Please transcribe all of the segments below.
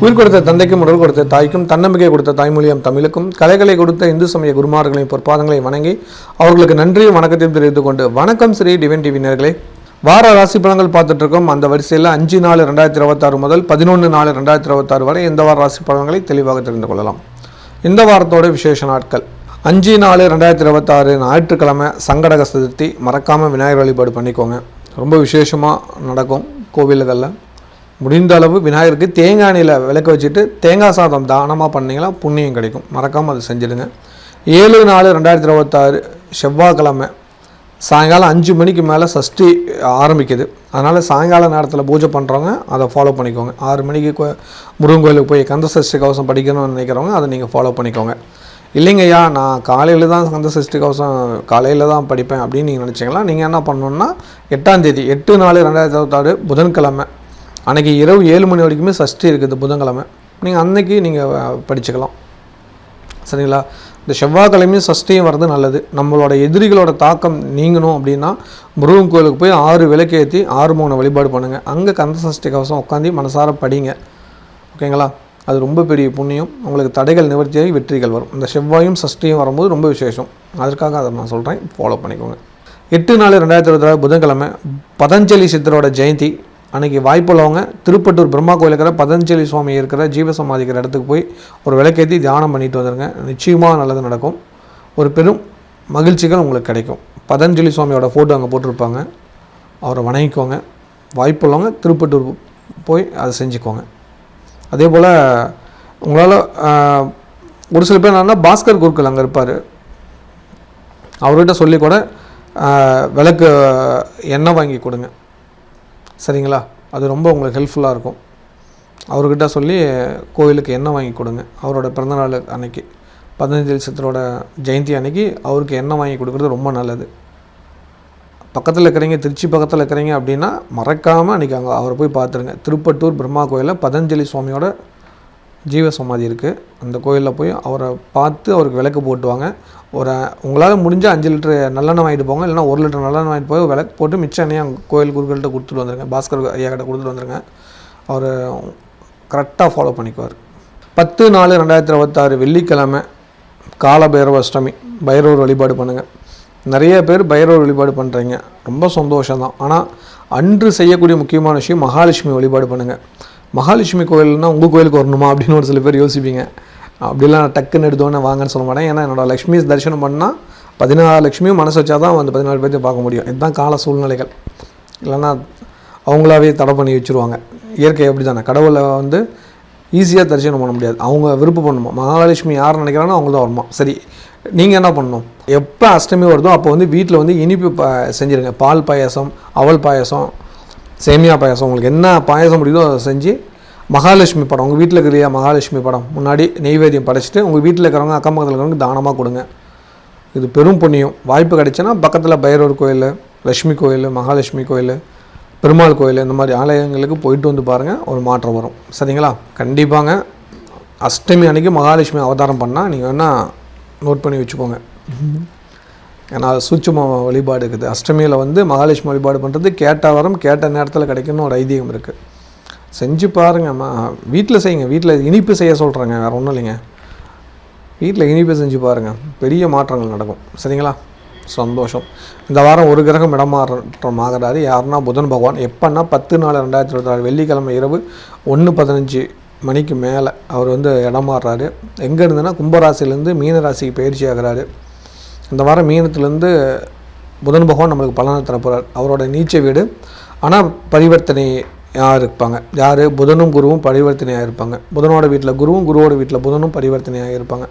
உயிர் கொடுத்த தந்தைக்கும் உடல் கொடுத்த தாய்க்கும் தன்னம்பிக்கை கொடுத்த தாய்மொழியாம் தமிழுக்கும் கலைகளை கொடுத்த இந்து சமய குருமார்களின் பொற்பாதங்களை வணங்கி அவர்களுக்கு நன்றியும் வணக்கத்தையும் தெரிவித்துக் கொண்டு வணக்கம் ஸ்ரீ டிவைன் டிவி நேயர்களே. வார ராசி பலன்கள் பார்த்துட்டு இருக்கோம். அந்த வரிசையில் 5/4/2026 முதல் 11/4/2026 வரை இந்த வார ராசி பலன்களை தெளிவாக தெரிந்து கொள்ளலாம். இந்த வாரத்தோட விசேஷ நாட்கள் 5/4/2026 ஞாயிற்றுக்கிழமை சங்கடக சதுர்த்தி. மறக்காமல் விநாயகர் வழிபாடு பண்ணிக்கோங்க. ரொம்ப விசேஷமாக நடக்கும் கோவில்களில். முடிந்த அளவு விநாயகருக்கு தேங்காய் எண்ணெயில் விளக்க வச்சுட்டு தேங்காய் சாதம் தானமாக பண்ணிங்கன்னா புண்ணியம் கிடைக்கும். மறக்காமல் அதை செஞ்சுடுங்க. 7/4/2026 செவ்வாய்க்கிழமை சாயங்காலம் 5 மணிக்கு மேலே சஷ்டி ஆரம்பிக்குது. அதனால் சாயங்கால நேரத்தில் பூஜை பண்ணுறவங்க அதை ஃபாலோ பண்ணிக்கோங்க. 6 மணிக்கு முருகன் கோயிலுக்கு போய் கந்த சஷ்டி கவசம் படிக்கணும்னு நினைக்கிறவங்க அதை நீங்கள் ஃபாலோ பண்ணிக்கோங்க. இல்லைங்கய்யா நான் காலையில் தான் கந்த சஷ்டி கவசம் காலையில் தான் படிப்பேன் அப்படின்னு நீங்கள் நினச்சிங்களா, நீங்கள் என்ன பண்ணணுன்னா 8ஆம் தேதி 8/4/2026 புதன்கிழமை அன்றைக்கி இரவு 7 மணி வரைக்குமே சஷ்டி இருக்குது புதன்கிழமை. நீங்கள் அன்றைக்கி நீங்கள் படிச்சுக்கலாம். சரிங்களா? இந்த செவ்வாய்க்கிழமையும் சஷ்டியும் வர்றது நல்லது. நம்மளோட எதிரிகளோட தாக்கம் நீங்கணும் அப்படின்னா முருகன் கோயிலுக்கு போய் 6 விளக்கேற்றி 6 மௌன வழிபாடு பண்ணுங்கள். அங்கே கந்த சஷ்டி கவசம் உட்காந்து மனசார படிங்க. ஓகேங்களா? அது ரொம்ப பெரிய புண்ணியம். உங்களுக்கு தடைகள் நிவர்த்தியாகி வெற்றிகள் வரும். இந்த செவ்வாயும் சஷ்டியும் வரும்போது ரொம்ப விசேஷம். அதற்காக அதை நான் சொல்கிறேன், ஃபாலோ பண்ணிக்கோங்க. 8/4/2026 புதன்கிழமை பதஞ்சலி சித்தரோட ஜெயந்தி. அன்றைக்கி வாய்ப்புள்ளவங்க திருப்பட்டூர் பிரம்மா கோயில் இருக்கிற பதஞ்சலி சுவாமி இருக்கிற ஜீவசமாதி இருக்கிற இடத்துக்கு போய் ஒரு விளக்கேற்றி தியானம் பண்ணிட்டு வந்துடுங்க. நிச்சயமாக நல்லது நடக்கும். ஒரு பெரும் மகிழ்ச்சிகள் உங்களுக்கு கிடைக்கும். பதஞ்சலி சுவாமியோட ஃபோட்டோ அங்கே போட்டிருப்பாங்க, அவரை வணங்கிக்கோங்க. வாய்ப்புள்ளவங்க திருப்பட்டூர் போய் அதை செஞ்சுக்கோங்க. அதே போல் உங்களால் ஒரு சில பேர் என்னன்னா பாஸ்கர் குருக்கள் அங்கே இருப்பார், அவர்கிட்ட சொல்லி கூட விளக்கு எண்ணெய் வாங்கி கொடுங்க. சரிங்களா? அது ரொம்ப உங்களுக்கு ஹெல்ப்ஃபுல்லாக இருக்கும். அவர்கிட்ட சொல்லி கோயிலுக்கு எண்ணெய் வாங்கி கொடுங்க. அவரோட பிறந்தநாள் அன்னைக்கு பதஞ்சலி சித்தரோட ஜெயந்தி அன்னைக்கு அவருக்கு எண்ணெய் வாங்கி கொடுக்குறது ரொம்ப நல்லது. பக்கத்தில் இருக்கிறீங்க, திருச்சி பக்கத்தில் இருக்கிறீங்க அப்படின்னா மறக்காமல் அன்றைக்கி அங்கே அவரை போய் பார்த்துருங்க. திருப்பட்டூர் பிரம்மா கோயிலில் பதஞ்சலி சுவாமியோட ஜீவசமாதி இருக்குது. அந்த கோயிலில் போய் அவரை பார்த்து அவருக்கு விளக்கு போட்டுவாங்க. உங்களால் முடிஞ்ச 5 லிட்டர் நல்லெண்ணெய் வாங்கிட்டு போங்க, இல்லைனா 1 லிட்டர் நல்லெண்ணெய் வாங்கிட்டு போய் விளக்கு போட்டு மிச்ச எண்ணெயை அங்கே கோயில் குருக்கள்கிட்ட கொடுத்துட்டு வந்துடுங்க. பாஸ்கர் ஐயா கிட்ட கொடுத்துட்டு வந்துடுங்க. அவர் கரெக்டாக ஃபாலோ பண்ணிக்குவார். 10/4/2026 வெள்ளிக்கிழமை காலபைரவ அஷ்டமி. பைரவர் வழிபாடு பண்ணுங்கள். நிறைய பேர் பைரவர் வழிபாடு பண்ணுறீங்க, ரொம்ப சந்தோஷம்தான். ஆனால் அன்று செய்யக்கூடிய முக்கியமான விஷயம் மகாலட்சுமி வழிபாடு பண்ணுங்கள். மகாலட்சுமி கோயில்னால் உங்கள் கோயிலுக்கு வரணுமா அப்படின்னு ஒரு சில பேர் யோசிப்பீங்க. அப்படிலாம் டக்குன்னு எடுத்தோன்னே வாங்கன்னு சொல்ல மாட்டேன். ஏன்னா என்னோடய லக்ஷ்மி தரிசனம் பண்ணால் 14 லட்சுமியும் மனசு வச்சா தான் வந்து 14 பேர்த்தையும் பார்க்க முடியும். இதுதான் கால சூழ்நிலைகள். இல்லைன்னா அவங்களாவே தடை பண்ணி வச்சுருவாங்க. இயற்கை அப்படி தானே. கடவுளை வந்து ஈஸியாக தரிசனம் பண்ண முடியாது. அவங்க விருப்பம் பண்ணணுமா. மகாலட்சுமி யார் நினைக்கிறாங்கன்னா அவங்க தான் வரணுமா. சரி, நீங்கள் என்ன பண்ணணும், எப்போ அஷ்டமி வருதோ அப்போ வந்து வீட்டில் வந்து இனிப்பு செஞ்சுருங்க. பால் பாயசம், அவல் பாயசம், சேமியா பாயசம், உங்களுக்கு என்ன பாயசம் முடியுதோ அதை செஞ்சு மகாலட்சுமி படம் உங்கள் வீட்டில் இருக்கிற மகாலட்சுமி படம் முன்னாடி நெய்வேத்தியம் படைச்சிட்டு உங்கள் வீட்டில் இருக்கிறவங்க அக்கம் பக்கத்தில் இருக்கிறவங்க தானமாக கொடுங்க. இது பெரும் புண்ணியம். வாய்ப்பு கிடைச்சுன்னா பக்கத்தில் பைரவர் கோயில், லட்சுமி கோயில், மகாலட்சுமி கோயில், பெருமாள் கோயில், இந்த மாதிரி ஆலயங்களுக்கு போயிட்டு வந்து பாருங்கள், ஒரு மாற்றம் வரும். சரிங்களா? கண்டிப்பாங்க அஷ்டமி அன்றைக்கி மகாலட்சுமி அவதாரம் பண்ணால் நீங்கள் வேணால் நோட் பண்ணி வச்சுக்கோங்க. ஏன்னா அது சூட்சும வழிபாடு இருக்குது. அஷ்டமியில் வந்து மகாலட்சுமி வழிபாடு பண்ணுறது கேட்ட வரம் கேட்ட நேரத்தில் கிடைக்குன்னு ஒரு ஐதீகம் இருக்குது. செஞ்சு பாருங்கம்மா. வீட்டில் செய்யுங்க. வீட்டில் இனிப்பு செய்ய சொல்கிறேங்க, வேறு ஒன்றும் இல்லைங்க. வீட்டில் இனிப்பு செஞ்சு பாருங்கள், பெரிய மாற்றங்கள் நடக்கும். சரிங்களா? சந்தோஷம். இந்த வாரம் ஒரு கிரகம் இடமாற்றம் ஆகிறாரு. யாருன்னா புதன் பகவான். எப்போன்னா 10/4/2026 வெள்ளிக்கிழமை இரவு 1:15 மணிக்கு மேலே அவர் வந்து இடமாறுறாரு. எங்கே இருந்துன்னா கும்பராசிலேருந்து மீனராசிக்கு பயிற்சி ஆகிறாரு. இந்த வாரம் மீனத்துலேருந்து புதன் பகவான் நம்மளுக்கு பலனை தரப்போகிறார். அவரோட நீச்ச வீடு. ஆனால் பரிவர்த்தனையாக இருப்பாங்க. யார்? புதனும் குருவும் பரிவர்த்தனையாக இருப்பாங்க. புதனோட வீட்டில் குருவும், குருவோட வீட்டில் புதனும் பரிவர்த்தனையாக இருப்பாங்க.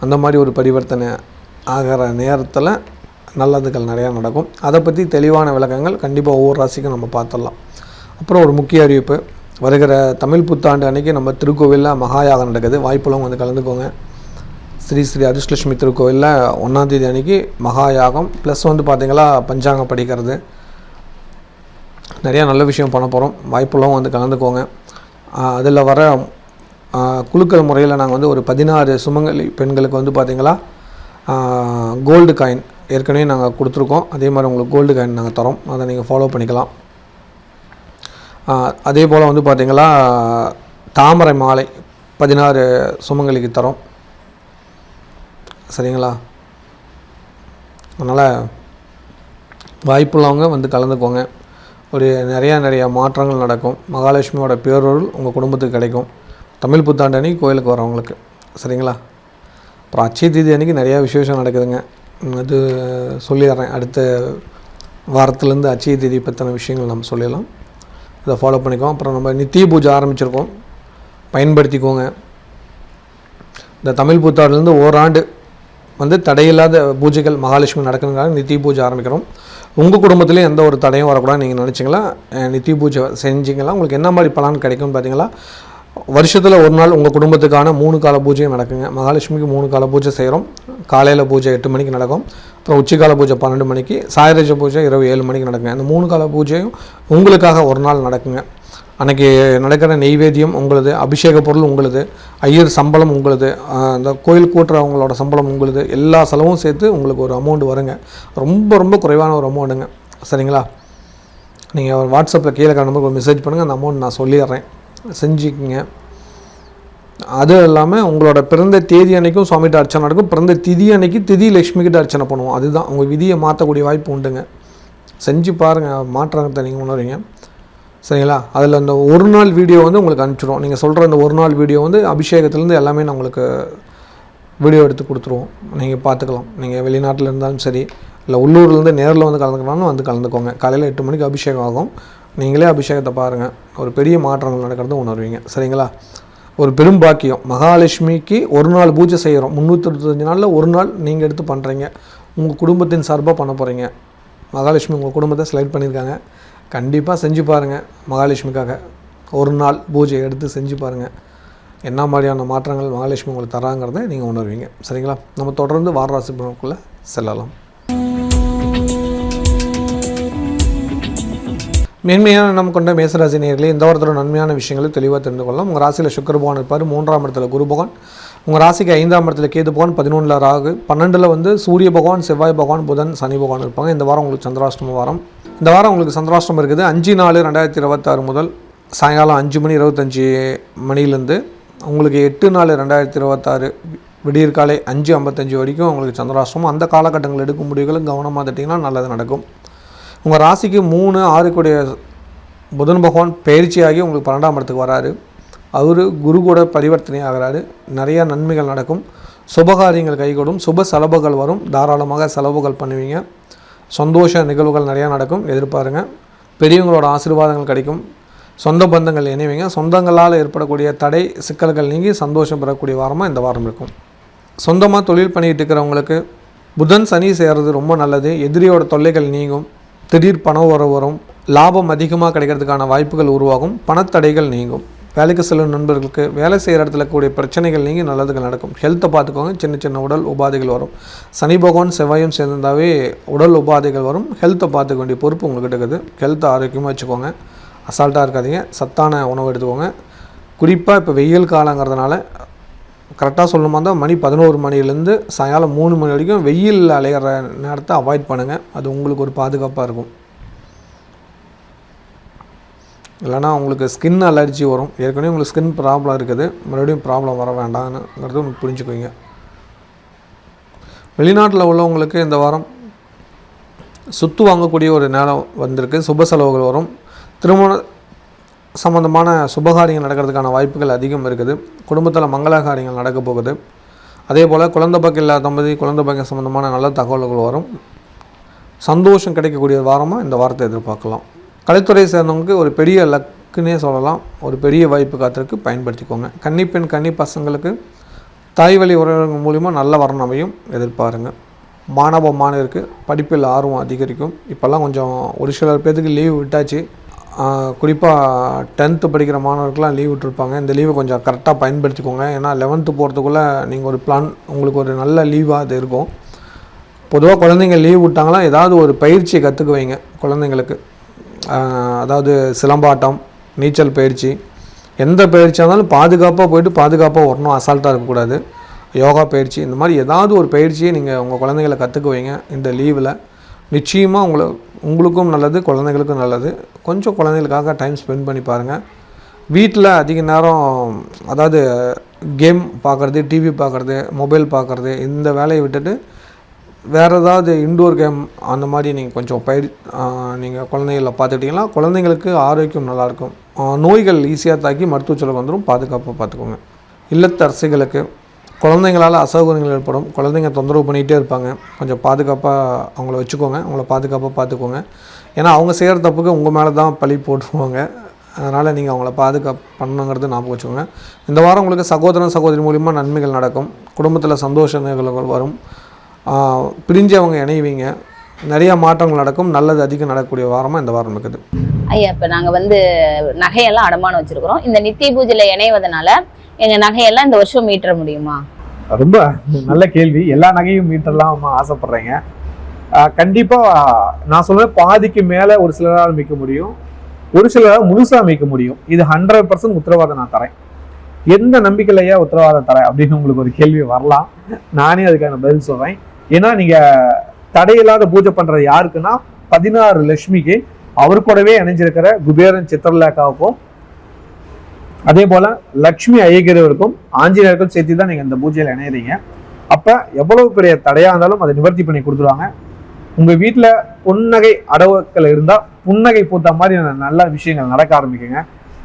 அந்த மாதிரி ஒரு பரிவர்த்தனை ஆகிற நேரத்தில் நல்லதுகள் நிறையா நடக்கும். அதை பற்றி தெளிவான விளக்கங்கள் கண்டிப்பாக ஒவ்வொரு ராசிக்கும் நம்ம பார்த்துடலாம். அப்புறம் ஒரு முக்கிய அறிவிப்பு. வருகிற தமிழ் புத்தாண்டு அன்றைக்கி நம்ம திருக்கோவிலில் மகாயாகம் நடக்குது. வாய்ப்புள்ளவங்க வந்து கலந்துக்கோங்க. ஸ்ரீ ஸ்ரீ அதிர்ஷ்டலட்சுமி திருக்கோவிலில் 1ஆம் தேதி அன்றைக்கி மகாயாகம் ப்ளஸ் வந்து பார்த்திங்களா பஞ்சாங்கம் படிக்கிறது, நிறையா நல்ல விஷயம் பண்ண போகிறோம். வாய்ப்புள்ளவங்க வந்து கலந்துக்கோங்க. அதில் வர குழுக்கள் முறையில் நாங்கள் வந்து ஒரு 16 சுமங்கலி பெண்களுக்கு வந்து பார்த்திங்களா கோல்டு காயின் ஏற்கனவே நாங்கள் கொடுத்துருக்கோம். அதே மாதிரி உங்களுக்கு கோல்டு காயின் நாங்கள் தரோம். அதை நீங்கள் ஃபாலோ பண்ணிக்கலாம். அதே போல் வந்து பார்த்திங்களா தாமரை மாலை 16 சுமங்கலிக்கு தரோம். சரிங்களா? அதனால் வாய்ப்புள்ளவங்க வந்து கலந்துக்கோங்க. ஒரு நிறையா மாற்றங்கள் நடக்கும். மகாலட்சுமியோட பேரருள் உங்கள் குடும்பத்துக்கு கிடைக்கும். தமிழ் புத்தாண்டு அன்றைக்கி கோயிலுக்கு வரவங்களுக்கு. சரிங்களா? அப்புறம் அட்சய தீதி அன்றைக்கி நிறையா விசேஷம் நடக்குதுங்க. அது சொல்லிடுறேன். அடுத்த வாரத்துலேருந்து அட்சய தீதி பற்றின விஷயங்கள் நம்ம சொல்லிடலாம். இதை ஃபாலோ பண்ணிக்கோம். அப்புறம் நம்ம நித்திய பூஜை ஆரம்பிச்சிருக்கோம், பயன்படுத்திக்கோங்க. இந்த தமிழ் புத்தாண்டுலேருந்து ஓராண்டு வந்து தடையில்லாத பூஜைகள் மகாலட்சுமி நடக்கணுங்காக நித்திய பூஜை ஆரம்பிக்கிறோம். உங்கள் குடும்பத்துலேயும் எந்த ஒரு தடையும் வரக்கூடாது நீங்கள் நினச்சிங்களா நித்திய பூஜை செஞ்சிங்களா உங்களுக்கு என்ன மாதிரி பலன் கிடைக்கும்னு பார்த்தீங்களா? வருஷத்தில் ஒரு நாள் உங்கள் குடும்பத்துக்கான 3 கால பூஜையும் நடக்குங்க. மகாலட்சுமிக்கு 3 கால பூஜை செய்கிறோம். காலையில் பூஜை 8 மணிக்கு நடக்கும். அப்புறம் உச்சிக்கால பூஜை 12 மணிக்கு, சாயரஜ பூஜை இரவு 7 மணிக்கு நடக்குங்க. அந்த 3 கால பூஜையும் உங்களுக்காக ஒரு நாள் நடக்குங்க. அன்றைக்கி நடக்கிற நெய்வேத்தியம் உங்களுது, அபிஷேக பொருள் உங்களுது, ஐயர் சம்பளம் உங்களுது, அந்த கோயில் கூட்டுறவங்களோட சம்பளம் உங்களுது, எல்லா செலவும் சேர்த்து உங்களுக்கு ஒரு அமௌண்ட் வருங்க. ரொம்ப குறைவான ஒரு அமௌண்ட்டுங்க. சரிங்களா? நீங்கள் வாட்ஸ்அப்பில் கீழே நம்பருக்கு ஒரு மெசேஜ் பண்ணுங்கள், அந்த அமௌண்ட் நான் சொல்லிடுறேன், செஞ்சுக்கிங்க. அது இல்லாமல் உங்களோட பிறந்த தேதி அன்றைக்கும் சுவாமிகிட்ட அர்ச்சனை நடக்கும். பிறந்த திதி அன்றைக்கி திதி லட்சுமிக்கிட்ட அர்ச்சனை பண்ணுவோம். அதுதான் உங்கள் விதியை மாற்றக்கூடிய வாய்ப்பு உண்டுங்க. செஞ்சு பாருங்கள், மாற்றத்தை நீங்கள் உணர்வீங்க. சரிங்களா? அதில் அந்த ஒரு நாள் வீடியோ வந்து உங்களுக்கு அனுப்பிச்சிடுவோம். நீங்கள் சொல்கிற அந்த ஒரு நாள் வீடியோ வந்து அபிஷேகத்துலேருந்து எல்லாமே நான் உங்களுக்கு வீடியோ எடுத்து கொடுத்துருவோம். நீங்கள் பார்த்துக்கலாம். நீங்கள் வெளிநாட்டில் இருந்தாலும் சரி, இல்லை உள்ளூர்லேருந்து நேரில் வந்து கலந்துக்கலாம்னு வந்து கலந்துக்கோங்க. காலையில் 8 மணிக்கு அபிஷேகம் ஆகும். நீங்களே அபிஷேகத்தை பாருங்கள், ஒரு பெரிய மாற்றங்கள் நடக்கிறது உணர்வீங்க. சரிங்களா? ஒரு பெரும் பாக்கியம். மகாலட்சுமிக்கு ஒரு நாள் பூஜை செய்கிறோம். 365 நாளில் ஒரு நாள் நீங்கள் எடுத்து பண்ணுறீங்க. உங்கள் குடும்பத்தின் சார்பாக பண்ண போகிறீங்க. மகாலட்சுமி உங்கள் குடும்பத்தை செலக்ட் பண்ணியிருக்காங்க. கண்டிப்பாக செஞ்சு பாருங்கள். மகாலட்சுமிக்காக ஒரு நாள் பூஜை எடுத்து செஞ்சு பாருங்கள். என்ன மாதிரியான மாற்றங்கள் மகாலட்சுமி உங்களுக்கு தராங்கிறத நீங்கள் உணர்வீங்க. சரிங்களா? நம்ம தொடர்ந்து வாரராசி பலனுக்குள்ளே செல்லலாம். மேன்மையான எண்ணம் கொண்ட மேசராசி நேயர்களே, இந்த வாரத்தோட நன்மையான விஷயங்களை தெளிவாக தெரிந்து கொள்ளலாம். உங்கள் ராசியில் சுக்கிர பகவான் இருப்பார். 3ஆம் இடத்துல குரு பகவான். உங்கள் ராசிக்கு 5ஆம் இடத்துல கேது பகவான், 11ல் ராகு, 12ல் வந்து சூரிய பகவான், செவ்வாய் பகவான், புதன், சனி பகவான் இருப்பாங்க. இந்த வாரம் உங்களுக்கு சந்திராஷ்டம வாரம். இந்த வாரம் உங்களுக்கு சந்திராஷ்டமம் இருக்குது. 5/4/2026 முதல் சாயங்காலம் 5:25 உங்களுக்கு 8/4/2026 விடியற்காலை 5:55 வரைக்கும் உங்களுக்கு சந்திராஷ்டமம். அந்த காலகட்டங்கள் எடுக்கும் முடிவுகளும் கவனமாக தட்டிங்கன்னா நல்லது நடக்கும். உங்கள் ராசிக்கு 3, 6 கூடிய புதன் பகவான் பயிற்சியாகி உங்களுக்கு 12ஆம் இடத்துக்கு வராரு. அவர் குரு கூட பரிவர்த்தனை ஆகிறாரு. நிறையா நன்மைகள் நடக்கும். சுபகாரியங்கள் கைகூடும். சுப செலவுகள் வரும். தாராளமாக செலவுகள் பண்ணுவீங்க. சந்தோஷ நிகழ்வுகள் நிறையா நடக்கும். எதிர்பாருங்க. பெரியவங்களோட ஆசீர்வாதங்கள் கிடைக்கும். சொந்த பந்தங்கள் இணைவீங்க. சொந்தங்களால் ஏற்படக்கூடிய தடை சிக்கல்கள் நீங்கி சந்தோஷம் பெறக்கூடிய வாரமாக இந்த வாரம் இருக்கும். சொந்தமாக தொழில் பண்ணிகிட்டு இருக்கிறவங்களுக்கு புதன் சனி செய்கிறது ரொம்ப நல்லது. எதிரியோட தொல்லைகள் நீங்கும். திடீர் பண உறவு வரும். லாபம் அதிகமாக கிடைக்கிறதுக்கான வாய்ப்புகள் உருவாகும். பணத்தடைகள் நீங்கும். வேலைக்கு செல்லும் நண்பர்களுக்கு வேலை செய்கிற இடத்துல கூடிய பிரச்சனைகள் நீங்கி நல்லதுகள் நடக்கும். ஹெல்த்தை பார்த்துக்கோங்க. சின்ன உடல் உபாதைகள் வரும். சனி பகவான் செவ்வாயும் சேர்ந்தாவே உடல் உபாதைகள் வரும். ஹெல்த்தை பார்த்துக்க வேண்டிய பொறுப்பு உங்கள்கிட்ட இருக்குது. ஹெல்த்தை ஆரோக்கியமாக வச்சுக்கோங்க. அசால்ட்டாக இருக்காதீங்க. சத்தான உணவு எடுத்துக்கோங்க. குறிப்பாக இப்போ வெயில் காலங்கிறதுனால கரெக்டாக சொல்லணுமா இருந்தால் மணி 11 மணிலேருந்து சாயங்காலம் 3 மணி வரைக்கும் வெயில் அலையிற நேரத்தை அவாய்ட் பண்ணுங்கள். அது உங்களுக்கு ஒரு பாதுகாப்பாக இருக்கும். இல்லைனா உங்களுக்கு ஸ்கின் அலர்ஜி வரும். ஏற்கனவே உங்களுக்கு ஸ்கின் ப்ராப்ளம் இருக்குது, மறுபடியும் ப்ராப்ளம் வர வேண்டாம்ங்கிறது உங்களுக்கு புரிஞ்சுக்குவீங்க. வெளிநாட்டில் உள்ளவங்களுக்கு இந்த வாரம் சொத்து வாங்கக்கூடிய ஒரு நேரம் வந்திருக்கு. சுப செலவுகள் வரும். திருமண சம்பந்தமான சுபகாரியங்கள் நடக்கிறதுக்கான வாய்ப்புகள் அதிகம் இருக்குது. குடும்பத்தில் மங்கள காரியங்கள் நடக்க போகுது. அதே போல் குழந்தை பாக்கியம் இல்லாத தம்பதி குழந்தை பாக்கியம் சம்பந்தமான நல்ல தகவல்கள் வரும். சந்தோஷம் கிடைக்கக்கூடிய வாரமாக இந்த வாரத்தை எதிர்பார்க்கலாம். கலைத்துறையை சேர்ந்தவங்களுக்கு ஒரு பெரிய லக்குன்னே சொல்லலாம். ஒரு பெரிய வாய்ப்பு காத்திருக்கு, பயன்படுத்திக்கோங்க. கன்னிப்பெண் கன்னி பசங்களுக்கு தாய் வழி உறவினர்கள் மூலிமா நல்ல வரணம் அமையும், எதிர்பாருங்க. மாணவருக்கு படிப்பில் ஆர்வம் அதிகரிக்கும். இப்போல்லாம் கொஞ்சம் ஒரு சிலர் பேருக்கு லீவு விட்டாச்சு. குறிப்பாக 10th படிக்கிற மாணவர்களுக்கெலாம் லீவ் விட்டுருப்பாங்க. இந்த லீவை கொஞ்சம் கரெக்டாக பயன்படுத்திக்கோங்க. ஏன்னா 11th போகிறதுக்குள்ளே நீங்கள் ஒரு பிளான், உங்களுக்கு ஒரு நல்ல லீவாக அது இருக்கும். பொதுவாக குழந்தைங்க லீவ் விட்டாங்களா ஏதாவது ஒரு பயிற்சியை கற்றுக்க வைங்க குழந்தைங்களுக்கு. அதாவது சிலம்பாட்டம், நீச்சல் பயிற்சி, எந்த பயிற்சியாக இருந்தாலும் பாதுகாப்பாக போயிட்டு பாதுகாப்பாக வரணும். அசால்ட்டாக இருக்கக்கூடாது. யோகா பயிற்சி, இந்த மாதிரி ஏதாவது ஒரு பயிற்சியை நீங்கள் உங்கள் குழந்தைங்களை கற்றுக்க வைங்க இந்த லீவில். நிச்சயமாக உங்களுக்கும் நல்லது, குழந்தைங்களுக்கும் நல்லது. கொஞ்சம் குழந்தைகளுக்காக டைம் ஸ்பெண்ட் பண்ணி பாருங்கள். வீட்டில் அதிக நேரம் அதாவது கேம் பார்க்குறது, டிவி பார்க்குறது, மொபைல் பார்க்குறது, இந்த வேலையை விட்டுட்டு வேறு ஏதாவது இன்டோர் கேம் அந்த மாதிரி நீங்கள் கொஞ்சம் நீங்கள் குழந்தைகளை பார்த்துக்கிட்டிங்கன்னா குழந்தைங்களுக்கு ஆரோக்கியம் நல்லாயிருக்கும். நோய்கள் ஈஸியாக தாக்கி மருத்துவ செலவு வந்துடும். பாதுகாப்பாக பார்த்துக்கோங்க. இல்லத்தரசிகளுக்கு குழந்தைங்களால் அசௌகரியங்கள் ஏற்படும். குழந்தைங்க தொந்தரவு பண்ணிகிட்டே இருப்பாங்க. கொஞ்சம் பாதுகாப்பாக அவங்கள வச்சுக்கோங்க. அவங்கள பாதுகாப்பாக பார்த்துக்கோங்க. ஏன்னா அவங்க செய்கிற தப்புக்கு உங்கள் மேலே தான் பழி போட்டுருவாங்க. அதனால் நீங்கள் அவங்கள பாதுகாப்பு பண்ணணுங்கிறது ஞாபகம் வச்சுக்கோங்க. இந்த வாரம் உங்களுக்கு சகோதரன் சகோதரி மூலிமா நன்மைகள் நடக்கும். குடும்பத்தில் சந்தோஷ நிகழ்வுகள் வரும். பிரிஞ்சு அவங்க இணைவீங்க. நிறையா மாற்றங்கள் நடக்கும். நல்லது அதிகம் நடக்கக்கூடிய வாரமாக இந்த வாரம் இருக்குது. ஐயா, இப்போ நாங்கள் நகையெல்லாம் அடமானம் வச்சுருக்கிறோம். இந்த நித்திய பூஜையில் இணைவதனால எங்கள் நகையெல்லாம் இந்த வருஷம் மீட்டர முடியுமா? ரொம்ப நல்ல கேள்வி. எல்லா நகையும் மீட்டர்லாம் ஆசைப்படுறீங்க. கண்டிப்பாக நான் சொல்கிறேன், பாதிக்கு மேலே ஒரு சிலரால் மீட்க முடியும், ஒரு சிலரால் முழுசாக மீட்க முடியும். இது 100% உத்தரவாதம் நான் தரேன். எந்த நம்பிக்கையிலையா உத்தரவாதம் தரேன் அப்படின்னு உங்களுக்கு ஒரு கேள்வி வரலாம். நானே அதுக்கான பதில் சொல்கிறேன். ஏன்னா நீங்கள் தடையில்லாத பூஜை பண்ணுறது யாருக்குன்னா 16 லட்சுமிக்கு, அவர் கூடவே இணைஞ்சிருக்கிற குபேரன் சித்திரலேகாவுக்கும், அதே போல் லக்ஷ்மி ஐயகிரவருக்கும் ஆஞ்சநேயருக்கும் சேர்த்து தான் நீங்கள் இந்த பூஜையில் இணையிறீங்க. அப்போ எவ்வளவு பெரிய தடையாக இருந்தாலும் அதை நிவர்த்தி பண்ணி கொடுத்துருவாங்க. உங்கள் வீட்டில் புன்னகை அடவுக்கள் இருந்தால் புன்னகை பூத்த மாதிரி நல்ல விஷயங்கள் நடக்க ஆரம்பிக்குங்க.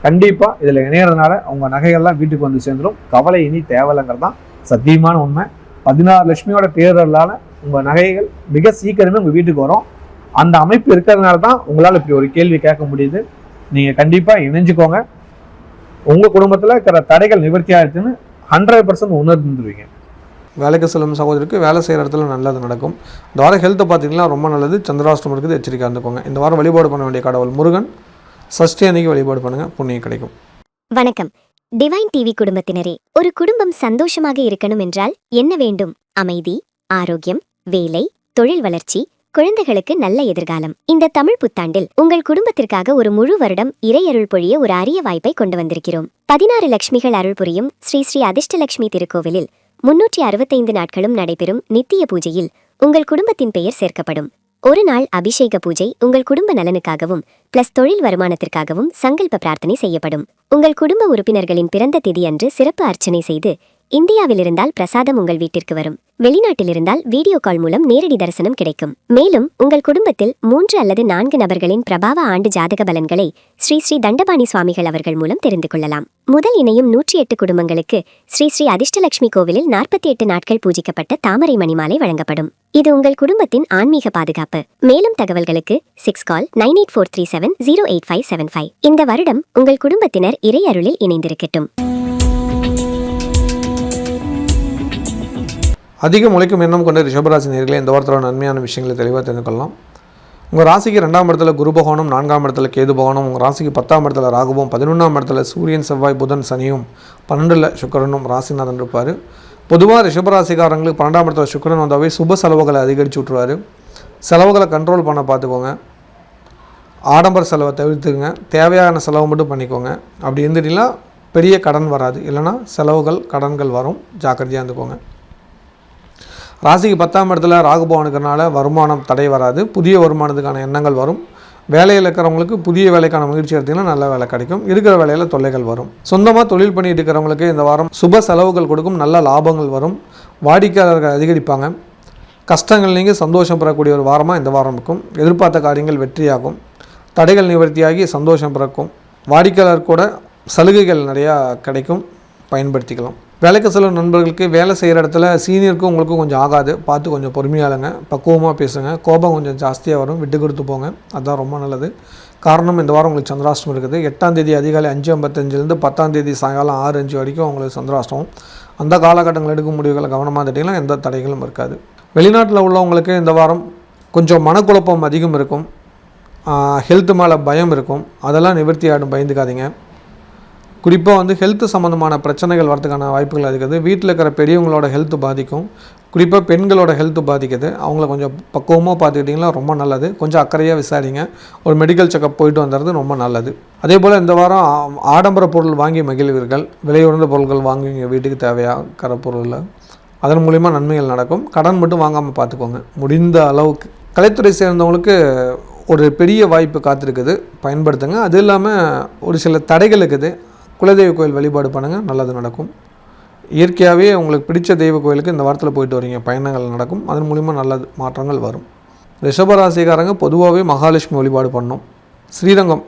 கண்டிப்பாக இதில் இணையறதுனால உங்கள் நகைகள்லாம் வீட்டுக்கு வந்து சேர்ந்துடும். கவலை இனி தேவையில்லைங்கிறது தான் சத்தியமான உண்மை. 16 லட்சுமியோட பேரர்களால் உங்கள் நகைகள் மிக சீக்கிரமே உங்கள் வீட்டுக்கு வரும். அந்த அமைப்பு இருக்கிறதுனால தான் உங்களால் இப்படி ஒரு கேள்வி கேட்க முடியுது. நீங்கள் கண்டிப்பாக இணைஞ்சுக்கோங்க. உங்கள் குடும்பத்தில் இருக்கிற தடைகள் நிவர்த்தி ஆகிடுச்சுன்னு 100% உணர்ந்துருவீங்க. வேலைக்கு செல்லும் சகோதரிக்கு வேலை செய்கிற இடத்துல நல்லது நடக்கும். இந்த வாரம் ஹெல்த்தை பார்த்தீங்கன்னா ரொம்ப நல்லது. சந்திராஷ்டமம் இருக்குது, எச்சரிக்கையாக இருந்துக்கோங்க. இந்த வாரம் வழிபாடு பண்ண வேண்டிய கடவுள் முருகன். சஷ்டி அன்னைக்கு வழிபாடு பண்ணுங்கள், புண்ணியம் கிடைக்கும். வணக்கம் டிவைன் டிவி குடும்பத்தினரே. ஒரு குடும்பம் சந்தோஷமாக இருக்கணும் என்றால் என்ன வேண்டும்? அமைதி, ஆரோக்கியம், வேலை, தொழில் வளர்ச்சி, குழந்தைகளுக்கு நல்ல எதிர்காலம். இந்த தமிழ் புத்தாண்டில் உங்கள் குடும்பத்திற்காக ஒரு முழு வருடம் இறையருள் பொழிய ஒரு அரிய வாய்ப்பை கொண்டு வந்திருக்கிறோம். 16 லட்சுமிகள் அருள் புரியும் ஸ்ரீ ஸ்ரீ அதிர்ஷ்டலட்சுமி திருக்கோவிலில் 365 நாட்களும் நடைபெறும் நித்திய பூஜையில் உங்கள் குடும்பத்தின் பெயர் சேர்க்கப்படும். ஒரு நாள் அபிஷேக பூஜை உங்கள் குடும்ப நலனுக்காகவும் பிளஸ் தொழில் வருமானத்திற்காகவும் சங்கல்ப பிரார்த்தனை செய்யப்படும். உங்கள் குடும்ப உறுப்பினர்களின் பிறந்த திதி அன்று சிறப்பு அர்ச்சனை செய்து, இந்தியாவில் இருந்தால் பிரசாதம் உங்கள் வீட்டிற்கு வரும். வெளிநாட்டில் இருந்தால் வீடியோ கால் மூலம் நேரடி தரிசனம் கிடைக்கும். மேலும் உங்கள் குடும்பத்தில் 3 அல்லது 4 நபர்களின் பிரபாவ ஆண்டு ஜாதக பலன்களை ஸ்ரீ ஸ்ரீ தண்டபாணி சுவாமிகள் அவர்கள் மூலம் தெரிந்து கொள்ளலாம். முதல் இணையும் 108 குடும்பங்களுக்கு ஸ்ரீ ஸ்ரீ அதிர்ஷ்டலட்சுமி கோவிலில் 48 நாட்கள் பூஜிக்கப்பட்ட தாமரை மணிமாலை வழங்கப்படும். இது உங்கள் குடும்பத்தின் ஆன்மீக பாதுகாப்பு. மேலும் தகவல்களுக்கு 6 கால் 9843708575. இந்த வருடம் உங்கள் குடும்பத்தினர் இறை அருளில் இணைந்திருக்கட்டும். அதிகம் உழைக்கும் எண்ணம் கொண்ட ரிஷபராசி நேயர்களே, இந்த வாரத்தோட நன்மையான விஷயங்களை தெளிவாக தெரிந்து கொள்ளலாம். உங்கள் ராசிக்கு 2ஆம் இடத்துல குரு பகவானும், 4ஆம் இடத்துல கேது பகவானும், உங்கள் ராசிக்கு 10ஆம் இடத்துல ராகுவும், 11ஆம் இடத்துல சூரியன் செவ்வாய் புதன் சனியும், 12ல் சுக்கிரனும் ராசிநாதன் இருப்பார். பொதுவாக ரிஷபராசிக்காரங்களுக்கு 12ஆம் இடத்துல சுக்கிரன் வந்தாவே சுப செலவுகளை அதிகரித்து விட்ருவார். செலவுகளை கண்ட்ரோல் பண்ண பார்த்துக்கோங்க. ஆடம்பர செலவை தவிர்த்துங்க. தேவையான செலவு மட்டும் பண்ணிக்கோங்க. அப்படி இருந்துட்டீங்கன்னா பெரிய கடன் வராது. இல்லைனா செலவுகள் கடன்கள் வரும். ஜாக்கிரதையாக இருந்துக்கோங்க. ராசிக்கு 10ஆம் இடத்துல ராகு பகவானுக்கிறனால வருமானம் தடை வராது. புதிய வருமானத்துக்கான எண்ணங்கள் வரும். வேலையில் இருக்கிறவங்களுக்கு புதிய வேலைக்கான முயற்சி எடுத்திங்கன்னா நல்ல வேலை கிடைக்கும். இருக்கிற வேலையில் தொல்லைகள் வரும். சொந்தமாக தொழில் பண்ணிட்டு இருக்கிறவங்களுக்கு இந்த வாரம் சுப செலவுகள் கொடுக்கும். நல்ல லாபங்கள் வரும். வாடிக்கையாளர்கள் அதிகரிப்பாங்க. கஷ்டங்கள் நீங்கி சந்தோஷம் பெறக்கூடிய ஒரு வாரமாக இந்த வாரம் இருக்கும். எதிர்பார்த்த காரியங்கள் வெற்றியாகும். தடைகள் நிவர்த்தியாகி சந்தோஷம் பிறக்கும். வாடிக்கையாளர் கூட சலுகைகள் நிறையா கிடைக்கும். பயன்படுத்திக்கலாம். வேலைக்கு செல்லும் நண்பர்களுக்கு வேலை செய்கிற இடத்துல சீனியருக்கும் உங்களுக்கும் கொஞ்சம் ஆகாது. பார்த்து கொஞ்சம் பொறுமையாளுங்க. பக்குவமாக பேசுங்க. கோபம் கொஞ்சம் ஜாஸ்தியாக வரும். விட்டு கொடுத்து போங்க. அதுதான் ரொம்ப நல்லது. காரணம் இந்த வாரம் உங்களுக்கு சந்திராஷ்டமம் இருக்குது. 8ஆம் தேதி அதிகாலை 5:55 10ஆம் தேதி சாயங்காலம் 6:05 வரைக்கும் உங்களுக்கு சந்திராஷ்டமம். அந்த காலகட்டங்கள் எடுக்கும் முடிவுகளை கவனமாக இருந்துட்டிங்கன்னா எந்த தடைகளும் இருக்காது. வெளிநாட்டில் உள்ளவங்களுக்கு இந்த வாரம் கொஞ்சம் மனக்குழப்பம் அதிகம் இருக்கும். ஹெல்த் மேலே பயம் இருக்கும். அதெல்லாம் நிவர்த்தி ஆகிடும். பயந்துக்காதீங்க. குறிப்பாக ஹெல்த்து சம்மந்தமான பிரச்சனைகள் வரதுக்கான வாய்ப்புகள் இருக்குது. வீட்டில் இருக்கிற பெரியவங்களோட ஹெல்த்து பாதிக்கும். குறிப்பாக பெண்களோட ஹெல்த்து பாதிக்குது. அவங்கள கொஞ்சம் பக்குவமாக பார்த்துக்கிட்டிங்கன்னா ரொம்ப நல்லது. கொஞ்சம் அக்கறையாக விசாரிங்க. ஒரு மெடிக்கல் செக்கப் போயிட்டு வந்துடுறது ரொம்ப நல்லது. அதே போல் இந்த வாரம் ஆடம்பர பொருள் வாங்கி மகிழ்வீர்கள். விலை உயர்ந்த பொருட்கள் வாங்குவீங்க. வீட்டுக்கு தேவையாகிற பொருளில் அதன் மூலிமா நன்மைகள் நடக்கும். கடன் மட்டும் வாங்காமல் பார்த்துக்கோங்க முடிந்த அளவுக்கு. கலைத்துறை சேர்ந்தவங்களுக்கு ஒரு பெரிய வாய்ப்பு காத்திருக்குது. பயன்படுத்துங்க. அது இல்லாமல் ஒரு சில தடைகள் இருக்குது. குலதெய்வ கோயில் வழிபாடு பண்ணுங்கள், நல்லது நடக்கும். இயற்கையாகவே உங்களுக்கு பிடிச்ச தெய்வ கோயிலுக்கு இந்த வாரத்தில் போயிட்டு வரீங்க, பயணங்கள் நடக்கும். அதன் மூலிமா நல்ல மாற்றங்கள் வரும். ரிஷபராசிக்காரங்க பொதுவாகவே மகாலட்சுமி வழிபாடு பண்ணணும். ஸ்ரீரங்கம்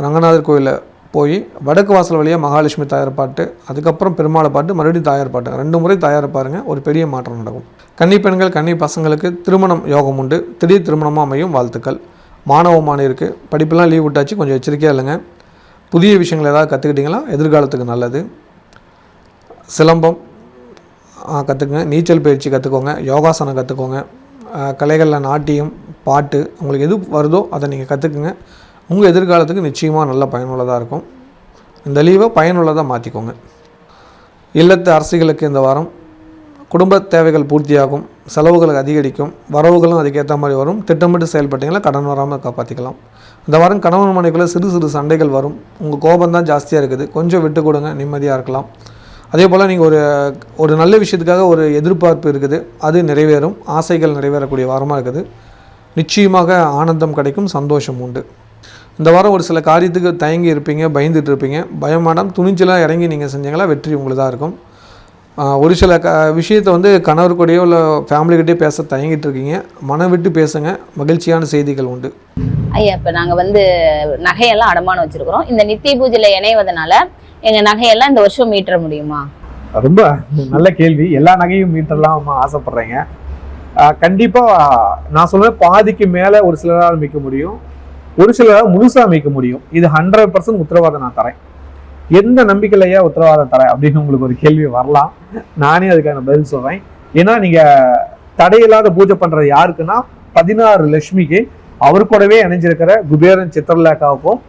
ரங்கநாதர் கோயிலில் போய் வடக்கு வாசல் வழியாக மகாலட்சுமி தாயார் பாட்டு, அதுக்கப்புறம் பெருமாளை பாட்டு, மறுபடியும் தாயார் பாட்டு 2 முறை தாயார் பாருங்கள், ஒரு பெரிய மாற்றம் நடக்கும். கன்னி பெண்கள் கன்னி பசங்களுக்கு திருமணம் யோகம் உண்டு. திடீர் திருமணமாக அமையும். வாழ்த்துக்கள். மாணவ மாணவியருக்கு படிப்பெல்லாம் லீவ் விட்டாச்சு, கொஞ்சம் எச்சரிக்கையாக இல்லைங்க. புதிய விஷயங்கள் ஏதாவது கற்றுக்கிட்டிங்களா எதிர்காலத்துக்கு நல்லது. சிலம்பம் கற்றுக்குங்க, நீச்சல் பயிற்சி கற்றுக்கோங்க, யோகாசனம் கற்றுக்கோங்க, கலைகளில் நாட்டியம், பாட்டு, உங்களுக்கு எது வருதோ அதை நீங்கள் கற்றுக்குங்க. உங்கள் எதிர்காலத்துக்கு நிச்சயமாக நல்ல பயனுள்ளதாக இருக்கும். இந்த லீவை பயனுள்ளதாக மாற்றிக்கோங்க. இல்லத்து அரசிகளுக்கு இந்த வாரம் குடும்ப தேவைகள் பூர்த்தியாகும், செலவுகள் அதிகரிக்கும், வரவுகளும் அதுக்கேற்ற மாதிரி வரும். திட்டமிட்டு செயல்பட்டீங்கன்னா கடன் வராமல் காப்பாற்றிக்கலாம். இந்த வாரம் கணவன் மனைவிக்குள்ளே சிறு சிறு சண்டைகள் வரும். உங்கள் கோபம் தான் ஜாஸ்தியாக இருக்குது, கொஞ்சம் விட்டு கொடுங்க, நிம்மதியாக இருக்கலாம். அதே போல் நீங்கள் ஒரு நல்ல விஷயத்துக்காக ஒரு எதிர்பார்ப்பு இருக்குது, அது நிறைவேறும். ஆசைகள் நிறைவேறக்கூடிய வாரமாக இருக்குது. நிச்சயமாக ஆனந்தம் கிடைக்கும், சந்தோஷம் உண்டு. இந்த வாரம் ஒரு சில காரியத்துக்கு தயங்கி இருப்பீங்க, பயந்துட்டு இருப்பீங்க. பயமாடம் துணிச்சலாக இறங்கி நீங்கள் செஞ்சீங்களா வெற்றி உங்களுக்கு தான் இருக்கும். ஒரு சில விஷயத்தை கணவர் கூடயோ இல்லை ஃபேமிலிக்கிட்டே பேச தயங்கிட்டு இருக்கீங்க, மனம் விட்டு பேசுங்க, மகிழ்ச்சியான செய்திகள் உண்டு. ஐயா, இப்போ நாங்கள் நகையெல்லாம் அடமானம் வச்சுருக்கிறோம். இந்த நித்திய பூஜையில் இணைவதனால எங்கள் நகையெல்லாம் இந்த வருஷம் மீட்டர முடியுமா? ரொம்ப நல்ல கேள்வி. எல்லா நகையும் மீட்டர்லாம் ஆசைப்படுறீங்க. கண்டிப்பாக நான் சொல்லுவேன், பாதிக்கு மேலே ஒரு சிலரால் மீட்க முடியும், ஒரு சிலரால் முழுசாக மீட்க முடியும். இது 100% உத்தரவாதம் நான் தரேன். எந்த நம்பிக்கையிலையா உத்தரவாதம் தரேன் அப்படின்னு உங்களுக்கு ஒரு கேள்வி வரலாம். நானே அதுக்கான பதில் சொல்கிறேன். ஏன்னா நீங்கள் தடையில்லாத பூஜை பண்ணுறது யாருக்குன்னா 16 லட்சுமிக்கு, அவர் கூடவே இணைஞ்சிருக்கிற குபேரன் சித்திரலேகாவுக்கும்,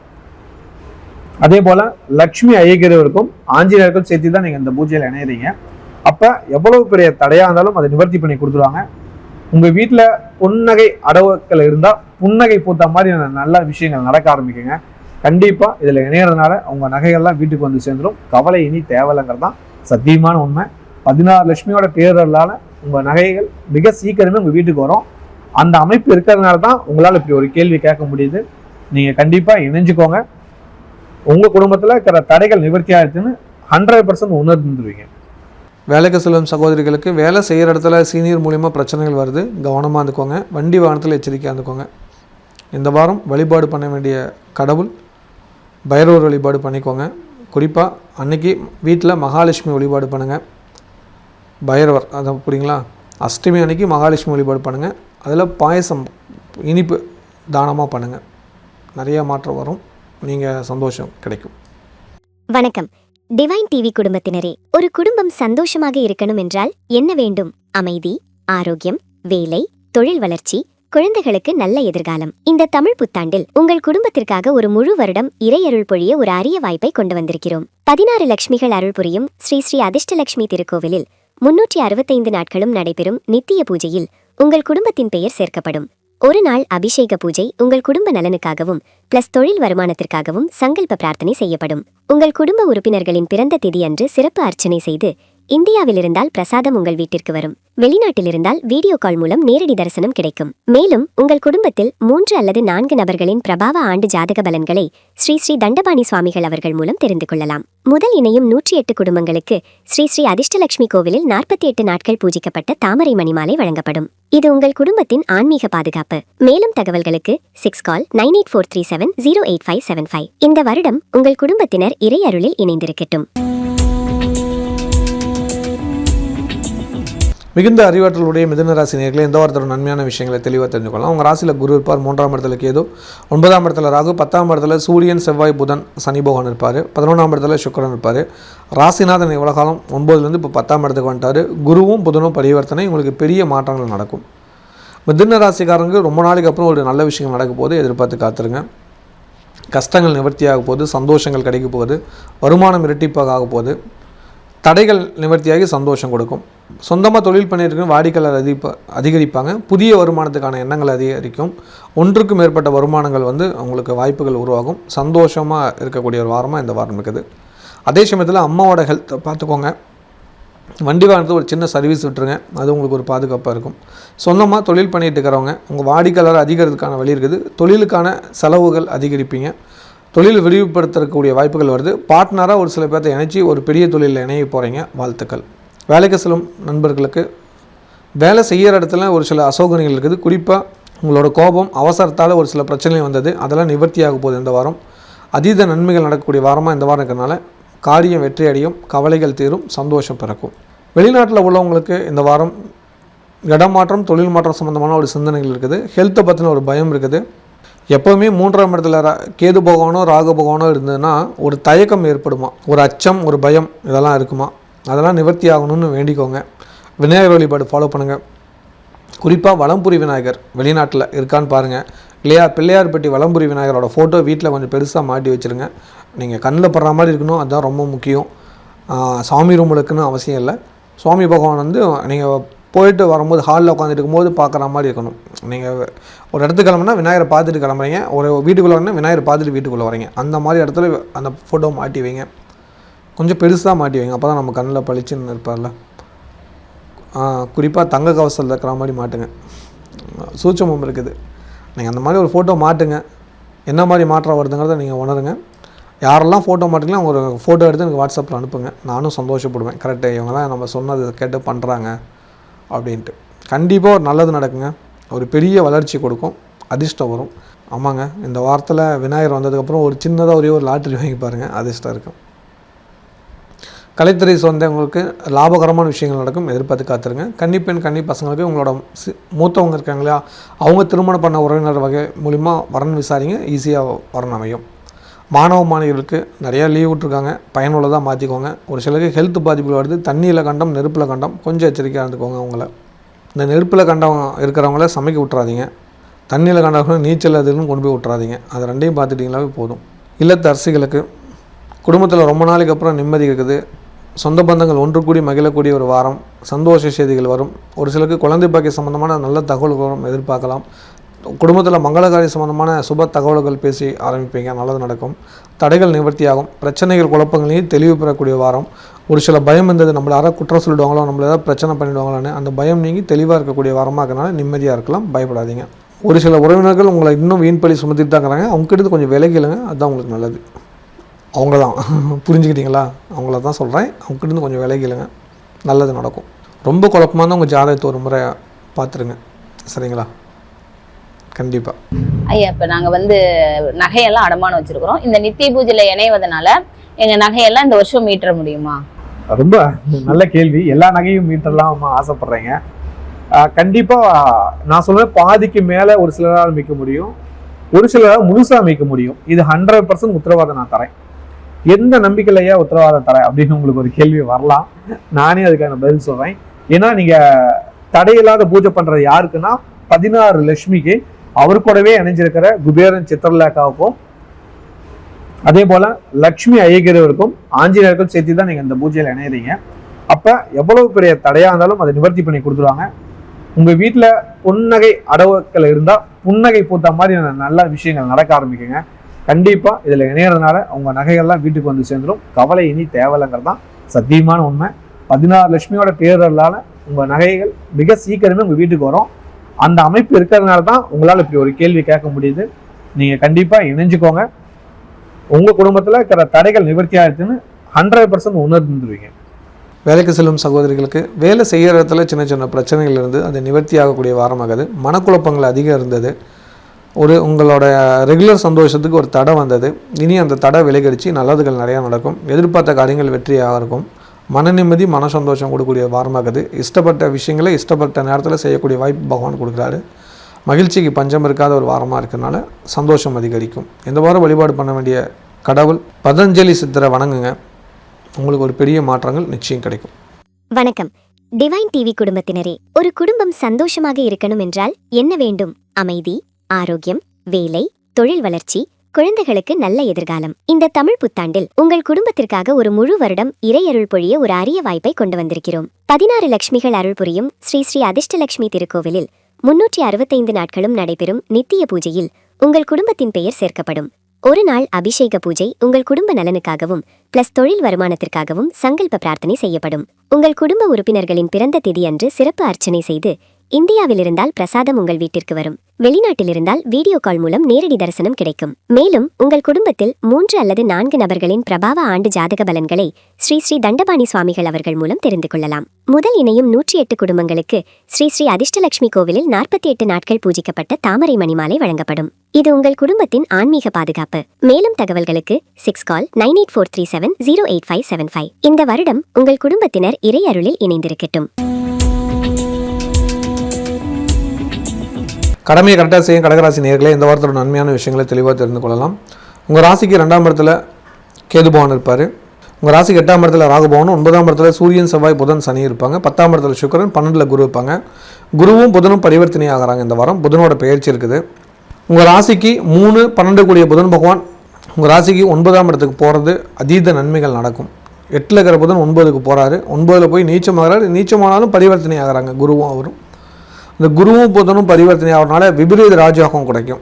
அதே போல லக்ஷ்மி ஐயகிரவருக்கும் ஆஞ்சநேயருக்கும் சேர்த்து தான் நீங்கள் இந்த பூஜையில் இணையிறீங்க. அப்போ எவ்வளவு பெரிய தடையாக இருந்தாலும் அதை நிவர்த்தி பண்ணி கொடுத்துருவாங்க. உங்கள் வீட்டில் புன்னகை அடவுக்கள் இருந்தால் புன்னகை பூத்த மாதிரி நல்ல விஷயங்கள் நடக்க ஆரம்பிக்குங்க. கண்டிப்பாக இதில் இணையறதுனால உங்கள் நகைகள்லாம் வீட்டுக்கு வந்து சேர்ந்துடும். கவலை இனி தேவையில்லைங்கிறது தான் சத்தியமான உண்மை. 16 லட்சுமியோட பேரலால் உங்கள் நகைகள் மிக சீக்கிரமே உங்கள் வீட்டுக்கு வரும். அந்த அமைப்பு இருக்கிறதுனால தான் உங்களால் இப்படி ஒரு கேள்வி கேட்க முடியுது. நீங்கள் கண்டிப்பாக இணைஞ்சுக்கோங்க. உங்கள் குடும்பத்தில் இருக்கிற தடைகள் நிவர்த்தி ஆயிடுச்சுன்னு 100% உணர்ந்துருவீங்க. வேலைக்கு செல்லும் சகோதரிகளுக்கு வேலை செய்கிற இடத்துல சீனியர் மூலிமா பிரச்சனைகள் வருது, கவனமாக இருந்துக்கோங்க. வண்டி வாகனத்தில் எச்சரிக்கையாக இருந்துக்கோங்க. இந்த வாரம் வழிபாடு பண்ண வேண்டிய கடவுள் பைரவர் வழிபாடு பண்ணிக்கோங்க. குறிப்பாக அன்னைக்கு வீட்டில் மகாலட்சுமி வழிபாடு பண்ணுங்கள். பைரவர் அதை புரியுங்களா? அஷ்டமி அன்னைக்கு மகாலட்சுமி வழிபாடு பண்ணுங்கள். அதில் பாயசம் இனிப்பு தானமாக பண்ணுங்கள். நிறைய மாற்றம் வரும், நீங்கள் சந்தோஷம் கிடைக்கும். வணக்கம் டிவைன் டிவி குடும்பத்தினரே. ஒரு குடும்பம் சந்தோஷமாக இருக்கணும் என்றால் என்ன வேண்டும்? அமைதி, ஆரோக்கியம், வேலை, தொழில் வளர்ச்சி, குழந்தைகளுக்கு நல்ல எதிர்காலம். இந்த தமிழ் புத்தாண்டில் உங்கள் குடும்பத்திற்காக ஒரு முழு வருடம் இறையருள் பொழிய ஒரு அரிய வாய்ப்பை கொண்டு வந்திருக்கிறோம். 16 லட்சுமிகள் அருள் புரியும் ஸ்ரீ ஸ்ரீ அதிர்ஷ்டலட்சுமி திருக்கோவிலில் 365 நாட்களும் நடைபெறும் நித்திய பூஜையில் உங்கள் குடும்பத்தின் பெயர் சேர்க்கப்படும். ஒரு நாள் அபிஷேக பூஜை உங்கள் குடும்ப நலனுக்காகவும் பிளஸ் தொழில் வருமானத்திற்காகவும் சங்கல்ப பிரார்த்தனை செய்யப்படும். உங்கள் குடும்ப உறுப்பினர்களின் பிறந்த திதி அன்று சிறப்பு அர்ச்சனை செய்து, இந்தியாவில் இருந்தால் பிரசாதம் உங்கள் வீட்டிற்கு வரும். வெளிநாட்டில் இருந்தால் வீடியோ கால் மூலம் நேரடி தரிசனம் கிடைக்கும். மேலும் உங்கள் குடும்பத்தில் 3 அல்லது 4 நபர்களின் பிரபாவ ஆண்டு ஜாதக பலன்களை ஸ்ரீ ஸ்ரீ தண்டபாணி சுவாமிகள் அவர்கள் மூலம் தெரிந்து கொள்ளலாம். முதல் இணையும் 108 குடும்பங்களுக்கு ஸ்ரீ ஸ்ரீ அதிர்ஷ்டலட்சுமி கோவிலில் 48 நாட்கள் பூஜிக்கப்பட்ட தாமரை மணிமாலை வழங்கப்படும். இது உங்கள் குடும்பத்தின் ஆன்மீக பாதுகாப்பு. மேலும் தகவல்களுக்கு 6 கால் 9843708575. இந்த வருடம் உங்கள் குடும்பத்தினர் இறை அருளில் இணைந்திருக்கட்டும். மிகுந்த அறிவாற்றலுடைய மிதுன ராசி நேயர்களே, இந்த வாரத்தோட நன்மையான விஷயங்களை தெளிவாக தெரிஞ்சுக்கலாம். உங்கள் ராசியில் குரு இருப்பார், 3ஆம் இடத்துல கேது, 9ஆம் இடத்துல ராகு, 10ஆம் இடத்துல சூரியன், செவ்வாய், புதன், சனி பகவான் இருப்பார், 11ஆம் இடத்துல சுக்கிரன் இருப்பார். ராசிநாதன் இவ்வளோ காலம் 9லேருந்து இப்போ 10ஆம் இடத்துக்கு வந்துட்டார். குருவும் புதனும் பரிவர்த்தனை, உங்களுக்கு பெரிய மாற்றங்கள் நடக்கும். மிதுன ராசிக்காரங்க ரொம்ப நாளைக்கு அப்புறம் ஒரு நல்ல விஷயங்கள் நடக்க போது எதிர்பார்த்து காத்துருங்க. கஷ்டங்கள் நிவர்த்தியாக போகுது, சந்தோஷங்கள் கிடைக்க போகுது, வருமானம் இரட்டிப்பாக ஆக போகுது, தடைகள் நிவர்த்தியாகி சந்தோஷம் கொடுக்கும். சொந்தமாக தொழில் பண்ணியிருக்க வாடிக்கையாளர் அதிகரிப்பாங்க. புதிய வருமானத்துக்கான எண்ணங்கள் அதிகரிக்கும். ஒன்றுக்கு மேற்பட்ட வருமானங்கள் உங்களுக்கு வாய்ப்புகள் உருவாகும். சந்தோஷமாக இருக்கக்கூடிய ஒரு வாரமாக இந்த வாரம் இருக்குது. அதே சமயத்தில் அம்மாவோட ஹெல்த்தை பார்த்துக்கோங்க. வண்டி வாகனத்தை ஒரு சின்ன சர்வீஸ் விட்டுருங்க, அது உங்களுக்கு ஒரு பாதுகாப்பாக இருக்கும். சொந்தமாக தொழில் பண்ணிட்டு இருக்கிறவங்க உங்கள் வாடிக்கையாளர் அதிகரிக்கிறதுக்கான வழி இருக்குது. தொழிலுக்கான செலவுகள் அதிகரிப்பீங்க. தொழில் விரிவுபடுத்தக்கூடிய வாய்ப்புகள் வருது. பார்ட்னராக ஒரு சில பேர்த்தை இணைச்சி ஒரு பெரிய தொழிலில் இணைய போகிறீங்க. வாழ்த்துக்கள். வேலைக்கு செல்லும் நண்பர்களுக்கு வேலை செய்கிற இடத்துல ஒரு சில அசௌகரியங்கள் இருக்குது. குறிப்பாக உங்களோட கோபம் அவசரத்தால் ஒரு சில பிரச்சனைகள் வந்தது, அதெல்லாம் நிவர்த்தியாக போகுது. இந்த வாரம் அதீத நன்மைகள் நடக்கக்கூடிய வாரமாக இந்த வாரம் இருக்கிறனால காரியம் வெற்றி அடையும், கவலைகள் தீரும், சந்தோஷம் பிறக்கும். வெளிநாட்டில் உள்ளவங்களுக்கு இந்த வாரம் இடமாற்றம், தொழில் மாற்றம் சம்மந்தமான ஒரு சிந்தனைகள் இருக்குது. ஹெல்த்தை பற்றின ஒரு பயம் இருக்குது. எப்போவுமே 3ஆம் இடத்துல கேது பகவானோ ராகு பகவானோ இருந்ததுன்னா ஒரு தயக்கம் ஏற்படுமா, ஒரு அச்சம், ஒரு பயம் இதெல்லாம் இருக்குமா, அதெல்லாம் நிவர்த்தி ஆகணும்னு வேண்டிக்கோங்க. விநாயகர் வழிபாடு ஃபாலோ பண்ணுங்கள். குறிப்பாக வலம்புரி விநாயகர் வெளிநாட்டில் இருக்கான்னு பாருங்கள். இல்லையா பிள்ளையார்பட்டி வலம்புரி விநாயகரோட ஃபோட்டோ வீட்டில் கொஞ்சம் பெருசாக மாட்டி வச்சுருங்க. நீங்கள் கண்ணில் படுற மாதிரி இருக்கணும், அதுதான் ரொம்ப முக்கியம். சாமி ரூம் இருக்குன்னு அவசியம் இல்லை. சுவாமி பகவான் வந்து நீங்கள் போயிட்டு வரும்போது ஹாலில் உட்காந்துட்டு இருக்கும்போது பார்க்குற மாதிரி இருக்கணும். நீங்கள் ஒரு இடத்துக்கு கிளம்புனா விநாயகரை பார்த்துட்டு கிளம்புறீங்க, ஒரு வீட்டுக்குள்ளே வரணும் விநாயகரை பார்த்துட்டு வீட்டுக்குள்ளே வரீங்க, அந்த மாதிரி இடத்துல அந்த ஃபோட்டோ மாட்டி வைங்க. கொஞ்சம் பெருசாக மாட்டி வைங்க, அப்போ தான் நம்ம கண்ணில் பளிச்சுன்னு இருப்பார்ல. குறிப்பாக தங்க கவசத்தில் இருக்கிற மாதிரி மாட்டுங்க. சூட்சமம் இருக்குது. நீங்கள் அந்த மாதிரி ஒரு ஃபோட்டோ மாட்டுங்க. என்ன மாதிரி மாற்றம் வருதுங்கிறத நீங்கள் உணருங்க. யாரெல்லாம் ஃபோட்டோ மாட்டிங்களோ அவங்க ஒரு ஃபோட்டோ எடுத்து எனக்கு வாட்ஸ்அப்பில் அனுப்புங்க. நானும் சந்தோஷப்படுவேன். கரெக்டாக இவங்க தான் நம்ம சொன்னது கேட்டு பண்ணுறாங்க அப்படின்ட்டு. கண்டிப்பாக ஒரு நல்லது நடக்குங்க. ஒரு பெரிய வளர்ச்சி கொடுக்கும், அதிர்ஷ்டம் வரும். ஆமாங்க, இந்த வாரத்தில் விநாயகர் வந்ததுக்கப்புறம் ஒரு சின்னதாக ஒரே ஒரு லாட்டரி வாங்கி பாருங்கள், அதிர்ஷ்டம் இருக்கும். கலைத்துறை சொந்தவங்களுக்கு லாபகரமான விஷயங்கள் நடக்கும், எதிர்பார்த்து காத்துருங்க. கன்னிப்பெண் கன்னி பசங்களுக்கு உங்களோட மூத்தவங்க இருக்காங்களா, அவங்க திருமணம் பண்ண உறவினர் வகை மூலிமா வரன் விசாரிங்க, ஈஸியாக வரன் அமையும். மாணவ மாணவிகளுக்கு நிறையா லீவ் விட்ருக்காங்க, பயனுள்ளதாக மாற்றிக்கோங்க. ஒரு சிலருக்கு ஹெல்த் பாதிப்புகள் வருது. தண்ணியில் கண்டம், நெருப்பில் கண்டம், கொஞ்சம் எச்சரிக்கையாக இருந்துக்கோங்க. அவங்கள இந்த நெருப்பில் கண்டம் இருக்கிறவங்கள சமைக்க விட்றாதீங்க. தண்ணியில் கண்டவங்க நீச்சல் அதுன்னு கொண்டு போய் விட்றாதீங்க. அது ரெண்டையும் பார்த்துட்டிங்களாவே போதும். இல்லத்தரசிகளுக்கு குடும்பத்தில் ரொம்ப நாளைக்கு அப்புறம் நிம்மதி இருக்குது. சொந்த பந்தங்கள் ஒன்று கூடி மகிழக்கூடிய ஒரு வாரம். சந்தோஷ செய்திகள் வரும். ஒரு சிலருக்கு குழந்தை பாக்கிய சம்மந்தமான நல்ல தகவல்களும் எதிர்பார்க்கலாம். குடும்பத்தில் மங்களகாரிய சம்மந்தமான சுப தகவல்கள் பேசி ஆரம்பிப்பீங்க, நல்லது நடக்கும். தடைகள் நிவர்த்தியாகும். பிரச்சனைகள் குழப்பங்களையும் தெளிவு பெறக்கூடிய வாரம். ஒரு சில பயம் இருந்தது, நம்மளை யாராவது குற்றம் சொல்லிடுவாங்களோ, நம்மளை ஏதாவது பிரச்சனை பண்ணிவிடுவாங்களோன்னு அந்த பயம் நீங்கி தெளிவாக இருக்கக்கூடிய வாரமாக இருக்கிறனால நிம்மதியாக இருக்கலாம், பயப்படாதீங்க. ஒரு சில உறவினர்கள் உங்களை இன்னும் வீண் பழி சுமத்திட்டு தான் இருக்கிறாங்க, அவங்ககிட்ட கொஞ்சம் விலகிலுங்க, அதுதான் உங்களுக்கு நல்லது. அவங்க தான் புரிஞ்சுக்கிட்டீங்களா, அவங்கள தான் சொல்கிறேன். அவங்ககிட்ட கொஞ்சம் விலகிலுங்க, நல்லது நடக்கும். ரொம்ப குழப்பமாக தான் உங்கள் ஜாதகத்தை ஒரு முறை பார்த்துருங்க, சரிங்களா? கண்டிப்பாக. ஐயா, இப்போ நாங்கள் வந்து நகையெல்லாம் அடமானம் வச்சுருக்கிறோம். இந்த நித்திய பூஜையில் இணைவதனால எங்கள் நகையெல்லாம் இந்த வருஷம் மீட்டர முடியுமா? ரொம்ப நல்ல கேள்வி. எல்லா நகையும் மீட்டர்லாம் ஆசைப்படுறீங்க. கண்டிப்பாக நான் சொல்கிறேன், பாதிக்கு மேலே ஒரு சிலரால் மீட்க முடியும், ஒரு சிலரால் முழுசாக மீட்க முடியும். இது 100% உத்தரவாதம் நான் தரேன். எந்த நம்பிக்கையிலையா உத்தரவாதம் தரேன் அப்படின்னு உங்களுக்கு ஒரு கேள்வி வரலாம். நானே அதுக்கான பதில் சொல்கிறேன். ஏன்னா நீங்கள் தடையில்லாத பூஜை பண்ணுறது யாருக்குன்னா 16 லட்சுமிக்கு, அவர் கூடவே இணைஞ்சிருக்கிற குபேரன் சித்திரலேகாவுக்கும், அதே போல லக்ஷ்மி ஐயகிரருக்கும் ஆஞ்சநேயருக்கும் சேர்த்து தான் நீங்கள் இந்த பூஜையில் இணையறீங்க. அப்போ எவ்வளவு பெரிய தடையாக இருந்தாலும் அதை நிவர்த்தி பண்ணி கொடுத்துருவாங்க. உங்கள் வீட்டில் புன்னகை அடவுக்கள் இருந்தால் புன்னகை பூத்த மாதிரி நல்ல விஷயங்கள் நடக்க ஆரம்பிக்குங்க. கண்டிப்பாக இதில் இணையறதுனால உங்கள் நகைகள்லாம் வீட்டுக்கு வந்து சேர்ந்துடும். கவலை இனி தேவையில்லைங்கிறது தான் சத்தியமான உண்மை. 16 லட்சுமியோட பேரலால் உங்கள் நகைகள் மிக சீக்கிரமே உங்கள் வீட்டுக்கு வரும். அந்த அமைப்பு இருக்கிறதுனால தான் உங்களால் இப்படி ஒரு கேள்வி கேட்க முடியுது. நீங்கள் கண்டிப்பாக இணைஞ்சுக்கோங்க. உங்கள் குடும்பத்தில் இருக்கிற தடைகள் நிவர்த்தி ஆகிடுச்சுன்னு 100% உணர்ந்துருவீங்க. வேலைக்கு செல்லும் சகோதரிகளுக்கு வேலை செய்கிற இடத்துல சின்ன சின்ன பிரச்சனைகள் இருந்து அது நிவர்த்தி ஆகக்கூடிய வாரமாகுது. மனக்குழப்பங்கள் அதிகம் இருந்தது. உங்களோட ரெகுலர் சந்தோஷத்துக்கு ஒரு தடை வந்தது. இனி அந்த தடை விலகடிச்சு நல்லதுகள் நிறையா நடக்கும். எதிர்பார்த்த காரியங்கள் வெற்றியாக இருக்கும். மன நிம்மதி, மன சந்தோஷம் கொடுக்கக்கூடிய வாரமாகுது. இஷ்டப்பட்ட விஷயங்களை இஷ்டப்பட்ட நேரத்தில் செய்யக்கூடிய வாய்ப்பு பகவான் கொடுக்குறாரு. மகிழ்ச்சிக்கு பஞ்சம் இருக்காத ஒரு வாரமாக இருக்கிறதுனால சந்தோஷம் அதிகரிக்கும். இந்த வாரம் வழிபாடு பண்ண வேண்டிய கடவுள் பதஞ்சலி சித்தரை வணங்குங்க. உங்களுக்கு ஒரு பெரிய மாற்றங்கள் நிச்சயம் கிடைக்கும். வணக்கம் டிவைன் டிவி குடும்பத்தினரே. ஒரு குடும்பம் சந்தோஷமாக இருக்கணும் என்றால் என்ன வேண்டும்? அமைதி, ஆரோக்கியம், வேலை, தொழில் வளர்ச்சி, குழந்தைகளுக்கு நல்ல எதிர்காலம். இந்த தமிழ் புத்தாண்டில் உங்கள் குடும்பத்திற்காக ஒரு முழு வருடம் இறையருள் பொழிய ஒரு அரிய வாய்ப்பை கொண்டு வந்திருக்கிறோம். 16 லட்சுமிகள் அருள் புரியும் ஸ்ரீ ஸ்ரீ அதிர்ஷ்டலட்சுமி திருக்கோவிலில் 365 நாட்களும் நடைபெறும் நித்திய பூஜையில் உங்கள் குடும்பத்தின் பெயர் சேர்க்கப்படும். ஒரு நாள் அபிஷேக பூஜை உங்கள் குடும்ப நலனுக்காகவும் பிளஸ் தொழில் வருமானத்திற்காகவும் சங்கல்ப பிரார்த்தனை செய்யப்படும். உங்கள் குடும்ப உறுப்பினர்களின் பிறந்த திதி அன்று சிறப்பு அர்ச்சனை செய்து இந்தியாவில் இருந்தால் பிரசாதம் உங்கள் வீட்டிற்கு வரும். வெளிநாட்டில் இருந்தால் வீடியோ கால் மூலம் நேரடி தரிசனம் கிடைக்கும். மேலும் உங்கள் குடும்பத்தில் 3 அல்லது 4 நபர்களின் பிரபாவ ஆண்டு ஜாதக பலன்களை ஸ்ரீ ஸ்ரீ தண்டபாணி சுவாமிகள் அவர்கள் மூலம் தெரிந்து கொள்ளலாம். முதல் இணையும் 108 குடும்பங்களுக்கு ஸ்ரீ ஸ்ரீ அதிர்ஷ்டலட்சுமி கோவிலில் 48 நாட்கள் பூஜிக்கப்பட்ட தாமரை மணிமாலை வழங்கப்படும். இது உங்கள் குடும்பத்தின் ஆன்மீக பாதுகாப்பு. மேலும் தகவல்களுக்கு 6 கால் 9843708575. இந்த வருடம் உங்கள் குடும்பத்தினர் இறை அருளில் இணைந்திருக்கட்டும். கடமையை கரெக்டாக செய்யும் கடகராசி நேயர்களே, இந்த வாரத்தோட நன்மையான விஷயங்களை தெளிவாக தெரிந்து கொள்ளலாம். உங்கள் ராசிக்கு 2ஆம் இடத்துல கேது பகவான் இருப்பார். உங்கள் ராசிக்கு 8ஆம் இடத்துல ராகு பகவானும், 9ஆம் இடத்துல சூரியன் செவ்வாய் புதன் சனி இருப்பாங்க. 10ஆம் இடத்துல சுக்கிரன், 12ல் குரு இருப்பாங்க. குருவும் புதனும் பரிவர்த்தனை ஆகிறாங்க. இந்த வாரம் புதனோட பெயர்ச்சி இருக்குது. உங்கள் ராசிக்கு 3, 12 கூடிய புதன் பகவான் உங்கள் ராசிக்கு 9ஆம் இடத்துக்கு போகிறது அதீத நன்மைகள் நடக்கும். 8ல் இருக்கிற புதன் 9க்கு போகிறாரு. 9ல் போய் நீச்சமாகிறாரு. நீச்சமானாலும் பரிவர்த்தனை ஆகிறாங்க குருவும் அவரும். இந்த குருவும் புதனும் பரிவர்த்தனை ஆகிறதுனால விபரீத ராஜயோகம் கிடைக்கும்,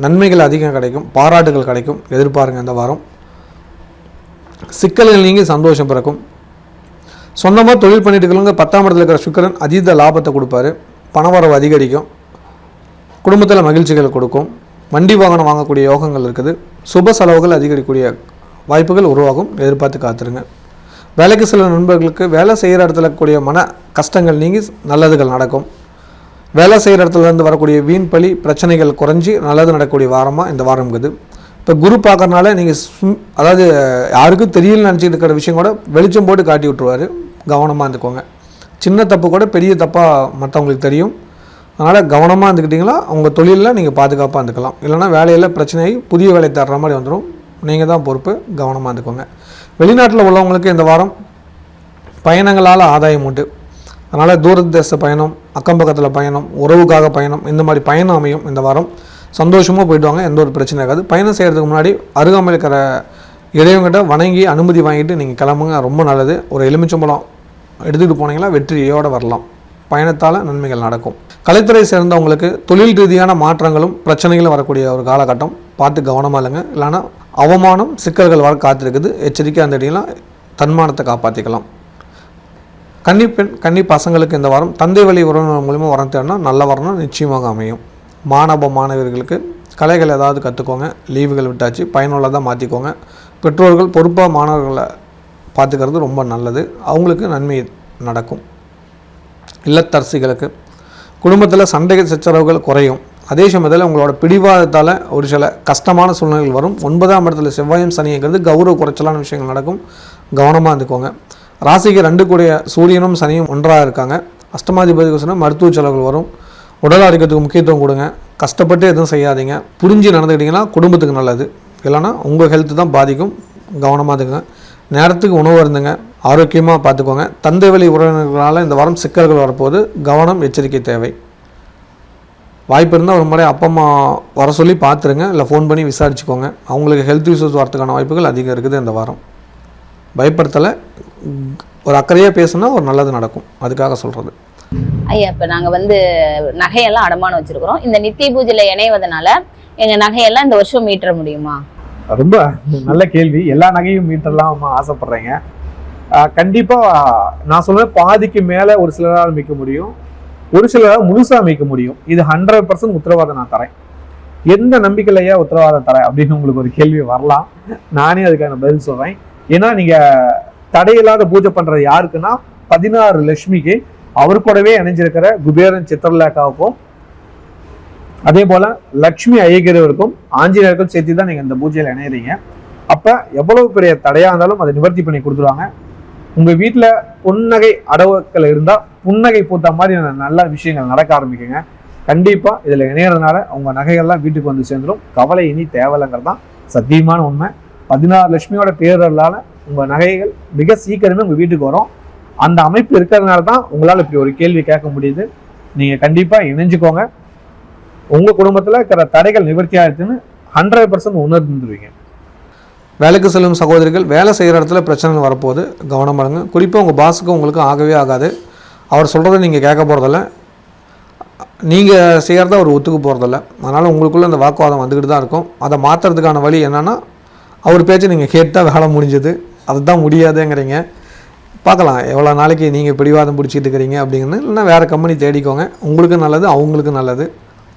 நன்மைகள் அதிகம் கிடைக்கும், பாராட்டுகள் கிடைக்கும். எதிர்பாருங்க இந்த வாரம். சிக்கல்கள் நீங்கி சந்தோஷம் பிறக்கும். சொந்தமாக தொழில் பண்ணிட்டு இருக்கிறவங்க 10ஆம் இடத்துல இருக்கிற சுக்கிரன் அதீத லாபத்தை கொடுப்பாரு. பணவரவு அதிகரிக்கும். குடும்பத்தில் மகிழ்ச்சிகள் கொடுக்கும். வண்டி வாகனம் வாங்கக்கூடிய யோகங்கள் இருக்குது. சுப செலவுகள் அதிகரிக்கக்கூடிய வாய்ப்புகள் உருவாகும். எதிர்பார்த்து காத்துருங்க. வேலைக்கு சில நண்பர்களுக்கு வேலை செய்கிற இடத்துல கூடிய மன கஷ்டங்கள் நீங்கி நல்லதுகள் நடக்கும். வேலை செய்கிற இடத்துலேருந்து வரக்கூடிய வீண் பழி பிரச்சனைகள் குறைஞ்சி நல்லது நடக்கக்கூடிய வாரமாக இந்த வாரம் இருக்குது. இப்போ குரு பார்க்கறனால நீங்கள் அதாவது யாருக்கும் தெரியலன்னு நினச்சிட்டு இருக்கிற விஷயம் கூட வெளிச்சம் போட்டு காட்டி விட்டுருவார். கவனமாக இருந்துக்கோங்க. சின்ன தப்பு கூட பெரிய தப்பாக மற்றவங்களுக்கு தெரியும். அதனால் கவனமாக இருந்துக்கிட்டிங்களா உங்கள் தொழிலில் நீங்கள் பாதுகாப்பாக இருந்துக்கலாம். இல்லைனா வேலையில் பிரச்சனையாகி புதிய வேலை தர்ற மாதிரி வந்துடும். நீங்கள் தான் பொறுப்பு. கவனமாக இருந்துக்கோங்க. வெளிநாட்டில் உள்ளவங்களுக்கு இந்த வாரம் பயணங்களால் ஆதாயம் உண்டு. அதனால் தூரதேச பயணம், அக்கம் பக்கத்தில் பயணம், உறவுக்காக பயணம், இந்த மாதிரி பயணம் அமையும். இந்த வாரம் சந்தோஷமாக போயிடுவாங்க. எந்த ஒரு பிரச்சனை இருக்காது. பயணம் செய்கிறதுக்கு முன்னாடி அருகாமையில் இருக்கிற இறைவங்கிட்ட வணங்கி அனுமதி வாங்கிட்டு நீங்கள் கிளம்புங்க. ரொம்ப நல்லது. ஒரு எலுமிச்சம்பழம் எடுத்துகிட்டு போனீங்களா வெற்றியோடு வரலாம். பயணத்தால் நன்மைகள் நடக்கும். கலைத்துறை சேர்ந்தவங்களுக்கு தொழில் ரீதியான மாற்றங்களும் பிரச்சனைகளும் வரக்கூடிய ஒரு காலகட்டம். பார்த்து கவனமாக இல்லைங்க. இல்லைன்னா அவமானம் சிக்கல்கள் வர காத்திருக்குது. எச்சரிக்கையாக இருந்துட்டீங்கன்னா தன்மானத்தை காப்பாற்றிக்கலாம். கன்னி பசங்களுக்கு இந்த வாரம் தந்தை வழி உறவினர் மூலிமா வரம் தேடினா நல்ல வரணும் நிச்சயமாக அமையும். மாணவர்களுக்கு கலைகள் ஏதாவது கற்றுக்கோங்க. லீவுகள் விட்டாச்சு, பயனுள்ளதாக மாற்றிக்கோங்க. பெற்றோர்கள் பொறுப்பாக மாணவர்களை பார்த்துக்கிறது ரொம்ப நல்லது. அவங்களுக்கு நன்மை நடக்கும். இல்லத்தரசிகளுக்கு குடும்பத்தில் சண்டை சச்சரவுகள் குறையும். அதே சமயத்தில் உங்களோட பிடிவாதத்தால் ஒரு சில கஷ்டமான சூழ்நிலைகள் வரும். 9ஆம் இடத்துல செவ்வாயும் சனிங்கிறது கௌரவ குறைச்சலான விஷயங்கள் நடக்கும். கவனமாக இருந்துக்கோங்க. ராசிக்கு 2 கூடிய சூரியனும் சனியும் ஒன்றாக இருக்காங்க. அஷ்டமாதிபதிக்கு சொன்னால் மருத்துவ செலவுகள் வரும். உடல் ஆரோக்கியத்துக்கு முக்கியத்துவம் கொடுங்க. கஷ்டப்பட்டு எதுவும் செய்யாதீங்க. புரிஞ்சு நடந்துக்கிட்டிங்கன்னா குடும்பத்துக்கு நல்லது. இல்லைனா உங்கள் ஹெல்த்து தான் பாதிக்கும். கவனமாக இருந்துங்க. நேரத்துக்கு உணவு இருந்துங்க. ஆரோக்கியமாக பார்த்துக்கோங்க. தந்தை வழி உறவினர்களால் இந்த வாரம் சிக்கல்கள் வரப்போது. கவனம், எச்சரிக்கை தேவை. வாய்ப்பு இருந்தால் ஒரு முறை அப்பா அம்மா வர சொல்லி பார்த்துருங்க. இல்லை ஃபோன் பண்ணி விசாரிச்சுக்கோங்க. அவங்களுக்கு ஹெல்த் இஷ்யூஸ் வரதுக்கான வாய்ப்புகள் அதிகம் இருக்குது இந்த வாரம். பயப்படுத்தலை. ஒரு அக்கறையாக பேசுனா ஒரு நல்லது நடக்கும். அதுக்காக சொல்கிறது. ஐயா, இப்போ நாங்கள் நகையெல்லாம் அடமானம் வச்சுருக்கிறோம். இந்த நித்திய பூஜையில் இணைவதனால எங்கள் நகையெல்லாம் இந்த வருஷம் மீட்டர முடியுமா? ரொம்ப நல்ல கேள்வி. எல்லா நகையும் மீட்டர்லாம் ஆசைப்படுறீங்க. கண்டிப்பாக நான் சொல்கிறேன், பாதிக்கு மேலே ஒரு சிலரால் மீட்க முடியும், ஒரு சிலரால் முழுசாக மீட்க முடியும். இது 100% உத்தரவாதம் நான் தரேன். எந்த நம்பிக்கையிலையா உத்தரவாதம் தரேன் அப்படின்னு உங்களுக்கு ஒரு கேள்வி வரலாம். நானே அதுக்கான பதில் சொல்கிறேன். ஏன்னா நீங்கள் தடையில்லாத பூஜை பண்ணுறது யாருக்குன்னா 16 லட்சுமிக்கு அவர் கூடவே இணைஞ்சிருக்கிற குபேரன் சித்திரலேகாவுக்கும் அதே போல லக்ஷ்மி ஐயகிரவருக்கும் ஆஞ்சநேயருக்கும் சேர்த்து தான் நீங்கள் இந்த பூஜையில் இணையிறீங்க. அப்போ எவ்வளவு பெரிய தடையாக இருந்தாலும் அதை நிவர்த்தி பண்ணி கொடுத்துருவாங்க. உங்கள் வீட்டில் புன்னகை அடவுக்கள் இருந்தால் புன்னகை பூத்த மாதிரி நல்ல விஷயங்கள் நடக்க ஆரம்பிக்குங்க. கண்டிப்பாக இதில் இணையறதுனால உங்கள் நகைகள்லாம் வீட்டுக்கு வந்து சேர்ந்துடும். கவலை இனி தேவையில்லைங்கிறது தான் சத்தியமான உண்மை. 16 லட்சுமியோட பேரர்களால் உங்கள் நகைகள் மிக சீக்கிரமே உங்கள் வீட்டுக்கு வரும். அந்த அமைப்பு இருக்கிறதுனால தான் உங்களால் இப்படி ஒரு கேள்வி கேட்க முடியுது. நீங்கள் கண்டிப்பாக இணைஞ்சுக்கோங்க. உங்கள் குடும்பத்தில் இருக்கிற தடைகள் நிவர்த்தி ஆகிடுச்சுன்னு 100% உணர்ந்துருவீங்க. வேலைக்கு செல்லும் சகோதரிகள் வேலை செய்கிற இடத்துல பிரச்சனைகள் வரப்போகுது. கவனமாக இருங்க. குறிப்பாக உங்கள் பாஸுக்கு உங்களுக்கு ஆகவே ஆகாது. அவர் சொல்கிறத நீங்கள் கேட்க போகிறதில்ல, நீங்கள் செய்கிறத அவர் ஒத்துக்க போகிறதில்ல. அதனால் உங்களுக்குள்ளே அந்த வாக்குவாதம் வந்துக்கிட்டு தான் இருக்கும். அதை மாற்றுறதுக்கான வழி என்னென்னா அவர் பேச்சு நீங்கள் கேட்டால் வேலை முடிஞ்சது. அதுதான் முடியாதுங்கிறீங்க. பார்க்கலாம் எவ்வளோ நாளைக்கு நீங்கள் பிடிவாதம் பிடிச்சிட்டு இருக்கிறீங்க அப்படிங்கன்னு. இல்லைன்னா வேறு கம்பெனி தேடிக்கோங்க. உங்களுக்கும் நல்லது, அவங்களுக்கும் நல்லது.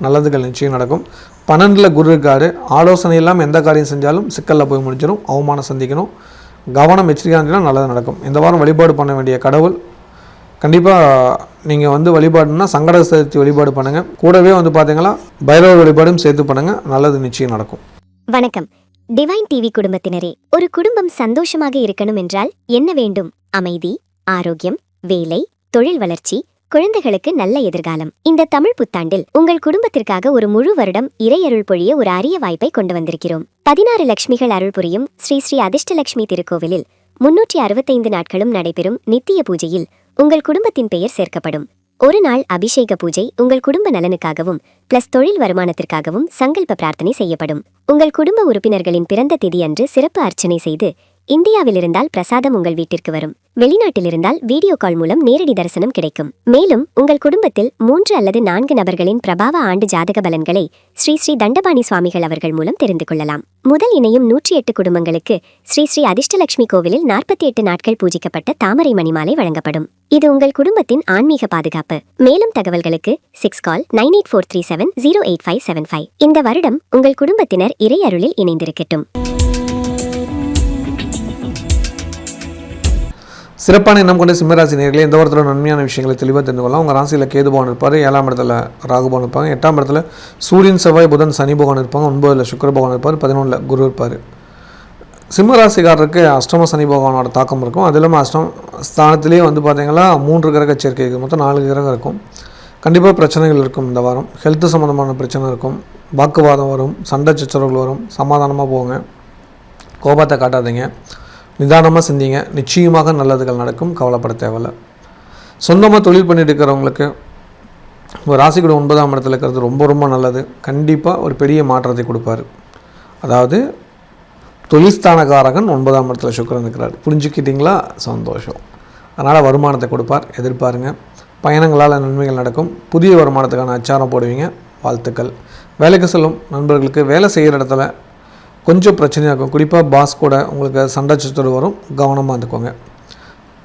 நல்லதுகள் நிச்சயம் நடக்கும். 12ல் குரு இருக்காரு. ஆலோசனை இல்லாமல் எந்த காரியம் செஞ்சாலும் சிக்கலில் போய் முடிஞ்சிடும். அவமானம் சந்திக்கணும். கவனம் எச்சரிக்கையாக நல்லது நடக்கும். இந்த வாரம் வழிபாடு பண்ண வேண்டிய கடவுள் கண்டிப்பாக நீங்கள் வழிபாடுனா சங்கட சதுர்த்தி வழிபாடு பண்ணுங்கள். கூடவே பார்த்தீங்கன்னா பைரவர் வழிபாடும் சேர்த்து பண்ணுங்கள். நல்லது நிச்சயம் நடக்கும். வணக்கம் டிவைன் டிவி குடும்பத்தினரே. ஒரு குடும்பம் சந்தோஷமாக இருக்கணும் என்றால் என்ன வேண்டும்? அமைதி, ஆரோக்கியம், வேலை, தொழில் வளர்ச்சி, குழந்தைகளுக்கு நல்ல எதிர்காலம். இந்த தமிழ் புத்தாண்டில் உங்கள் குடும்பத்திற்காக ஒரு முழு வருடம் இறை அருள் பொழிய ஒரு அரிய வாய்ப்பை கொண்டு வந்திருக்கிறோம். 16 லட்சுமிகள் அருள் புரியும் ஸ்ரீ ஸ்ரீ அதிர்ஷ்டலட்சுமி திருக்கோவிலில் 365 நாட்களும் நடைபெறும் நித்திய பூஜையில் உங்கள் குடும்பத்தின் பெயர் சேர்க்கப்படும். ஒரு நாள் அபிஷேக பூஜை உங்கள் குடும்ப நலனுக்காகவும் பிளஸ் தொழில் வருமானத்திற்காகவும் சங்கல்ப பிரார்த்தனை செய்யப்படும். உங்கள் குடும்ப உறுப்பினர்களின் பிறந்த திதி அன்று சிறப்பு அர்ச்சனை செய்து இந்தியாவில் இருந்தால் பிரசாதம் உங்கள் வீட்டிற்கு வரும். வெளிநாட்டில் இருந்தால் வீடியோ கால் மூலம் நேரடி தரிசனம் கிடைக்கும். மேலும் உங்கள் குடும்பத்தில் 3 அல்லது 4 நபர்களின் பிரபாவ ஆண்டு ஜாதக பலன்களை ஸ்ரீ ஸ்ரீ தண்டபாணி சுவாமிகள் அவர்கள் மூலம் தெரிந்து கொள்ளலாம். முதல் இணையும் 108 குடும்பங்களுக்கு ஸ்ரீ ஸ்ரீ அதிர்ஷ்டலட்சுமி கோவிலில் 48 நாட்கள் பூஜிக்கப்பட்ட தாமரை மணிமாலை வழங்கப்படும். இது உங்கள் குடும்பத்தின் ஆன்மீக பாதுகாப்பு. மேலும் தகவல்களுக்கு 6 கால் 9843708575. இந்த வருடம் உங்கள் குடும்பத்தினர் இறை அருளில் இணைந்திருக்கட்டும். சிறப்பான எண்ணம் கொண்ட சிம்மராசி நேயர்களே, இந்த வாரத்தோட நன்மையான விஷயங்களை தெளிவாக தெரிந்து கொள்ளலாம். உங்கள் ராசியில் கேது பகவான் இருப்பார். 7ஆம் இடத்துல ராகு பகவான் இருப்பாங்க. 8ஆம் இடத்துல சூரியன், செவ்வாய், புதன், சனி பகவான் இருப்பாங்க. 9ல் சுக்கிர பகவான் இருப்பார். 11ல் குரு இருப்பார். சிம்மராசிக்காரருக்கு அஷ்டம சனி பகவானோட தாக்கம் இருக்கும். அது இல்லாமல் அஷ்டம ஸ்தானத்திலேயே பார்த்தீங்கன்னா 3 கிரக சேர்க்கை, மொத்தம் 4 கிரகம் இருக்கும். கண்டிப்பாக பிரச்சனைகள் இருக்கும். இந்த வாரம் ஹெல்த்து சம்மந்தமான பிரச்சனை இருக்கும். வாக்குவாதம் வரும், சண்டை சச்சரவுகள் வரும். சமாதானமாக போங்க, கோபத்தை காட்டாதீங்க, நிதானமாக சிந்திங்க. நிச்சயமாக நல்லதுகள் நடக்கும். கவலைப்பட தேவையில்லை. சொந்தமாக தொழில் பண்ணிட்டு இருக்கிறவங்களுக்கு ஒரு ராசிக்கூட 9ஆம் இடத்துல இருக்கிறது ரொம்ப ரொம்ப நல்லது. கண்டிப்பாக ஒரு பெரிய மாற்றத்தை கொடுப்பார். அதாவது தொழில்ஸ்தானகாரகன் 9ஆம் இடத்துல சுக்கிரன் இருக்கிறார். புரிஞ்சுக்கிட்டிங்களா? சந்தோஷம். அதனால் வருமானத்தை கொடுப்பார். எதிர்பாருங்க. பயணங்களால் நன்மைகள் நடக்கும். புதிய வருமானத்துக்கான அச்சாரம் போடுவீங்க. வாழ்த்துக்கள். வேலைக்கு செல்லும் நண்பர்களுக்கு வேலை செய்கிற இடத்துல கொஞ்சம் பிரச்சனையாக இருக்கும். குறிப்பாக பாஸ் கூட உங்களுக்கு சண்டை சச்சரவு வரும். கவனமாக இருந்துக்கோங்க.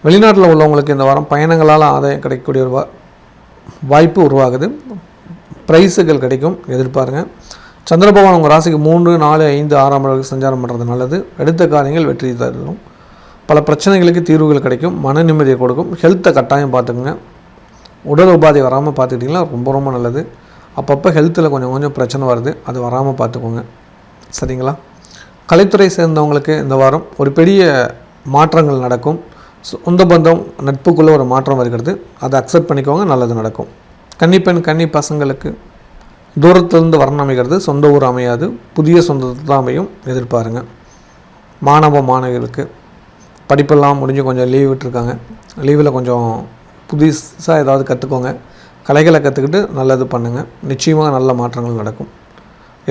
வெளிநாட்டில் உள்ளவங்களுக்கு இந்த வாரம் பயணங்களால் ஆதாயம் கிடைக்கக்கூடிய ஒரு வாய்ப்பு உருவாகுது. ப்ரைஸுகள் கிடைக்கும். எதிர்பாருங்க. சந்திர பகவான் உங்கள் ராசிக்கு 3, 4, 5, 6ஆம் இடத்துக்கு சஞ்சாரம் பண்ணுறது நல்லது. எடுத்த காரியங்கள் வெற்றி தரும். பல பிரச்சனைகளுக்கு தீர்வுகள் கிடைக்கும். மன நிம்மதியை கொடுக்கும். ஹெல்த்தை கட்டாயம் பார்த்துக்குங்க. உடல் உபாதை வராமல் பார்த்துக்கிட்டிங்கன்னா ரொம்ப ரொம்ப நல்லது. அப்பப்போ ஹெல்த்தில் கொஞ்சம் கொஞ்சம் பிரச்சனை வருது, அது வராமல் பார்த்துக்கோங்க. சரிங்களா? கலைத்துறை சேர்ந்தவங்களுக்கு இந்த வாரம் ஒரு பெரிய மாற்றங்கள் நடக்கும். சொந்த பந்தம் நட்புக்குள்ளே ஒரு மாற்றம் வருகிறது. அதை அக்செப்ட் பண்ணிக்கோங்க. நல்லது நடக்கும். கன்னிப்பெண் கன்னி பசங்களுக்கு தூரத்திலிருந்து வரணம் அமைகிறது. சொந்த ஊர் அமையாது. புதிய சொந்தத்தை தான் அமையும். எதிர்பாருங்க. மாணவ மாணவிகளுக்கு படிப்பெல்லாம் முடிஞ்சு கொஞ்சம் லீவ் விட்டுருக்காங்க. லீவில் கொஞ்சம் புதுசாக ஏதாவது கற்றுக்கோங்க. கலைகளை கற்றுக்கிட்டு நல்லது பண்ணுங்கள். நிச்சயமாக நல்ல மாற்றங்கள் நடக்கும்.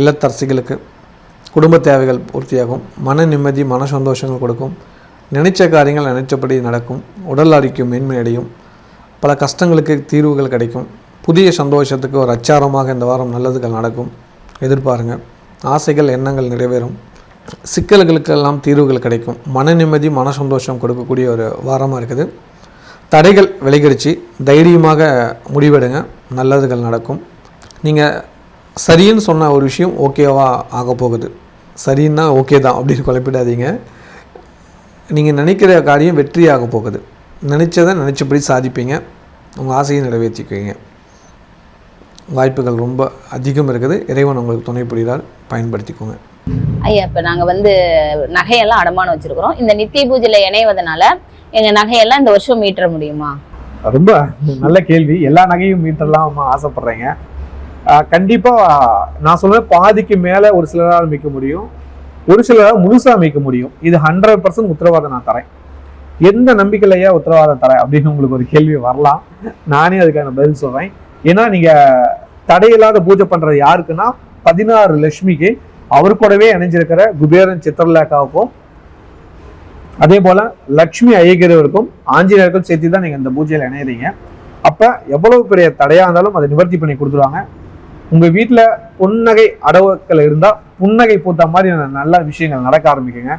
இல்லத்தரசிகளுக்கு குடும்ப தேவைகள் பூர்த்தியாகும். மன நிம்மதி, மன சந்தோஷங்கள் கொடுக்கும். நினைச்ச காரியங்கள் நினைச்சபடி நடக்கும். உடல் ஆரோக்கியம் மேன்மை அடையும். பல கஷ்டங்களுக்கு தீர்வுகள் கிடைக்கும். புதிய சந்தோஷத்துக்கு ஒரு அச்சாரமாக இந்த வாரம் நல்லதுகள் நடக்கும். எதிர்பாருங்க. ஆசைகள் எண்ணங்கள் நிறைவேறும். சிக்கல்களுக்கெல்லாம் தீர்வுகள் கிடைக்கும். மன நிம்மதி, மன சந்தோஷம் கொடுக்கக்கூடிய ஒரு வாரமாக இருக்குது. தடைகள் விலகிடுச்சு. தைரியமாக முடிவெடுங்க. நல்லதுகள் நடக்கும். நீங்கள் சரின்னு சொன்ன ஒரு விஷயம் ஓகேவா ஆக போகுது. சரின்னா ஓகே தான் அப்படின்னு குழப்பிடாதீங்க. நீங்கள் நினைக்கிற காரியம் வெற்றியாக போகுது. நினச்சதை நினச்சபடி சாதிப்பீங்க. உங்கள் ஆசையை நிறைவேற்றிக்குவீங்க. வாய்ப்புகள் ரொம்ப அதிகம் இருக்குது. இறைவன் உங்களுக்கு துணை புரிகிறார். பயன்படுத்திக்கோங்க. ஐயா, இப்போ நாங்கள் நகையெல்லாம் அடமானம் வச்சுருக்கிறோம். இந்த நித்திய பூஜையில் இணைவதனால எங்கள் நகையெல்லாம் இந்த வருஷம் மீட்டர முடியுமா? ரொம்ப நல்ல கேள்வி. எல்லா நகையும் மீட்டர்லாம் ஆசைப்படுறீங்க. கண்டிப்பா நான் சொல்றேன், பாதிக்கு மேல ஒரு சிலரால் மீட்க முடியும், ஒரு சிலரால் முழுசா மீட்க முடியும். இது 100% உத்தரவாதம் நான் தரேன். எந்த நம்பிக்கையிலையா உத்தரவாதம் தரேன் அப்படின்னு உங்களுக்கு ஒரு கேள்வி வரலாம். நானே அதுக்கான பதில் சொல்றேன். ஏன்னா நீங்க தடையில்லாத பூஜை பண்றது யாருக்குன்னா 16 லட்சுமிக்கு, அவர் கூடவே இணைஞ்சிருக்கிற குபேரன் சித்திரலேகாவுக்கும், அதே போல லட்சுமி ஐயகிரவருக்கும் ஆஞ்சநேயருக்கும் சேர்த்து தான் நீங்க இந்த பூஜையில இணையறீங்க. அப்ப எவ்வளவு பெரிய தடையா இருந்தாலும் அதை நிவர்த்தி பண்ணி கொடுத்துருவாங்க. உங்க வீட்டுல புன்னகை அடவுக்கள் இருந்தா புன்னகை பூத்த மாதிரி நல்ல விஷயங்கள் நடக்க ஆரம்பிக்குங்க.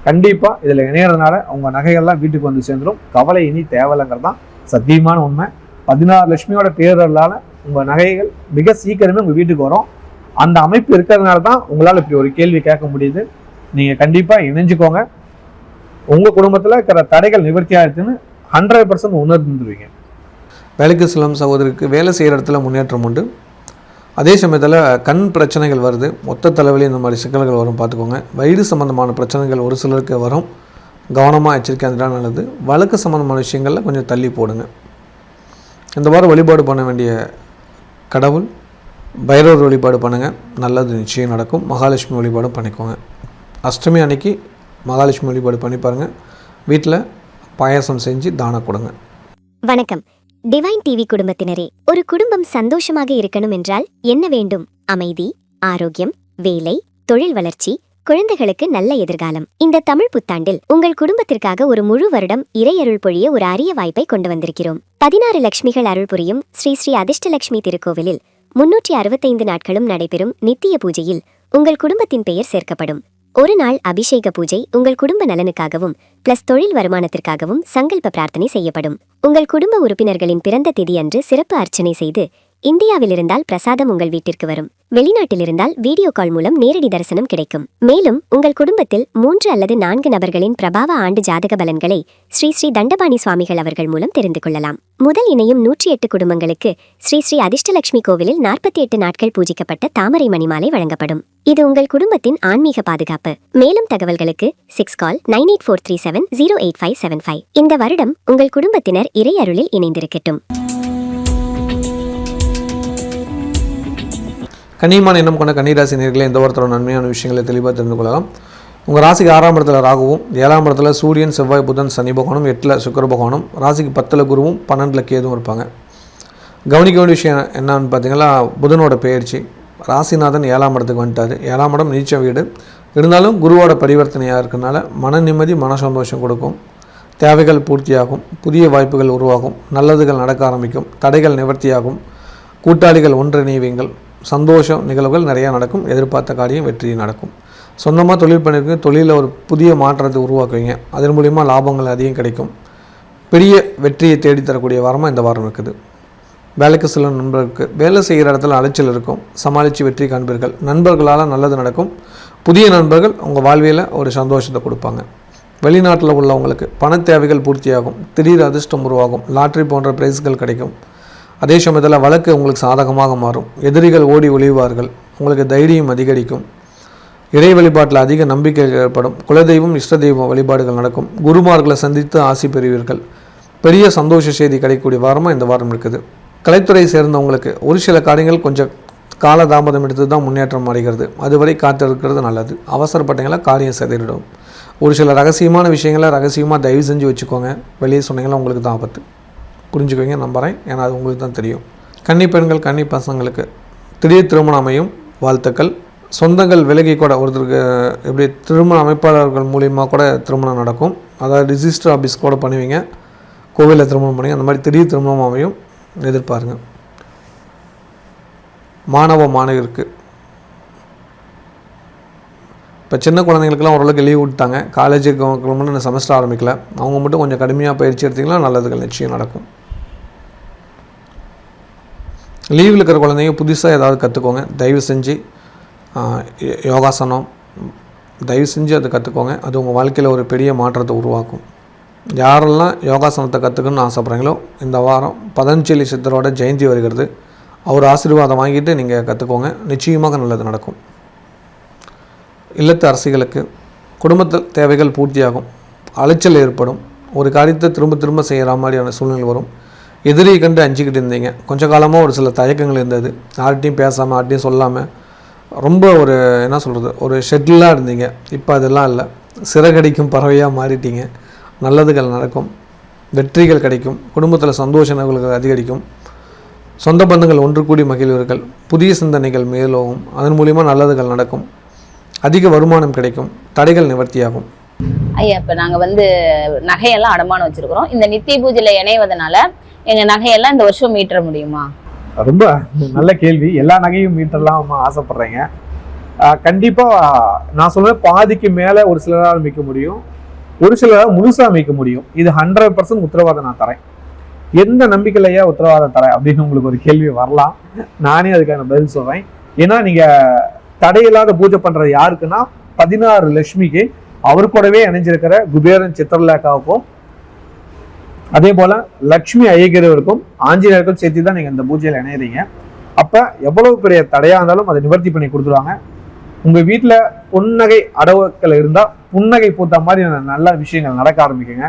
கண்டிப்பா இதுல இணையறதுனால உங்க நகைகள்லாம் வீட்டுக்கு வந்து சேர்ந்துடும். கவலை இனி தேவையில்லைங்கிறது தான் சத்தியமான உண்மை. 16 லட்சுமியோட பேரலால உங்க நகைகள் மிக சீக்கிரமே உங்க வீட்டுக்கு வரும். அந்த அமைப்பு இருக்கிறதுனால தான் உங்களால் இப்படி ஒரு கேள்வி கேட்க முடியுது. நீங்க கண்டிப்பா இணைஞ்சுக்கோங்க. உங்க குடும்பத்துல இருக்கிற தடைகள் நிவர்த்தி ஆயிடுச்சுன்னு 100% உணர்ந்துருவீங்க. வேலைக்கு செல்லும் சகோதரிக்கு வேலை செய்கிற இடத்துல முன்னேற்றம் உண்டு. அதே சமயத்தில் கண் பிரச்சனைகள் வருது, மொத்த தலைவலி, இந்த மாதிரி சிக்கல்கள் வரும், பார்த்துக்கோங்க. வயிறு சம்மந்தமான பிரச்சனைகள் ஒரு சிலருக்கு வரும், கவனமாக எச்சரிக்கை இருந்தால் நல்லது. வழக்கு சம்மந்தமான விஷயங்களில் கொஞ்சம் தள்ளி போடுங்க. இந்த வாரம் வழிபாடு பண்ண வேண்டிய கடவுள் பைரவர் வழிபாடு பண்ணுங்கள், நல்லது நிச்சயம் நடக்கும். மகாலட்சுமி வழிபாடும் பண்ணிக்கோங்க. அஷ்டமி அன்னைக்கு மகாலட்சுமி வழிபாடு பண்ணி பாருங்கள். வீட்டில் பாயாசம் செஞ்சு தானம் கொடுங்க. வணக்கம். டிவைன் டிவி குடும்பத்தினரே, ஒரு குடும்பம் சந்தோஷமாக இருக்கணும் என்றால் என்ன வேண்டும்? அமைதி, ஆரோக்கியம், வேலை, தொழில் வளர்ச்சி, குழந்தைகளுக்கு நல்ல எதிர்காலம். இந்த தமிழ் புத்தாண்டில் உங்கள் குடும்பத்திற்காக ஒரு முழு வருடம் இறையருள் பொழிய ஒரு அரிய வாய்ப்பை கொண்டு வந்திருக்கிறோம். 16 லட்சுமிகள் அருள் புரியும் ஸ்ரீ ஸ்ரீ அதிர்ஷ்டலட்சுமி திருக்கோவிலில் 365 நாட்களும் நடைபெறும் நித்திய பூஜையில் உங்கள் குடும்பத்தின் பெயர் சேர்க்கப்படும். ஒரு நாள் அபிஷேக பூஜை உங்கள் குடும்ப நலனுக்காகவும் பிளஸ் தொழில் வருமானத்திற்காகவும் சங்கல்ப பிரார்த்தனை செய்யப்படும். உங்கள் குடும்ப உறுப்பினர்களின் பிறந்த திதி அன்று சிறப்பு அர்ச்சனை செய்து, இந்தியாவில் இருந்தால் பிரசாதம் உங்கள் வீட்டிற்கு வரும். வெளிநாட்டில் இருந்தால் வீடியோ கால் மூலம் நேரடி தரிசனம் கிடைக்கும். மேலும் உங்கள் குடும்பத்தில் 3 அல்லது 4 நபர்களின் பிரபாவ ஆண்டு ஜாதக பலன்களை ஸ்ரீ ஸ்ரீ தண்டபாணி சுவாமிகள் அவர்கள் மூலம் தெரிந்து கொள்ளலாம். முதல் இணையும் 108 குடும்பங்களுக்கு ஸ்ரீ ஸ்ரீ அதிர்ஷ்டலட்சுமி கோவிலில் 48 நாட்கள் பூஜிக்கப்பட்ட தாமரை மணிமாலை வழங்கப்படும். இது உங்கள் குடும்பத்தின் ஆன்மீக பாதுகாப்பு. மேலும் தகவல்களுக்கு 6 கால் 9843708575. இந்த வருடம் உங்கள் குடும்பத்தினர் இறை அருளில் இணைந்திருக்கட்டும். கன்னியமான எண்ணம் கொண்ட கன்னிராசி நேயர்களே, இந்த வாரத்தோட நன்மையான விஷயங்களை தெளிவாக தெரிந்து கொள்ளலாம். உங்கள் ராசிக்கு 6ஆம் இடத்துல ராகுவும், 7ஆம் இடத்துல சூரியன், செவ்வாய், புதன், சனி பகவானும், 8ல் சுக்கிர பகவானும், ராசிக்கு 10ல் குருவும், 12ல் கேதுவும் இருப்பாங்க. கவனிக்க வேண்டிய விஷயம் என்னன்னு பார்த்தீங்கன்னா, புதனோட பெயர்ச்சி. ராசிநாதன் 7ஆம் இடத்துக்கு வந்துட்டார். 7ஆம் இடம் நீச்ச வீடு இருந்தாலும் குருவோட பரிவர்த்தனையாக இருக்கிறதுனால மன நிம்மதி, மன சந்தோஷம் கொடுக்கும். தேவைகள் பூர்த்தியாகும், புதிய வாய்ப்புகள் உருவாகும், நல்லதுகள் நடக்க ஆரம்பிக்கும், தடைகள் நிவர்த்தியாகும், கூட்டாளிகள் ஒன்றிணைவீங்கள், சந்தோஷம் நிகழ்வுகள் நிறையா நடக்கும், எதிர்பார்த்த காரியம் வெற்றி நடக்கும். சொந்தமாக தொழில் பண்ணிருக்கு, தொழிலில் ஒரு புதிய மாற்றத்தை உருவாக்குவீங்க, அதன் மூலிமா லாபங்கள் அதிகம் கிடைக்கும். பெரிய வெற்றியை தேடித்தரக்கூடிய வாரமாக இந்த வாரம் இருக்குது. வேலைக்கு செல்லும் நண்பர்களுக்கு வேலை செய்கிற இடத்துல அலைச்சல் இருக்கும், சமாளித்து வெற்றி காண்பீர்கள். நண்பர்களால் நல்லது நடக்கும், புதிய நண்பர்கள் உங்கள் வாழ்வியில் ஒரு சந்தோஷத்தை கொடுப்பாங்க. வெளிநாட்டில் உள்ளவங்களுக்கு பண தேவைகள் பூர்த்தியாகும், திடீர் அதிர்ஷ்டம் உருவாகும், லாட்ரி போன்ற பிரைஸ்கள் கிடைக்கும். அதே சமயத்தில் வழக்கு உங்களுக்கு சாதகமாக மாறும், எதிரிகள் ஓடி ஒளிவார்கள், உங்களுக்கு தைரியம் அதிகரிக்கும், இறை வழிபாட்டில் அதிக நம்பிக்கை ஏற்படும், குலதெய்வம் இஷ்ட தெய்வம் வழிபாடுகள் நடக்கும், குருமார்களை சந்தித்து ஆசி பெறுவீர்கள். பெரிய சந்தோஷ செய்தி கிடைக்கக்கூடிய வாரமாக இந்த வாரம் இருக்குது. கலைத்துறை சேர்ந்தவங்களுக்கு ஒரு சில காரியங்கள் கொஞ்சம் கால தாமதம் எடுத்து தான் முன்னேற்றம் அடைகிறது, அதுவரை காத்திருக்கிறது நல்லது. அவசரப்பட்டீங்களா காரியம் சிதறிடும். ஒரு சில ரகசியமான விஷயங்களை ரகசியமாக தயவு செஞ்சு வச்சுக்கோங்க, வெளியே சொன்னீங்கன்னா உங்களுக்கு தான் ஆபத்து. புரிஞ்சுக்குவீங்க நம்புகிறேன், ஏன்னா அது உங்களுக்கு தான் தெரியும். கன்னி பெண்கள், கன்னி பசங்களுக்கு திடீர் திருமணம் அமையும், வாழ்த்துக்கள். சொந்தங்கள் விலகி கூட ஒருத்தருக்கு இப்படி திருமண அமைப்பாளர்கள் மூலியமாக கூட திருமணம் நடக்கும், அதாவது ரிஜிஸ்டர் ஆஃபீஸ் கூட பண்ணுவீங்க, கோவிலில் திருமணம் பண்ணுவீங்க, அந்த மாதிரி திடீர் திருமணம் அமையும், எதிர்பாருங்க. மாணவ மாணவியருக்கு இப்போ சின்ன குழந்தைங்களுக்குலாம் ஓரளவுக்கு லீவ் விட்டாங்க, காலேஜுக்கு மட்டும் செமஸ்டர் ஆரம்பிக்கல, அவங்க மட்டும் கொஞ்சம் கடுமையாக பயிற்சி எடுத்திங்கன்னா நல்லதுகள் நிச்சயம் நடக்கும். லீவில் இருக்கிற குழந்தைங்க புதுசாக ஏதாவது கற்றுக்கோங்க, தயவு செஞ்சு யோகாசனம் தயவு செஞ்சு அதை கற்றுக்கோங்க, அது உங்கள் வாழ்க்கையில் ஒரு பெரிய மாற்றத்தை உருவாக்கும். யாரெல்லாம் யோகாசனத்தை கற்றுக்கணும்னு ஆசைப்பட்றீங்களோ இந்த வாரம் பதஞ்சலி சித்தரோட ஜெயந்தி வருகிறது, அவர் ஆசீர்வாதம் வாங்கிட்டு நீங்கள் கற்றுக்கோங்க, நிச்சயமாக நல்லது நடக்கும். இல்லத்து அரசிகளுக்கு குடும்பத்தில் தேவைகள் பூர்த்தியாகும், அலைச்சல் ஏற்படும், ஒரு காரியத்தை திரும்ப திரும்ப செய்கிற மாதிரியான சூழ்நிலை வரும். எதிரியை கண்டு அஞ்சிக்கிட்டு இருந்தீங்க, கொஞ்ச காலமாக ஒரு சில தயக்கங்கள் இருந்தது, யார்கிட்டையும் பேசாமல் யார்கிட்டையும் சொல்லாமல் ரொம்ப ஒரு என்ன சொல்கிறது ஒரு ஷெட்டிலாக இருந்தீங்க. இப்போ அதெல்லாம் இல்லை, சிறகடிக்கும் பறவையாக மாறிட்டீங்க, நல்லதுகள் நடக்கும், வெற்றிகள் கிடைக்கும், குடும்பத்தில் சந்தோஷ நிகழ்வுகள் அதிகரிக்கும், சொந்த பந்தங்கள் ஒன்று கூடி மகிழ்வீர்கள், புதிய சிந்தனைகள் மேலோகும், அதன் மூலிமா நல்லதுகள் நடக்கும், அதிக வருமானம் கிடைக்கும், தடைகள் நிவர்த்தியாகும். ஐயா, இப்போ நாங்கள் நகையெல்லாம் அடமானம் வச்சிருக்கிறோம், இந்த நித்திய பூஜையில் இணைவதனால எங்கள் நகையெல்லாம் இந்த வருஷம் மீட்டர முடியுமா? ரொம்ப நல்ல கேள்வி. எல்லா நகையும் மீட்டெல்லாம் ஆசைப்படுறீங்க. கண்டிப்பா நான் சொல்றேன், பாதிக்கு மேல ஒரு சிலரால் அமைக்க முடியும், ஒரு சிலரால் முழுசா அமைக்க முடியும். இது 100% உத்தரவாதம் நான் தரேன். எந்த நம்பிக்கையிலையா உத்தரவாதம் தரேன் அப்படின்னு உங்களுக்கு ஒரு கேள்வி வரலாம். நானே அதுக்கான பதில் சொல்றேன். ஏன்னா நீங்க தடையில்லாத பூஜை பண்றது யாருக்குன்னா 16 லட்சுமிக்கு, அவர் கூடவே இணைஞ்சிருக்கிற குபேரன் சித்திரலேகாவுக்கும், அதே போல லட்சுமி ஐயகிரவருக்கும் ஆஞ்சநேயருக்கும் சேர்த்து தான் நீங்க இந்த பூஜையில இணையறீங்க. அப்ப எவ்வளவு பெரிய தடையா இருந்தாலும் அதை நிவர்த்தி பண்ணி கொடுத்துருவாங்க. உங்க வீட்டுல புன்னகை அடவுக்கள் இருந்தா புன்னகை பூத்த மாதிரி நல்ல விஷயங்கள் நடக்க ஆரம்பிக்குங்க.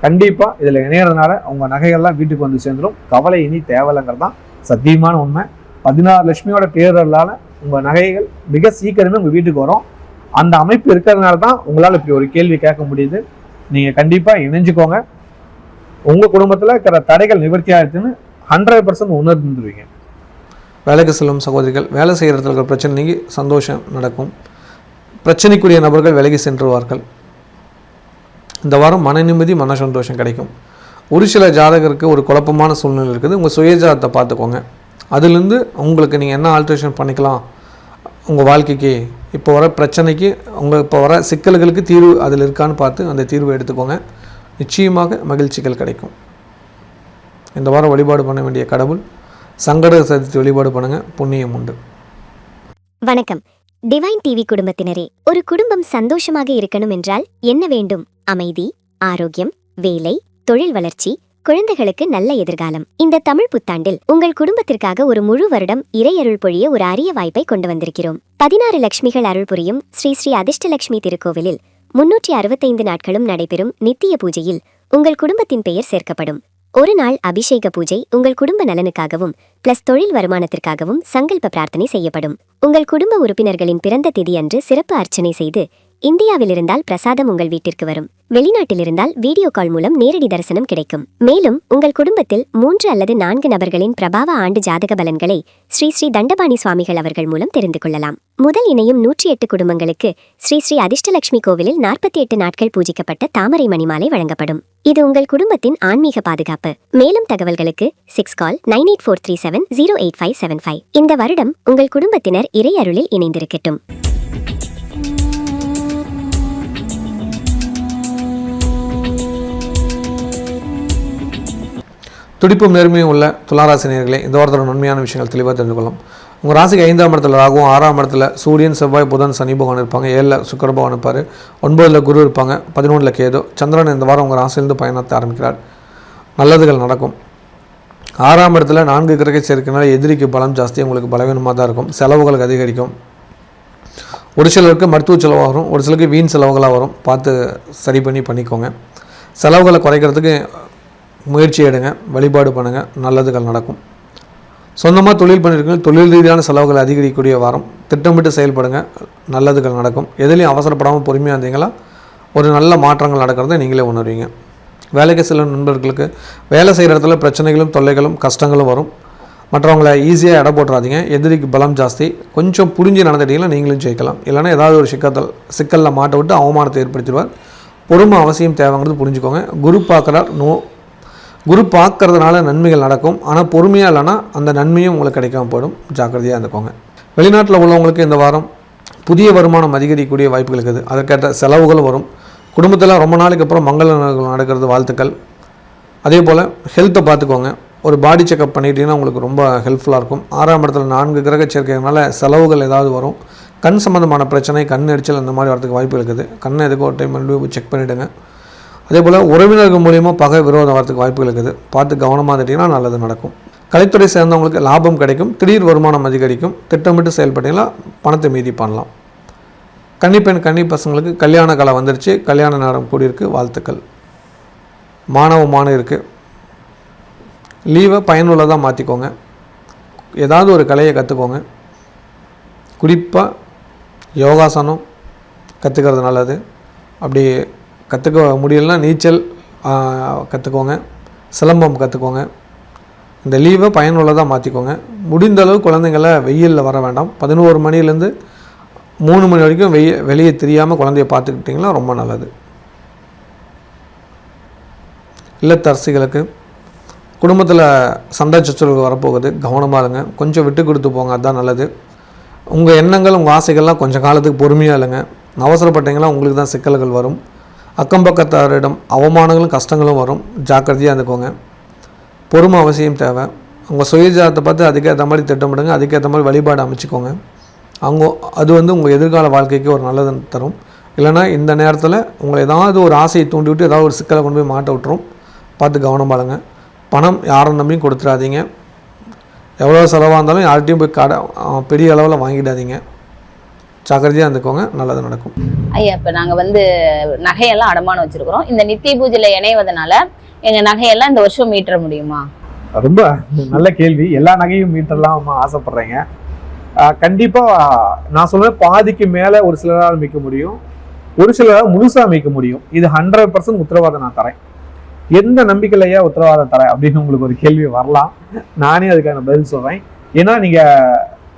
கண்டிப்பா இதுல இணையறதுனால உங்க நகைகள்லாம் வீட்டுக்கு வந்து சேர்ந்துடும். கவலை இனி தேவையில்லைங்கிறது தான் சத்தியமான உண்மை. 16 லட்சுமியோட பேரலால உங்க நகைகள் மிக சீக்கிரமே உங்க வீட்டுக்கு வரும். அந்த அமைப்பு இருக்கிறதுனால தான் உங்களால் இப்படி ஒரு கேள்வி கேட்க முடியுது. நீங்க கண்டிப்பா இணைஞ்சுக்கோங்க. உங்க குடும்பத்துல இருக்கிற தடைகள் நிவர்த்தி ஆயிடுச்சுன்னு 100% உணர்ந்துருவீங்க. வேலைக்கு செல்லும் சகோதரிகள், வேலை செய்கிற இடத்துல இருக்கிற பிரச்சனை நீங்கி சந்தோஷம் நடக்கும். பிரச்சனைக்குரிய நபர்கள் விலகி சென்றுவார்கள். இந்த வாரம் மன நிம்மதி, மன சந்தோஷம் கிடைக்கும். ஒரு சில ஜாதகருக்கு ஒரு குழப்பமான சூழ்நிலை இருக்குது. உங்கள் சுயஜாதத்தை பார்த்துக்கோங்க. அதுலேருந்து உங்களுக்கு நீங்கள் என்ன ஆல்ட்ரேஷன் பண்ணிக்கலாம், உங்கள் வாழ்க்கைக்கு இப்போ வர பிரச்சனைக்கு, உங்கள் இப்போ வர சிக்கல்களுக்கு தீர்வு அதில் இருக்கான்னு பார்த்து அந்த தீர்வை எடுத்துக்கோங்க. நிச்சயமாக மகிழ்ச்சிகள் கிடைக்கும். இந்த வாரம் வழிபாடு பண்ண வேண்டிய கடவுள் சங்கட சதுர்த்தி வழிபாடு பண்ணுங்க, புண்ணியம் உண்டு. வணக்கம். டிவைன் டிவி குடும்பத்தினரே, ஒரு குடும்பம் சந்தோஷமாக இருக்கணும் என்றால் என்ன வேண்டும்? அமைதி, ஆரோக்கியம், வேலை, தொழில் வளர்ச்சி, குழந்தைகளுக்கு நல்ல எதிர்காலம். இந்த தமிழ் புத்தாண்டில் உங்கள் குடும்பத்திற்காக ஒரு முழு வருடம் இறையருள் பொழிய ஒரு அரிய வாய்ப்பை கொண்டு வந்திருக்கிறோம். 16 லட்சுமிகள் அருள் புரியும் ஸ்ரீ ஸ்ரீ அதிர்ஷ்டலட்சுமி திருக்கோவிலில் 365 நாட்களும் நடைபெறும் நித்திய பூஜையில் உங்கள் குடும்பத்தின் பெயர் சேர்க்கப்படும். ஒரு நாள் அபிஷேக பூஜை உங்கள் குடும்ப நலனுக்காகவும் பிளஸ் தொழில் வருமானத்திற்காகவும் சங்கல்ப பிரார்த்தனை செய்யப்படும். உங்கள் குடும்ப உறுப்பினர்களின் பிறந்த திதி அன்று சிறப்பு அர்ச்சனை செய்து, இந்தியாவில் இருந்தால் பிரசாதம் உங்கள் வீட்டிற்கு வரும். வெளிநாட்டில் இருந்தால் வீடியோ கால் மூலம் நேரடி தரிசனம் கிடைக்கும். மேலும் உங்கள் குடும்பத்தில் 3 அல்லது 4 நபர்களின் பிரபாவ ஆண்டு ஜாதக பலன்களை ஸ்ரீ ஸ்ரீ தண்டபாணி சுவாமிகள் அவர்கள் மூலம் தெரிந்து கொள்ளலாம். முதல் இணையும் 108 குடும்பங்களுக்கு ஸ்ரீ ஸ்ரீ அதிர்ஷ்டலட்சுமி கோவிலில் 48 நாட்கள் பூஜிக்கப்பட்ட தாமரை மணிமாலை வழங்கப்படும். இது உங்கள் குடும்பத்தின் ஆன்மீக பாதுகாப்பு. மேலும் தகவல்களுக்கு 6 கால் 9843708575. இந்த வருடம் உங்கள் குடும்பத்தினர் இறை அருளில் இணைந்திருக்கட்டும். துடிப்பும் நேர்மையும் உள்ள துளாராசி நேயர்களே, இந்த வாரத்தோட நன்மையான விஷயங்கள் தெளிவாக தெரிந்து கொள்ளும். உங்கள் ராசிக்கு 5ஆம் இடத்துல ராகுவும், 6ஆம் இடத்துல சூரியன், செவ்வாய், புதன், சனி பகவான் இருப்பாங்க. 7ல் சுக்கிர பகவான் இருப்பார். 9ல் குரு இருப்பாங்க. 11ல் கேது. சந்திரன் இந்த வாரம் உங்கள் ராசியிலிருந்து பயணத்தை ஆரம்பிக்கிறார். நல்லதுகள் நடக்கும். 6ஆம் இடத்துல 4 கிரக சேர்க்கைனால எதிரிக்கு பலம் ஜாஸ்தி, உங்களுக்கு பலவீனமாக தான் இருக்கும். செலவுகளுக்கு அதிகரிக்கும். ஒரு சிலருக்கு மருத்துவ செலவாக வரும், ஒரு சிலருக்கு வீண் செலவுகளாக வரும். பார்த்து சரி பண்ணிக்கோங்க. செலவுகளை குறைக்கிறதுக்கு முயற்சி எடுங்க, வழிபாடு பண்ணுங்கள், நல்லதுகள் நடக்கும். சொந்தமாக தொழில் பண்ணியிருக்கீங்க, தொழில் ரீதியான செலவுகளை அதிகரிக்கக்கூடிய வாரம். திட்டமிட்டு செயல்படுங்க, நல்லதுகள் நடக்கும். எதுலேயும் அவசரப்படாமல் பொறுமையாக இருந்தீங்களா ஒரு நல்ல மாற்றங்கள் நடக்கிறத நீங்களே உணர்வீங்க. வேலைக்கு செல்லும் நண்பர்களுக்கு வேலை செய்கிற இடத்துல பிரச்சனைகளும் தொல்லைகளும் கஷ்டங்களும் வரும். மற்றவங்களை ஈஸியாக எடை போட்டுறாதீங்க. எதிரிக்கு பலம் ஜாஸ்தி. கொஞ்சம் புரிஞ்சு நடந்துட்டீங்கன்னா நீங்களும் ஜெயிக்கலாம். இல்லைன்னா ஏதாவது ஒரு சிக்கலில் மாட்ட விட்டு அவமானத்தை ஏற்படுத்திடுவார். பொறுமை அவசியம் தேவைங்கிறது புரிஞ்சுக்கோங்க. குரு பார்க்கறதுனால நன்மைகள் நடக்கும். ஆனால் பொறுமையாக இல்லைன்னா அந்த நன்மையும் உங்களுக்கு கிடைக்காம போயிடும். ஜாக்கிரதையாக இருந்துக்கோங்க. வெளிநாட்டில் உள்ளவங்களுக்கு இந்த வாரம் புதிய வருமானம் அதிகரிக்கக்கூடிய வாய்ப்புகள் இருக்குது. அதற்கேற்ற செலவுகள் வரும். குடும்பத்தில் ரொம்ப நாளைக்கு அப்புறம் மங்கள நடக்கிறது, வாழ்த்துக்கள். அதே போல் ஹெல்த்தை பார்த்துக்கோங்க. ஒரு பாடி செக்அப் பண்ணிட்டீங்கன்னா உங்களுக்கு ரொம்ப ஹெல்ப்ஃபுல்லாக இருக்கும். 6ஆம் இடத்துல 4 கிரக சேர்க்கைனால செலவுகள் ஏதாவது வரும். கண் சம்மந்தமான பிரச்சனை, கண் எரிச்சல் அந்த மாதிரி வரதுக்கு வாய்ப்பு இருக்குது. கண்ணை எதுக்கு ஒரு டைம் செக் பண்ணிவிடுங்க. அதே போல் உறவினர்கள் மூலியமாக பகை விரோதம் வரதுக்கு வாய்ப்புகள் இருக்குது. பார்த்து கவனமாக இருந்துட்டிங்கன்னா நல்லது நடக்கும். கலைத்துறை சேர்ந்தவங்களுக்கு லாபம் கிடைக்கும். திடீர் வருமானம் அதிகரிக்கும். திட்டமிட்டு செயல்பட்டீங்கன்னா பணத்தை மீதி பண்ணலாம். கன்னிப்பெண் கன்னி பசங்களுக்கு கல்யாண காலம் வந்துருச்சு. கல்யாண நேரம் கூடியிருக்கு, வாழ்த்துக்கள். மாணவருக்கு லீவை பயனுள்ளதாக மாற்றிக்கோங்க. ஏதாவது ஒரு கலையை கற்றுக்கோங்க. குறிப்பாக யோகாசனம் கற்றுக்கிறது நல்லது. அப்படி கற்றுக்க முடியலன்னா நீச்சல் கற்றுக்கோங்க, சிலம்பம் கற்றுக்கோங்க. இந்த லீவை பயனுள்ளதாக மாற்றிக்கோங்க. முடிந்தளவு குழந்தைங்களை வெயிலில் வர வேண்டாம். 11 மணிலேருந்து 3 மணி வரைக்கும் வெளியே தெரியாமல் குழந்தைய பார்த்துக்கிட்டிங்கன்னா ரொம்ப நல்லது. இல்லத்தரசிகளுக்கு குடும்பத்தில் சண்டை சச்சரவுகள் வரப்போகுது, கவனமாக இருங்க. கொஞ்சம் விட்டு கொடுத்து போங்க, அதுதான் நல்லது. உங்கள் எண்ணங்கள் உங்கள் ஆசைகள்லாம் கொஞ்சம் காலத்துக்கு பொறுமையாக இல்லைங்க. அவசரப்பட்டீங்கன்னா உங்களுக்கு தான் சிக்கல்கள் வரும். அக்கம் பக்கத்தாரிடம் அவமானங்களும் கஷ்டங்களும் வரும். ஜாக்கிரதையாக இருந்துக்கோங்க. பொறுமை அவசியம் தேவை. உங்கள் சுயஜாதத்தை பார்த்து அதுக்கேற்ற மாதிரி திட்டமிடுங்க. அதுக்கேற்ற மாதிரி வழிபாடு அமைச்சிக்கோங்க. அது உங்கள் எதிர்கால வாழ்க்கைக்கு ஒரு நல்லது தரும். இல்லைனா இந்த நேரத்தில் உங்களை ஏதாவது ஒரு ஆசையை தூண்டி விட்டு ஏதாவது ஒரு சிக்கலை கொண்டு போய் மாட்ட விட்டுரும். பார்த்து கவனமாளுங்க. பணம் யாரை நம்பியும் கொடுத்துடாதீங்க. எவ்வளோ செலவாக இருந்தாலும் யார்கிட்டையும் போய் பெரிய அளவில் வாங்கிடாதீங்க. ஜாக்கிரதையாக இருந்துக்கோங்க. நல்லது நடக்கும். ஐயா, இப்போ நாங்கள் நகையெல்லாம் அடமானம் வச்சுருக்கிறோம். இந்த நித்திய பூஜையில் இணைவதனால எங்கள் நகையெல்லாம் இந்த வருஷம் மீட்டர முடியுமா? ரொம்ப நல்ல கேள்வி. எல்லா நகையும் மீட்டர்லாம் ஆசைப்படுறீங்க. கண்டிப்பா நான் சொல்றேன், பாதிக்கு மேல ஒரு சிலரால் மீட்க முடியும், ஒரு சிலரால் முழுசா மீட்க முடியும். இது 100% உத்தரவாதம் நான் தரேன். எந்த நம்பிக்கையிலையா உத்தரவாதம் தரேன் அப்படின்னு உங்களுக்கு ஒரு கேள்வி வரலாம். நானே அதுக்கான பதில் சொல்றேன். ஏன்னா நீங்க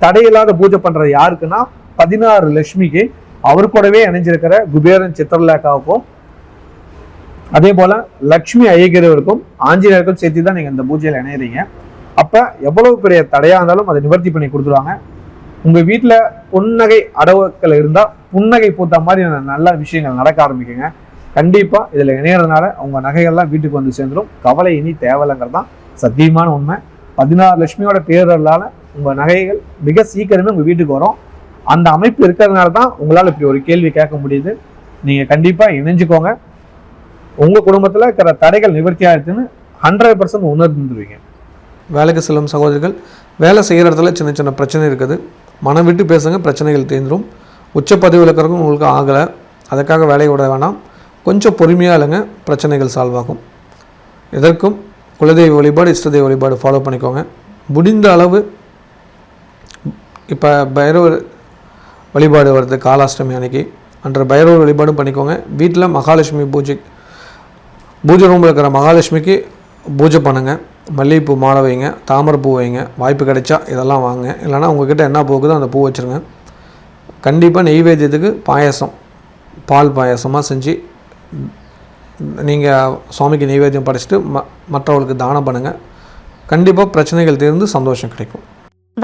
தடையில்லாத பூஜை பண்றது யாருக்குன்னா 16 லட்சுமிக்கு, அவரு கூடவே இணைஞ்சிருக்கிற குபேரன் சித்திரலேகாவுக்கும் அதே போல லக்ஷ்மி ஐயகிரவருக்கும் ஆஞ்சநேயருக்கும் சேர்த்து தான் நீங்க இந்த பூஜையில இணையறீங்க. அப்ப எவ்வளவு பெரிய தடையா இருந்தாலும் அதை நிவர்த்தி பண்ணி கொடுத்துருவாங்க. உங்க வீட்டுல புன்னகை அடவுக்கள் இருந்தா புன்னகை பூத்த மாதிரி நல்ல விஷயங்கள் நடக்க ஆரம்பிக்குங்க. கண்டிப்பா இதுல இணையறதுனால உங்க நகைகள்லாம் வீட்டுக்கு வந்து சேர்ந்துடும். கவலை இனி தேவையில்லைங்கிறது தான் சத்தியமான உண்மை. 16 லட்சுமியோட பேரலால உங்க நகைகள் மிக சீக்கிரமே உங்க வீட்டுக்கு வரும். அந்த அமைப்பு இருக்கிறதுனால தான் உங்களால் இப்படி ஒரு கேள்வி கேட்க முடியுது. நீங்க கண்டிப்பா இணைஞ்சுக்கோங்க. உங்க குடும்பத்துல இருக்கிற தடைகள் நிவர்த்தி ஆயிடுச்சுன்னு 100% உணர்ந்துருவீங்க. வேலைக்கு செல்லும் சகோதரிகள், வேலை செய்கிற இடத்துல சின்ன சின்ன பிரச்சனை இருக்குது. மனம் விட்டு பேசுங்க, பிரச்சனைகள் தீர்ந்துடும். உச்சப்பதவியில் இருக்கிறவங்க உங்களுக்கு ஆகலை, அதுக்காக வேலையை விட வேணாம். கொஞ்சம் பொறுமையாக இல்லைங்க, பிரச்சனைகள் சால்வ் ஆகும். இதற்கும் குலதெய்வ வழிபாடு, இஷ்டதெய்வ வழிபாடு ஃபாலோ பண்ணிக்கோங்க. முடிந்த அளவு இப்போ பைரவர் வழிபாடு வருது காலாஷ்டமி அன்னைக்கு, அன்ற பைரவர் வழிபாடும் பண்ணிக்கோங்க. வீட்டில் மகாலட்சுமி பூஜை ரூமில் இருக்கிற மகாலட்சுமிக்கு பூஜை பண்ணுங்கள். மல்லிகைப்பூ மாலை வைங்க, தாமரைப்பூ வைங்க. வாய்ப்பு கிடைச்சா இதெல்லாம் வாங்க. இல்லைனா உங்கள்கிட்ட என்ன போகுதோ அந்த பூ வச்சுருங்க. கண்டிப்பாக நெய்வேத்தியத்துக்கு பாயசம், பால் பாயசமாக செஞ்சு நீங்கள் சுவாமிக்கு நெய்வேத்தியம் படைச்சிட்டு மற்றவர்களுக்கு தானம் பண்ணுங்கள். கண்டிப்பாக பிரச்சனைகள் தீர்ந்து சந்தோஷம் கிடைக்கும்.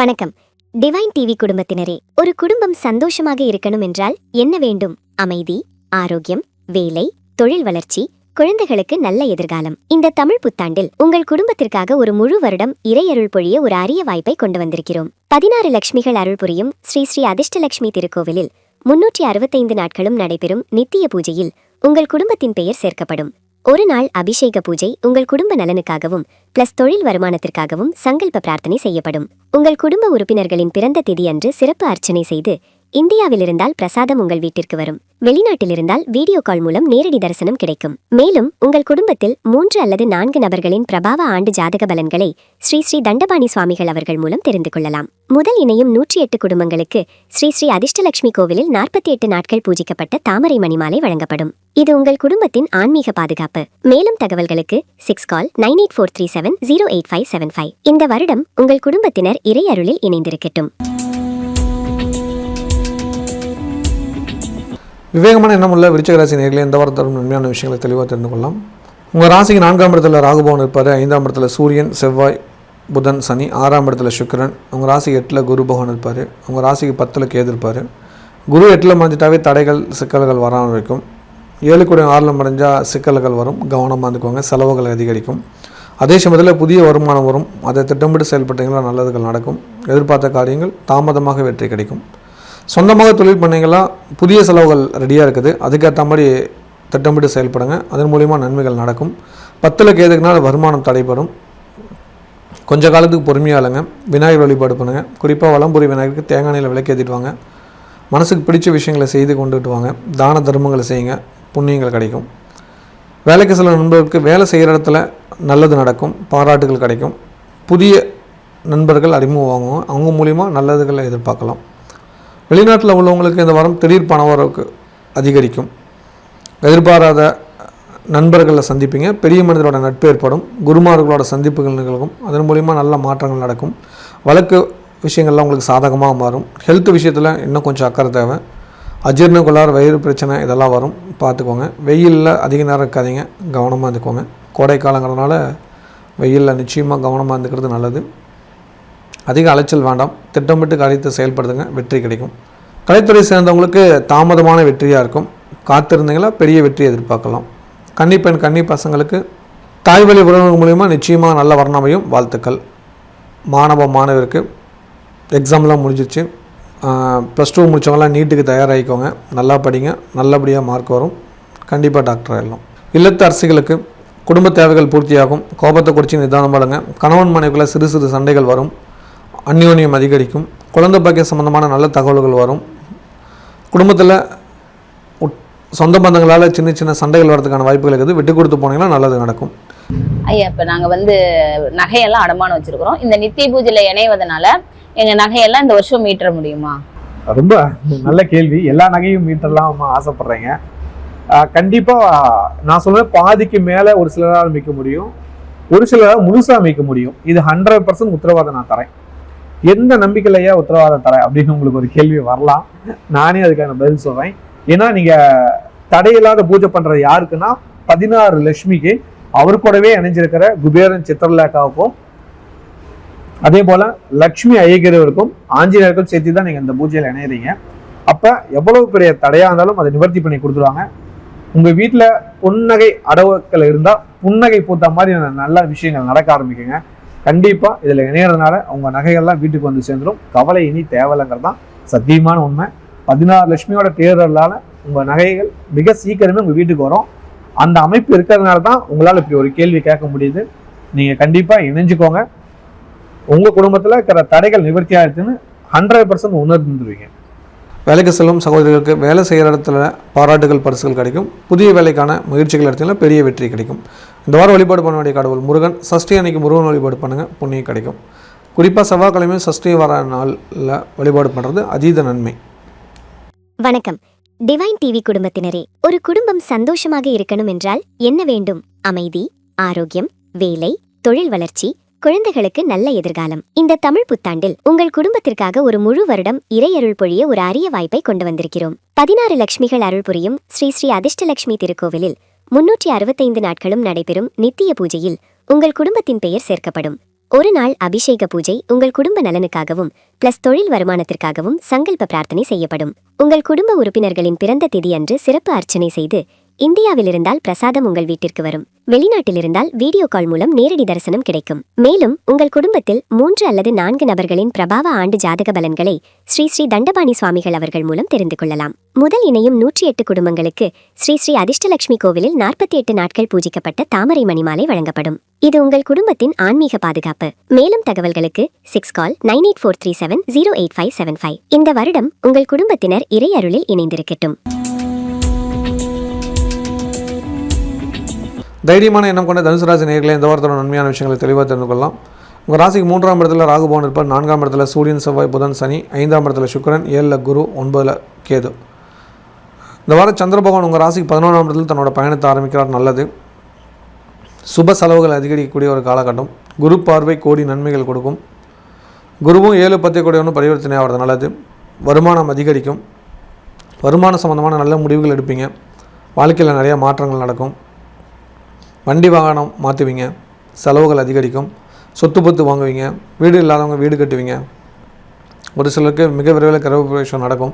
வணக்கம். டிவைன் டிவி குடும்பத்தினரே, ஒரு குடும்பம் சந்தோஷமாக இருக்கணும் என்றால் என்ன வேண்டும்? அமைதி, ஆரோக்கியம், வேலை, தொழில் வளர்ச்சி, குழந்தைகளுக்கு நல்ல எதிர்காலம். இந்த தமிழ் புத்தாண்டில் உங்கள் குடும்பத்திற்காக ஒரு முழு வருடம் இறையருள் பொழிய ஒரு அரிய வாய்ப்பை கொண்டு வந்திருக்கிறோம். 16 லட்சுமிகள் அருள் புரியும் ஸ்ரீ ஸ்ரீ அதிர்ஷ்டலட்சுமி திருக்கோவிலில் 365 நாட்களும் நடைபெறும் நித்திய பூஜையில் உங்கள் குடும்பத்தின் பெயர் சேர்க்கப்படும். ஒரு நாள் அபிஷேக பூஜை உங்கள் குடும்ப நலனுக்காகவும் பிளஸ் தொழில் வருமானத்திற்காகவும் சங்கல்ப பிரார்த்தனை செய்யப்படும். உங்கள் குடும்ப உறுப்பினர்களின் பிறந்த திதியன்று சிறப்பு அர்ச்சனை செய்து, இந்தியாவில் இருந்தால் பிரசாதம் உங்கள் வீட்டிற்கு வரும். வெளிநாட்டில் இருந்தால் வீடியோ கால் மூலம் நேரடி தரிசனம் கிடைக்கும். மேலும் உங்கள் குடும்பத்தில் 3 அல்லது 4 நபர்களின் பிரபாவ ஆண்டு ஜாதக பலன்களை ஸ்ரீ ஸ்ரீ தண்டபாணி சுவாமிகள் அவர்கள் மூலம் தெரிந்து கொள்ளலாம். முதல் இணையும் 108 குடும்பங்களுக்கு ஸ்ரீ ஸ்ரீ அதிர்ஷ்டலட்சுமி கோவிலில் 48 நாட்கள் பூஜிக்கப்பட்ட தாமரை மணிமாலை வழங்கப்படும். இது உங்கள் குடும்பத்தின் ஆன்மீக பாதுகாப்பு. மேலும் தகவல்களுக்கு 6 கால் 9843708575. இந்த வருடம் உங்கள் குடும்பத்தினர் இறை அருளில் இணைந்திருக்கட்டும். விவேகமான எண்ணமுள்ள விருச்சிக ராசி நேயர்களே, இந்த வாரம் தரும் உண்மையான விஷயங்களை தெளிவாக தெரிந்து கொள்ளலாம். உங்கள் ராசிக்கு 4ஆம் இடத்துல ராகுபவன் இருப்பார். 5ஆம் இடத்துல சூரியன், செவ்வாய், புதன், சனி. 6ஆம் இடத்துல சுக்கிரன். உங்கள் ராசிக்கு 8ல் குரு பகவான் இருப்பார். உங்கள் ராசிக்கு 10ல் கேது இருப்பார். குரு 8ல் மறைஞ்சிட்டாவே தடைகள், சிக்கல்கள் வராமல் இருக்கும். 7 கூட 6ல் மறைஞ்சால் சிக்கல்கள் வரும். கவனமாக இருந்துக்கோங்க. செலவுகள் அதிகரிக்கும். அதே சமயத்தில் புதிய வருமானம் வரும். அதை திட்டமிட்டு செயல்பட்டீங்களா நல்லதுகள் நடக்கும். எதிர்பார்த்த காரியங்கள் தாமதமாக வெற்றி கிடைக்கும். சொந்தமாக தொழில் பண்ணிங்களா புதிய செலவுகள் ரெடியாக இருக்குது. அதுக்கேற்ற மாதிரி திட்டமிட்டு செயல்படுங்க. அதன் மூலிமா நன்மைகள் நடக்கும். 10ல் கேதுக்குனால வருமானம் தடைபடும். கொஞ்ச காலத்துக்கு பொறுமையாக இல்லைங்க. விநாயகர் வழிபாடு பண்ணுங்கள். குறிப்பாக வலம்புரி விநாயகருக்கு தேங்காய் எண்ணெயில் விளக்கேற்றிட்டு வாங்க. மனசுக்கு பிடிச்ச விஷயங்களை செய்து கொண்டுட்டு வாங்க. தான தர்மங்களை செய்யுங்க, புண்ணியங்கள் கிடைக்கும். வேலைக்கு சில நண்பர்களுக்கு வேலை செய்கிற இடத்துல நல்லது நடக்கும், பாராட்டுகள் கிடைக்கும். புதிய நண்பர்கள் அறிமுகமாகுவாங்க. அவங்க மூலிமா நல்லதுகளை எதிர்பார்க்கலாம். வெளிநாட்டில் உள்ளவங்களுக்கு இந்த வாரம் திடீர் பண வரவுக்கு அதிகரிக்கும். எதிர்பாராத நண்பர்களை சந்திப்பீங்க. பெரிய மனிதரோட நட்பு ஏற்படும். குருமார்களோட சந்திப்புகள் நிகழ்கும். அதன் மூலிமா நல்ல மாற்றங்கள் நடக்கும். வழக்கு விஷயங்கள்லாம் உங்களுக்கு சாதகமாக மாறும். ஹெல்த் விஷயத்தில் இன்னும் கொஞ்சம் அக்கறை தேவை. அஜீரண கோளாறு, வயிறு பிரச்சனை இதெல்லாம் வரும், பார்த்துக்கோங்க. வெயிலில் அதிக நேரம் இருக்காதீங்க, கவனமாக இருந்துக்கோங்க. கோடை காலங்கிறதுனால வெயிலில் நிச்சயமாக கவனமாக இருந்துக்கிறது நல்லது. அதிக அலைச்சல் வேண்டாம், திட்டமிட்டு காரியத்தை செயல்படுத்துங்க, வெற்றி கிடைக்கும். கலைத்துறை சேர்ந்தவங்களுக்கு தாமதமான வெற்றியாக இருக்கும். காத்திருந்தீங்களா பெரிய வெற்றி எதிர்பார்க்கலாம். கன்னிப்பெண் கன்னி பசங்களுக்கு தாய்வழி உறவுகள் மூலிமா நிச்சயமாக நல்ல வர்ணமையும். வாழ்த்துக்கள். மாணவருக்கு எக்ஸாம்லாம் முடிஞ்சிச்சு. +2 முடித்தவங்களாம் நீட்டுக்கு தயாராகிக்கோங்க. நல்லா படிங்க, நல்லபடியாக மார்க் வரும், கண்டிப்பாக டாக்டர் ஆகிடலாம். இல்லத்து அரசிகளுக்கு குடும்ப தேவைகள் பூர்த்தியாகும். கோபத்தை குறித்து நிதானம் படுங்க. கணவன் மனைவிக்குள்ள சிறு சிறு சண்டைகள் வரும், அந்யோன்யம் அதிகரிக்கும். குழந்தை பாக்கிய சம்பந்தமான நல்ல தகவல்கள் வரும். குடும்பத்தில் சொந்த பந்தங்களால் சின்ன சின்ன சண்டைகள் வரதுக்கான வாய்ப்புகள் இருக்குது. விட்டு கொடுத்து போனீங்கன்னா நல்லது நடக்கும். ஐயா, இப்போ நாங்கள் வந்து நகையெல்லாம் அடமானம் வச்சிருக்கிறோம். இந்த நித்திய பூஜையில் இணைவதனால எங்கள் நகையெல்லாம் இந்த வருஷம் மீட்டர முடியுமா? ரொம்ப நல்ல கேள்வி. எல்லா நகையும் மீட்டர்லாம் ஆசைப்படுறீங்க. கண்டிப்பா நான் சொல்றேன், பாதிக்கு மேல ஒரு சிலரால் மீட்க முடியும், ஒரு சிலரால் முழுசா மீட்க முடியும். இது 100% உத்தரவாதம் நான் தரேன். எந்த நம்பிக்கையிலையா உத்தரவாதம் தரேன் அப்படின்னு உங்களுக்கு ஒரு கேள்வி வரலாம். நானே அதுக்கான பதில் சொல்றேன். ஏன்னா நீங்க தடையில்லாத பூஜை பண்றது யாருக்குன்னா 16 லட்சுமிக்கு, அவர் கூடவே இணைஞ்சிருக்கிற குபேரன் சித்திரலேகாவுக்கும், அதே போல லக்ஷ்மி ஐயகிரவருக்கும் ஆஞ்சநேயருக்கும் சேர்த்து தான் நீங்க இந்த பூஜையில இணையறீங்க. அப்ப எவ்வளவு பெரிய தடையா இருந்தாலும் அதை நிவர்த்தி பண்ணி கொடுத்துருவாங்க. உங்க வீட்டுல புன்னகை அடவுக்கள் இருந்தா புன்னகை பூத்த மாதிரி நல்ல விஷயங்கள் நடக்க ஆரம்பிக்குங்க. கண்டிப்பா இதுல இணையறதுனால உங்க நகைகள்லாம் வீட்டுக்கு வந்து சேர்ந்துடும். கவலை இனி தேவையில்லைங்கிறது தான் சத்தியமான உண்மை. 16 லட்சுமியோட தேர்தலால உங்க நகைகள் மிக சீக்கிரமே உங்க வீட்டுக்கு வரும். அந்த அமைப்பு இருக்கிறதுனால தான் உங்களால் இப்படி ஒரு கேள்வி கேட்க முடியுது. நீங்க கண்டிப்பா இணைஞ்சுக்கோங்க. உங்க குடும்பத்துல இருக்கிற தடைகள் நிவர்த்தி ஆயிடுச்சுன்னு 100% உணர்ந்துருவீங்க. வேலைக்கு செல்லும் சகோதரிகளுக்கு வேலை செய்கிற இடத்துல பாராட்டுகள், பரிசுகள் கிடைக்கும். புதிய வேலைக்கான முயற்சிகள் இடத்துல பெரிய வெற்றி கிடைக்கும். இந்த வாரம் வழிபாடு பண்ண வேண்டிய கடவுள் முருகன். சஷ்டி அன்னைக்கு முருகன் வழிபாடு பண்ணுங்கள், புண்ணியம் கிடைக்கும். குறிப்பாக செவ்வாய்க்கிழமையும் சஷ்டி வர நாளில் வழிபாடு பண்ணுறது அதீத நன்மை. வணக்கம். டிவைன் டிவி குடும்பத்தினரே, ஒரு குடும்பம் சந்தோஷமாக இருக்கணும் என்றால் என்ன வேண்டும்? அமைதி, ஆரோக்கியம், வேலை, தொழில் வளர்ச்சி, குழந்தைகளுக்கு நல்ல எதிர்காலம். இந்த தமிழ் புத்தாண்டில் உங்கள் குடும்பத்திற்காக ஒரு முழு வருடம் இறையருள் பொழிய ஒரு அரிய வாய்ப்பை கொண்டு வந்திருக்கிறோம். 16 லட்சுமிகள் அருள் புரியும் ஸ்ரீ ஸ்ரீ அதிர்ஷ்டலட்சுமி திருக்கோவிலில் 365 நாட்களும் நடைபெறும் நித்திய பூஜையில் உங்கள் குடும்பத்தின் பெயர் சேர்க்கப்படும். ஒரு நாள் அபிஷேக பூஜை உங்கள் குடும்ப நலனுக்காகவும் பிளஸ் தொழில் வருமானத்திற்காகவும் சங்கல்ப பிரார்த்தனை செய்யப்படும். உங்கள் குடும்ப உறுப்பினர்களின் பிறந்த திதி அன்று சிறப்பு அர்ச்சனை செய்து, இந்தியாவில் இருந்தால் பிரசாதம் உங்கள் வீட்டிற்கு வரும். வெளிநாட்டில் இருந்தால் வீடியோ கால் மூலம் நேரடி தரிசனம் கிடைக்கும். மேலும் உங்கள் குடும்பத்தில் 3 அல்லது 4 நபர்களின் பிரபாவ ஆண்டு ஜாதக பலன்களை ஸ்ரீ ஸ்ரீ தண்டபாணி சுவாமிகள் அவர்கள் மூலம் தெரிந்து கொள்ளலாம். முதல் இணையும் 108 குடும்பங்களுக்கு ஸ்ரீ ஸ்ரீ அதிர்ஷ்டலட்சுமி கோவிலில் 48 நாட்கள் பூஜிக்கப்பட்ட தாமரை மணிமாலை வழங்கப்படும். இது உங்கள் குடும்பத்தின் ஆன்மீக பாதுகாப்பு. மேலும் தகவல்களுக்கு 6 கால் 9843708575. இந்த வருடம் உங்கள் குடும்பத்தினர் இறை அருளில் இணைந்திருக்கட்டும். தைரியமான எண்ணம் கொண்ட தனுசு ராசி நேயர்களே, இந்த வாரத்தோட நன்மையான விஷயங்களை தெளிவாக தெரிந்து கொள்ளலாம். உங்கள் ராசிக்கு 3ஆம் இடத்துல ராகுபவன் இருப்பார், 4ஆம் இடத்துல சூரியன், செவ்வாய், புதன், சனி, 5ஆம் இடத்துல சுக்கிரன், 7ல் குரு, 9ல் கேது. இந்த வாரம் சந்திர பகவான் உங்கள் ராசிக்கு 11ஆம் இடத்துல தன்னோட பயணத்தை ஆரம்பிக்கிறார். நல்லது. சுப செலவுகள் அதிகரிக்கக்கூடிய ஒரு காலகட்டம். குரு பார்வை கோடி நன்மைகள் கொடுக்கும். குருவும் 7-10 கோடி பரிவர்த்தனை ஆகிறது. நல்லது. வருமானம் அதிகரிக்கும். வருமான சம்பந்தமான நல்ல முடிவுகள் எடுப்பீங்க. வாழ்க்கையில் நிறைய மாற்றங்கள் நடக்கும். வண்டி வாகனம் மாற்றுவீங்க. செலவுகள் அதிகரிக்கும். சொத்து பத்து வாங்குவீங்க. வீடு இல்லாதவங்க வீடு கட்டுவீங்க. ஒரு சிலருக்கு மிக விரைவில் கிரகப்பிரவேசம் நடக்கும்.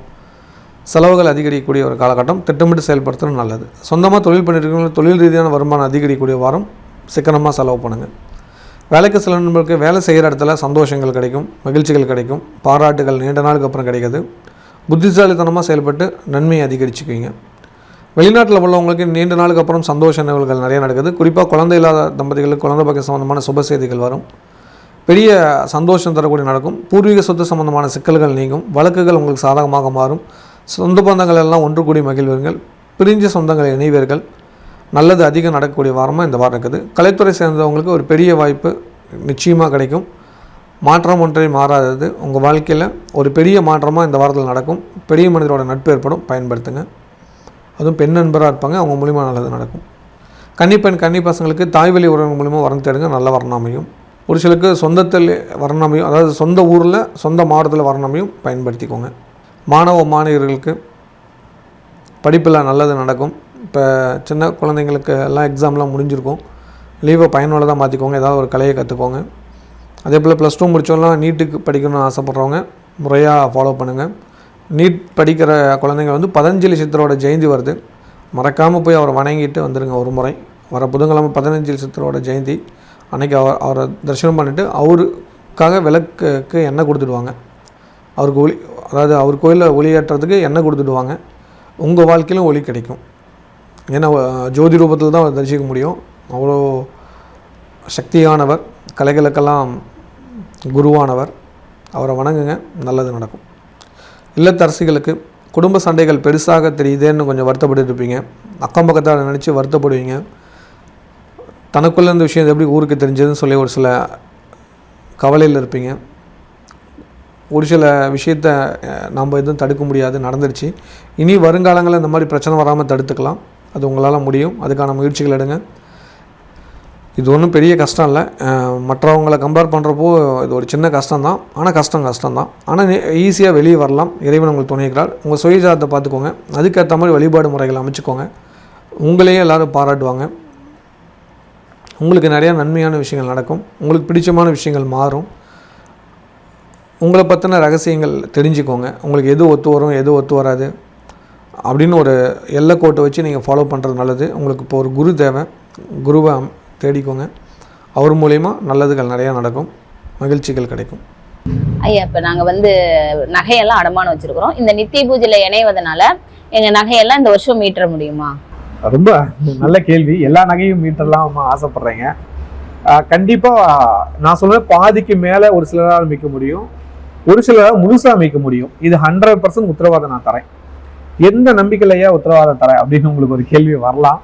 செலவுகள் அதிகரிக்கக்கூடிய ஒரு காலகட்டம். திட்டமிட்டு செயல்படுத்துறது நல்லது. சொந்தமாக தொழில் பண்ணியிருக்கவங்க தொழில் ரீதியான வருமானம் அதிகரிக்கக்கூடிய வாரம். சிக்கனமாக செலவு பண்ணுங்கள். வேலைக்கு சில நண்பர்களுக்கு வேலை செய்கிற இடத்துல சந்தோஷங்கள் கிடைக்கும், மகிழ்ச்சிகள் கிடைக்கும், பாராட்டுகள் நீண்ட நாளுக்கு அப்புறம் கிடைக்காது. புத்திசாலித்தனமாக செயல்பட்டு நன்மையை அதிகரிச்சுக்குவீங்க. வெளிநாட்டில் உள்ளவங்களுக்கு நீண்ட நாளுக்கு அப்புறம் சந்தோஷ நிகழ்வுகள் நிறைய நடக்குது. குறிப்பாக குழந்தை இல்லாத தம்பதிகளுக்கு குழந்தை பாக்கிய சம்பந்தமான சுப செய்திகள் வரும். பெரிய சந்தோஷம் தரக்கூடிய நடக்கும். பூர்வீக சொத்து சம்பந்தமான சிக்கல்கள் நீங்கும். வழக்குகள் உங்களுக்கு சாதகமாக மாறும். சொந்த பந்தங்கள் எல்லாம் ஒன்று கூடி மகிழ்வீர்கள். பிரிஞ்ச சொந்தங்கள் இணைவீர்கள். நல்லது அதிகம் நடக்கக்கூடிய வாரமாக இந்த வாரம் இருக்குது. கலைத்துறை சேர்ந்தவங்களுக்கு ஒரு பெரிய வாய்ப்பு நிச்சயமாக கிடைக்கும். மாற்றம் ஒன்றை மாறாதது. உங்கள் வாழ்க்கையில் ஒரு பெரிய மாற்றமாக இந்த வாரத்தில் நடக்கும். பெரிய மனிதரோட நட்பு ஏற்படும், பயன்படுத்துங்க. அதுவும் பெண் நண்பராக இருப்பாங்க, அவங்க மூலிமா நல்லது நடக்கும். கன்னிப்பெண் கன்னி பசங்களுக்கு தாய்வழி உறவு மூலிமா வரம் தேடுங்க, நல்ல வரணமையும். ஒரு சிலருக்கு சொந்தத்தில் வரணமையும், அதாவது சொந்த ஊரில் சொந்த மாவட்டத்தில் வரணமையும் பயன்படுத்திக்கோங்க. மாணவர்களுக்கு படிப்பில் நல்லது நடக்கும். இப்போ சின்ன குழந்தைங்களுக்கு எல்லாம் எக்ஸாம்லாம் முடிஞ்சிருக்கும். லீவை பயனுள்ளதாக மாற்றிக்கோங்க. ஏதாவது ஒரு கலையை கற்றுக்கோங்க. அதே போல் +2 முடித்தவங்களாம் நீட்டுக்கு படிக்கணும்னு ஆசைப்பட்றவங்க முறையாக ஃபாலோ பண்ணுங்கள். நீட் படிக்கிற குழந்தைங்க வந்து பதஞ்சலி சித்தரோட ஜெயந்தி வருது, மறக்காமல் போய் அவரை வணங்கிட்டு வந்துடுங்க. ஒரு முறை வர புதன்கிழமை பதஞ்சலி சித்தரோட ஜெயந்தி அன்றைக்கி அவரை தரிசனம் பண்ணிவிட்டு அவருக்காக விளக்குக்கு எண்ணெய் கொடுத்துடுவாங்க. அவருக்கு ஒளி, அதாவது அவர் கோயிலில் ஒளி ஏற்றுறதுக்கு எண்ணெய் கொடுத்துடுவாங்க. உங்கள் வாழ்க்கையிலும் ஒளி கிடைக்கும். ஏன்னா ஜோதி ரூபத்தில் தான் அவர் தரிசிக்க முடியும். அவ்வளோ சக்தியானவர், கலைகளுக்கெல்லாம் குருவானவர். அவரை வணங்குங்க, நல்லது நடக்கும். இல்லத்தரசிகளுக்கு குடும்ப சண்டைகள் பெருசாக தெரியுதேன்னு கொஞ்சம் வருத்தப்பட்டு இருப்பீங்க. அக்கம் பக்கத்தால் நினச்சி வருத்தப்படுவீங்க. தனக்குள்ளே இந்த விஷயம் எப்படி ஊருக்கு தெரிஞ்சதுன்னு சொல்லி ஒரு சில கவலையில் இருப்பீங்க. ஒரு சில விஷயத்தை நம்ம எதுவும் தடுக்க முடியாது, நடந்துருச்சு. இனி வருங்காலங்களில் இந்த மாதிரி பிரச்சனை வராமல் தடுத்துக்கலாம். அது உங்களால் முடியும். அதுக்கான முயற்சிகள் எடுங்க. இது ஒன்றும் பெரிய கஷ்டம் இல்லை. மற்றவங்களை கம்பேர் பண்ணுறப்போ இது ஒரு சின்ன கஷ்டம்தான். ஆனால் கஷ்டம்தான். ஆனால் ஈஸியாக வெளியே வரலாம். இறைவன் உங்களுக்கு துணைக்கிறார். உங்கள் சுயஜாதத்தை பார்த்துக்கோங்க. அதுக்கேற்ற மாதிரி வழிபாடு முறைகளை அமைச்சுக்கோங்க. உங்களையே எல்லோரும் பாராட்டுவாங்க. உங்களுக்கு நிறையா நன்மையான விஷயங்கள் நடக்கும். உங்களுக்கு பிடிச்சமான விஷயங்கள் மாறும். உங்களை பற்றின ரகசியங்கள் தெரிஞ்சுக்கோங்க. உங்களுக்கு எது ஒத்து வரும், எது ஒத்து வராது அப்படின்னு ஒரு எல்லைக்கோட்டை வச்சு நீங்கள் ஃபாலோ பண்ணுறது நல்லது. உங்களுக்கு இப்போ ஒரு குரு தேவை. குருவை தேடிக்கோங்க. அவர் மூலயமா நல்லதுகள் நிறையா நடக்கும், மகிழ்ச்சிகள் கிடைக்கும். ஐயா, இப்போ நாங்கள் வந்து நகையெல்லாம் அடமானம் வச்சுருக்கிறோம். இந்த நித்திய பூஜையில் இணைவதனால எங்கள் நகையெல்லாம் இந்த வருஷம் மீட்டர முடியுமா? ரொம்ப நல்ல கேள்வி. எல்லா நகையும் மீட்டர்லாம் ஆசைப்படுறீங்க. கண்டிப்பாக நான் சொல்கிறேன், பாதிக்கு மேலே ஒரு சிலரால் மீட்க முடியும், ஒரு சிலரால் முழுசாக மீட்க முடியும். இது 100% உத்தரவாதம் நான் தரேன். எந்த நம்பிக்கையிலையா உத்தரவாதம் தரேன் அப்படின்னு உங்களுக்கு ஒரு கேள்வி வரலாம்.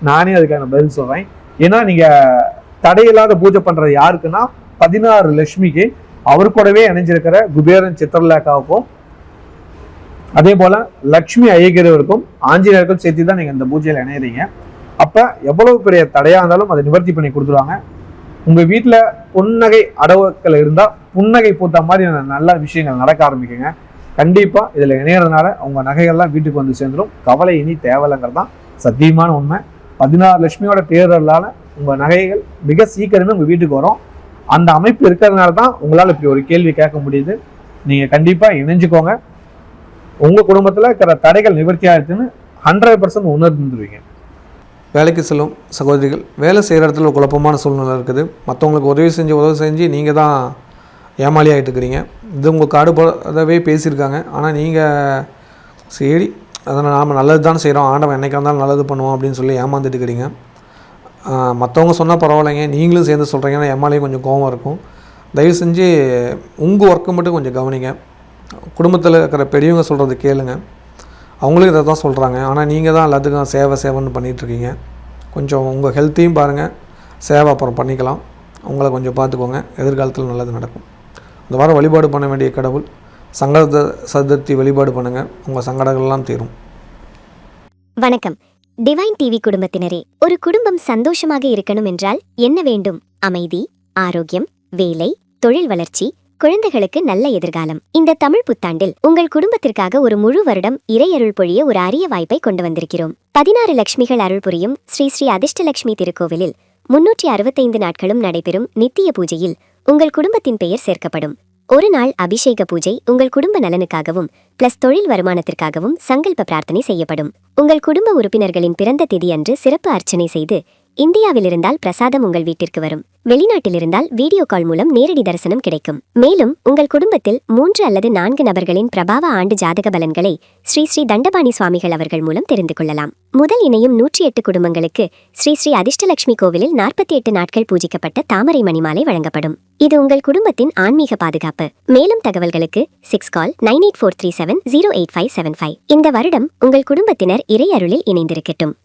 நானே அதுக்கான பதில் சொல்கிறேன். ஏன்னா நீங்கள் தடையில்லாத பூஜை பண்ணுறது யாருக்குன்னா 16 லட்சுமிக்கு, அவர் கூடவே இணைஞ்சிருக்கிற குபேரன் சித்திரலேகாவுக்கும், அதே போல் லக்ஷ்மி ஐயகிரவருக்கும் ஆஞ்சநேயருக்கும் சேர்த்து தான் நீங்கள் இந்த பூஜையில் இணையிறீங்க. அப்போ எவ்வளவு பெரிய தடையாக இருந்தாலும் அதை நிவர்த்தி பண்ணி கொடுத்துருவாங்க. உங்கள் வீட்டில் புன்னகை அடவுக்கள் இருந்தால் புன்னகை பூத்த மாதிரி நல்ல விஷயங்கள் நடக்க ஆரம்பிக்குங்க. கண்டிப்பாக இதில் இணையறதுனால உங்கள் நகைகள்லாம் வீட்டுக்கு வந்து சேர்ந்துடும். கவலை இனி தேவையில்லைங்கிறது தான் சத்தியமான உண்மை. 16 லட்சுமியோட தேர்தலால் உங்கள் நகைகள் மிக சீக்கிரமே உங்கள் வீட்டுக்கு வரும். அந்த அமைப்பு இருக்கிறதுனால தான் உங்களால் இப்படி ஒரு கேள்வி கேட்க முடியுது. நீங்கள் கண்டிப்பாக இணைஞ்சுக்கோங்க. உங்கள் குடும்பத்தில் இருக்கிற தடைகள் நிவர்த்தி ஆகிடுச்சுன்னு 100% உணர்ந்துருவீங்க. வேலைக்கு செல்லும் சகோதரிகள், வேலை செய்கிற இடத்துல ஒரு குழப்பமான சூழ்நிலை இருக்குது. மற்றவங்களுக்கு உதவி செஞ்சு நீங்கள் தான் ஏமாளி ஆகிட்டு இருக்கிறீங்க. இது உங்கள் காடுபடவே பேசியிருக்காங்க. ஆனால் நீங்கள் சரி, அதனால் நாம் நல்லது தான் செய்கிறோம், ஆண்டவன் என்னைக்கா இருந்தாலும் நல்லது பண்ணுவோம் அப்படின்னு சொல்லி ஏமாந்துட்டு இருக்கிறீங்க. மற்றவங்க சொன்னால் பரவாயில்லைங்க, நீங்களும் சேர்ந்து சொல்கிறீங்கன்னா ஏமாலையும் கொஞ்சம் கோவம் இருக்கும். தயவு செஞ்சு உங்கள் ஒர்க்கை மட்டும் கொஞ்சம் கவனிங்க. குடும்பத்தில் இருக்கிற பெரியவங்க சொல்கிறது கேளுங்க. அவங்களும் இதை தான் சொல்கிறாங்க. ஆனால் நீங்கள் தான் எல்லாத்துக்கும் சேவைன்னு பண்ணிகிட்ருக்கீங்க. கொஞ்சம் உங்கள் ஹெல்த்தையும் பாருங்கள், சேவை அப்புறம் பண்ணிக்கலாம். உங்களை கொஞ்சம் பார்த்துக்கோங்க. எதிர்காலத்தில் நல்லது நடக்கும். இந்த வாரம் வழிபாடு பண்ண வேண்டிய கடவுள் சங்கட சதுர்த்தி வழிபாடு பண்ணுங்கள். உங்கள் சங்கடங்கள்லாம் தீரும். வணக்கம். டிவைன் டிவி குடும்பத்தினரே, ஒரு குடும்பம் சந்தோஷமாக இருக்கணும் என்றால் என்ன வேண்டும்? அமைதி, ஆரோக்கியம், வேலை, தொழில் வளர்ச்சி, குழந்தைகளுக்கு நல்ல எதிர்காலம். இந்த தமிழ் புத்தாண்டில் உங்கள் குடும்பத்திற்காக ஒரு முழு வருடம் இறையருள் பொழிய ஒரு அரிய வாய்ப்பை கொண்டு வந்திருக்கிறோம். 16 லட்சுமிகள் அருள் புரியும் ஸ்ரீ ஸ்ரீ அதிர்ஷ்டலட்சுமி திருக்கோவிலில் 365 நாட்களும் நடைபெறும் நித்திய பூஜையில் உங்கள் குடும்பத்தின் பெயர் சேர்க்கப்படும். ஒரு நாள் அபிஷேக பூஜை உங்கள் குடும்ப நலனுக்காகவும் பிளஸ் தொழில் வருமானத்திற்காகவும் சங்கல்ப பிரார்த்தனை செய்யப்படும். உங்கள் குடும்ப உறுப்பினர்களின் பிறந்த திதி அன்று சிறப்பு அர்ச்சனை செய்து, இந்தியாவில் இருந்தால் பிரசாதம் உங்கள் வீட்டிற்கு வரும். வெளிநாட்டில் இருந்தால் வீடியோ கால் மூலம் நேரடி தரிசனம் கிடைக்கும். மேலும் உங்கள் குடும்பத்தில் 3 அல்லது 4 நபர்களின் பிரபாவ ஆண்டு ஜாதக பலன்களை ஸ்ரீ ஸ்ரீ தண்டபாணி சுவாமிகள் அவர்கள் மூலம் தெரிந்து கொள்ளலாம். முதல் இணையும் 108 குடும்பங்களுக்கு ஸ்ரீ ஸ்ரீ அதிர்ஷ்டலட்சுமி கோவிலில் 48 நாட்கள் பூஜிக்கப்பட்ட தாமரை மணிமாலை வழங்கப்படும். இது உங்கள் குடும்பத்தின் ஆன்மீக பாதுகாப்பு. மேலும் தகவல்களுக்கு 6 கால் 9843708575. இந்த வருடம் உங்கள் குடும்பத்தினர் இறை அருளில் இணைந்திருக்கட்டும்.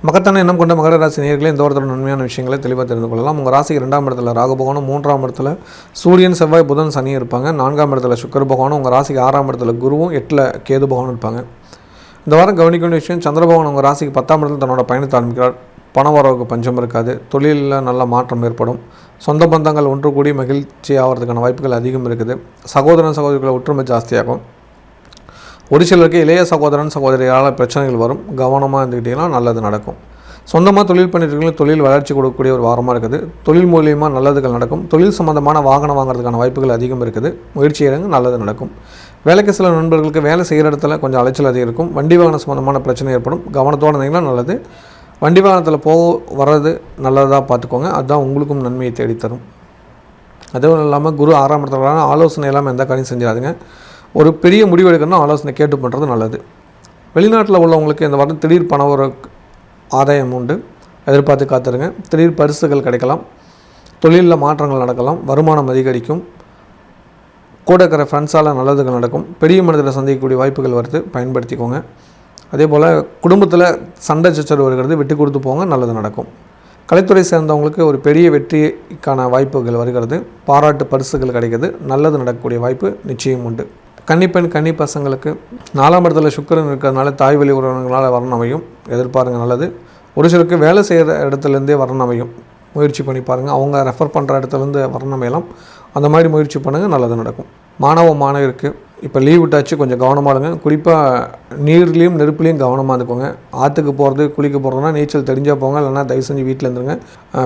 மகத்தான எண்ணம் கொண்ட மகர ராசி நேயர்களே, இந்த ஒருத்தர நன்மையான விஷயங்களை தெளிவாக தெரிந்து கொள்ளலாம். உங்கள் ராசிக்கு 2ஆம் இடத்துல ராகு பகவானும், 3ஆம் இடத்துல சூரியன், செவ்வாய், புதன், சனி இருப்பாங்க. 4ஆம் இடத்துல சுக்கிர பகவானும், உங்கள் ராசிக்கு 6ஆம் இடத்துல குருவும், 8ல் கேது பகவானும் இருப்பாங்க. இந்த வாரம் கவனிக்க வேண்டிய விஷயம், சந்திர பகவான் உங்கள் ராசிக்கு 10ஆம் இடத்துல தன்னோட பயணத்தை ஆரம்பிக்கிறார். பண வரவுக்கு பஞ்சம் இருக்காது. தொழிலில் நல்ல மாற்றம் ஏற்படும். சொந்த பந்தங்கள் ஒன்று கூடி மகிழ்ச்சி ஆகிறதுக்கான வாய்ப்புகள் அதிகம் இருக்குது. சகோதரர்களை ஒற்றுமை ஜாஸ்தியாகும். ஒரு சிலருக்கு இளைய சகோதரன் சகோதரியால் பிரச்சனைகள் வரும். கவனமாக இருந்துக்கிட்டீங்கன்னா நல்லது நடக்கும். சொந்தமாக தொழில் பண்ணிட்டு தொழில் வளர்ச்சி கொடுக்கக்கூடிய ஒரு வாரமாக இருக்குது. தொழில் மூலியமாக நல்லதுகள் நடக்கும். தொழில் சம்மந்தமான வாகனம் வாங்குறதுக்கான வாய்ப்புகள் அதிகம் இருக்குது. முயற்சி எடுங்க, நல்லது நடக்கும். வேலைக்கு சில நண்பர்களுக்கு வேலை செய்கிற இடத்துல கொஞ்சம் அலைச்சல் அதிகம் இருக்கும். வண்டி வாகனம் சம்மந்தமான பிரச்சனை ஏற்படும். கவனத்தோடு இருந்தீங்கன்னா நல்லது. வண்டி வாகனத்தில் வர்றது நல்லதாக பார்த்துக்கோங்க. அதுதான் உங்களுக்கும் நன்மையை தேடித்தரும். அதுவும் இல்லாமல் குரு 6ஆம் இடத்துல ஆலோசனை இல்லாமல் எந்த காரியம் செஞ்சிடாதுங்க. ஒரு பெரிய முடிவு எடுக்கணும்னா ஆலோசனை கேட்டு பண்ணுறது நல்லது. வெளிநாட்டில் உள்ளவங்களுக்கு இந்த வாரம் திடீர் பண ஒரு ஆதாயம் உண்டு. எதிர்பார்த்து காத்துருங்க. திடீர் பரிசுகள் கிடைக்கலாம். தொழிலில் மாற்றங்கள் நடக்கலாம். வருமானம் அதிகரிக்கும். கூட இருக்கிற ஃப்ரெண்ட்ஸால் நல்லதுகள் நடக்கும். பெரிய மனிதரை சந்திக்கக்கூடிய வாய்ப்புகள் வருது, பயன்படுத்திக்கோங்க. அதே போல் குடும்பத்தில் சண்டை சச்சரவு வருகிறது, விட்டு கொடுத்து போங்க, நல்லது நடக்கும். கலைத்துறை சேர்ந்தவங்களுக்கு ஒரு பெரிய வெற்றிக்கான வாய்ப்புகள் வருகிறது. பாராட்டு பரிசுகள் கிடைக்கிது. நல்லது நடக்கக்கூடிய வாய்ப்பு நிச்சயம் உண்டு. கன்னிப்பெண் கன்னி பசங்களுக்கு 4ஆம் இடத்துல சுக்கிரன் இருக்கிறதுனால தாய் வழி உறவினர்களால் வரணும் அமையும். எதிர்பாருங்க, நல்லது. ஒரு சிலருக்கு வேலை செய்கிற இடத்துலேருந்தே வரணும் அமையும். முயற்சி பண்ணி பாருங்கள். அவங்க ரெஃபர் பண்ணுற இடத்துலேருந்து வரணும் அமையலாம். அந்த மாதிரி முயற்சி பண்ணுங்கள், நல்லது நடக்கும். மாணவருக்கு இப்போ லீவ் விட்டாச்சு, கொஞ்சம் கவனமாக இருங்க. குறிப்பாக நீர்லேயும் நெருப்புலேயும் கவனமாக இருந்துக்கோங்க. ஆற்றுக்கு போகிறது குளிக்க போகிறதுனா நீச்சல் தெரிஞ்சால் போங்க, இல்லைனா தயவு செஞ்சு வீட்டில் இருந்துருங்க.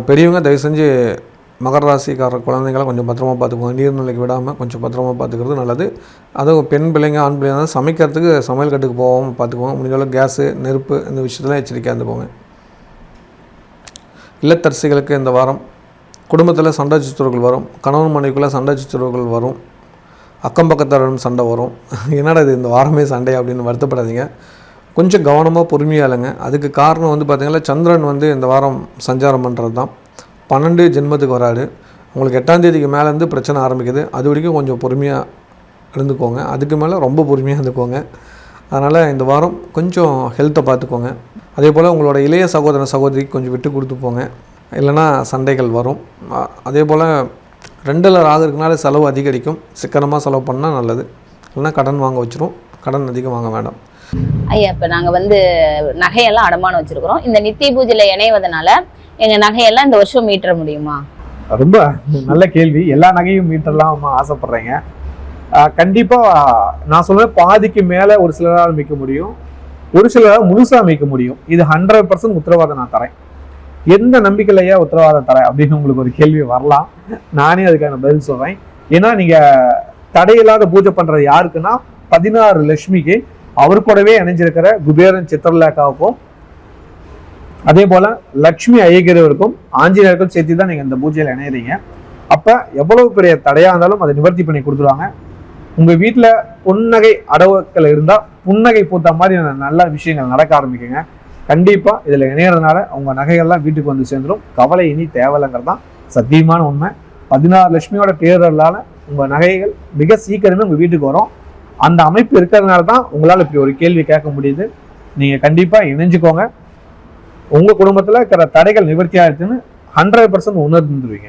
பெரியவங்க தயவு செஞ்சு மகர ராசிக்கார குழந்தைங்களை கொஞ்சம் பத்திரமா பார்த்துக்கோங்க. நீர்நிலைக்கு விடாமல் கொஞ்சம் பத்திரமா பார்த்துக்கிறது நல்லது. அதுவும் பெண் பிள்ளைங்க ஆண் பிள்ளைங்க சமைக்கிறதுக்கு சமையல் கட்டுக்கு போகாமல் பார்த்துக்கோங்க. முடிஞ்சளவு கேஸு நெருப்பு இந்த விஷயத்தில் எச்சரிக்கையாக இருந்துக்கோங்க. இல்லத்தரசிகளுக்கு இந்த வாரம் குடும்பத்தில் சண்டை சச்சரவுகள் வரும். கணவன் மனைவிக்குள்ளே சண்டை சச்சரவுகள் வரும். அக்கம் பக்கத்தாரும் சண்டை வரும். என்னடா இது இந்த வாரமே சண்டை அப்படின்னு வருத்தப்படாதீங்க. கொஞ்சம் கவனமாக பொறுமையாக இல்லைங்க. அதுக்கு காரணம் பார்த்திங்கன்னா சந்திரன் இந்த வாரம் சஞ்சாரம் பண்ணுறது தான். 12 ஜென்மத்துக்கு வராது. உங்களுக்கு 8ஆம் தேதிக்கு மேலேருந்து பிரச்சனை ஆரம்பிக்குது. அது வரைக்கும் கொஞ்சம் பொறுமையாக இருந்துக்கோங்க. அதுக்கு மேலே ரொம்ப பொறுமையாக இருந்துக்கோங்க. அதனால் இந்த வாரம் கொஞ்சம் ஹெல்த்தை பார்த்துக்கோங்க. அதே போல் உங்களோட இளைய சகோதர சகோதரிக்கு கொஞ்சம் விட்டு கொடுத்து போங்க, இல்லைனா சண்டைகள் வரும். அதே போல் 2ல் ராகு இருக்கனால செலவு அதிகரிக்கும். சிக்கனமாக செலவு பண்ணால் நல்லது. இல்லைனா கடன் வாங்க வச்சிரும். கடன் அதிகம் வாங்க வேண்டாம். ஐயா, இப்போ நாங்கள் நகையெல்லாம் அடமானம் வச்சுருக்கிறோம். இந்த நித்திய பூஜையில் இணைவதனால எங்கள் நகையெல்லாம் இந்த வருஷம் மீட்டர முடியுமா? ரொம்ப நல்ல கேள்வி. எல்லா நகையும் மீட்டர்லாம் ஆசைப்படுறீங்க. கண்டிப்பாக நான் சொல்கிறேன், பாதிக்கு மேலே ஒரு சிலரால் மீட்க முடியும், ஒரு சிலரால் முழுசாக மீட்க முடியும். இது 100% உத்தரவாதம் நான் தரேன். எந்த நம்பிக்கையிலையா உத்தரவாதம் தரேன் அப்படின்னு உங்களுக்கு ஒரு கேள்வி வரலாம். நானே அதுக்கான பதில் சொல்கிறேன். ஏன்னா நீங்கள் தடையில்லாத பூஜை பண்ணுறது யாருக்குன்னா 16 லட்சுமிக்கு, அவர் கூடவே இணைஞ்சிருக்கிற குபேரன் சித்திரலேகாவுக்கும், அதே போல லக்ஷ்மி ஐயகிரவருக்கும் ஆஞ்சநேயருக்கும் சேர்த்து தான் நீங்கள் இந்த பூஜையில் இணையிறீங்க. அப்போ எவ்வளவு பெரிய தடையாக இருந்தாலும் அதை நிவர்த்தி பண்ணி கொடுத்துருவாங்க. உங்கள் வீட்டில் புன்னகை அடவுக்கள் இருந்தால் புன்னகை பூத்த மாதிரி நல்ல விஷயங்கள் நடக்க ஆரம்பிக்குங்க. கண்டிப்பாக இதில் இணையறதுனால உங்கள் நகைகள்லாம் வீட்டுக்கு வந்து சேர்ந்துடும். கவலை இனி தேவையில்லைங்கிறது தான் சத்தியமான உண்மை. 16 லட்சுமியோட பேரலால் உங்கள் நகைகள் மிக சீக்கிரமே உங்கள் வீட்டுக்கு வரும். அந்த அமைப்பு இருக்கிறதுனால தான் உங்களால் இப்படி ஒரு கேள்வி கேட்க முடியுது. நீங்கள் கண்டிப்பாக இணைஞ்சுக்கோங்க. உங்கள் குடும்பத்தில் இருக்கிற தடைகள் நிவர்த்தி ஆகிடுச்சுன்னு 100% உணர்ந்துருவீங்க.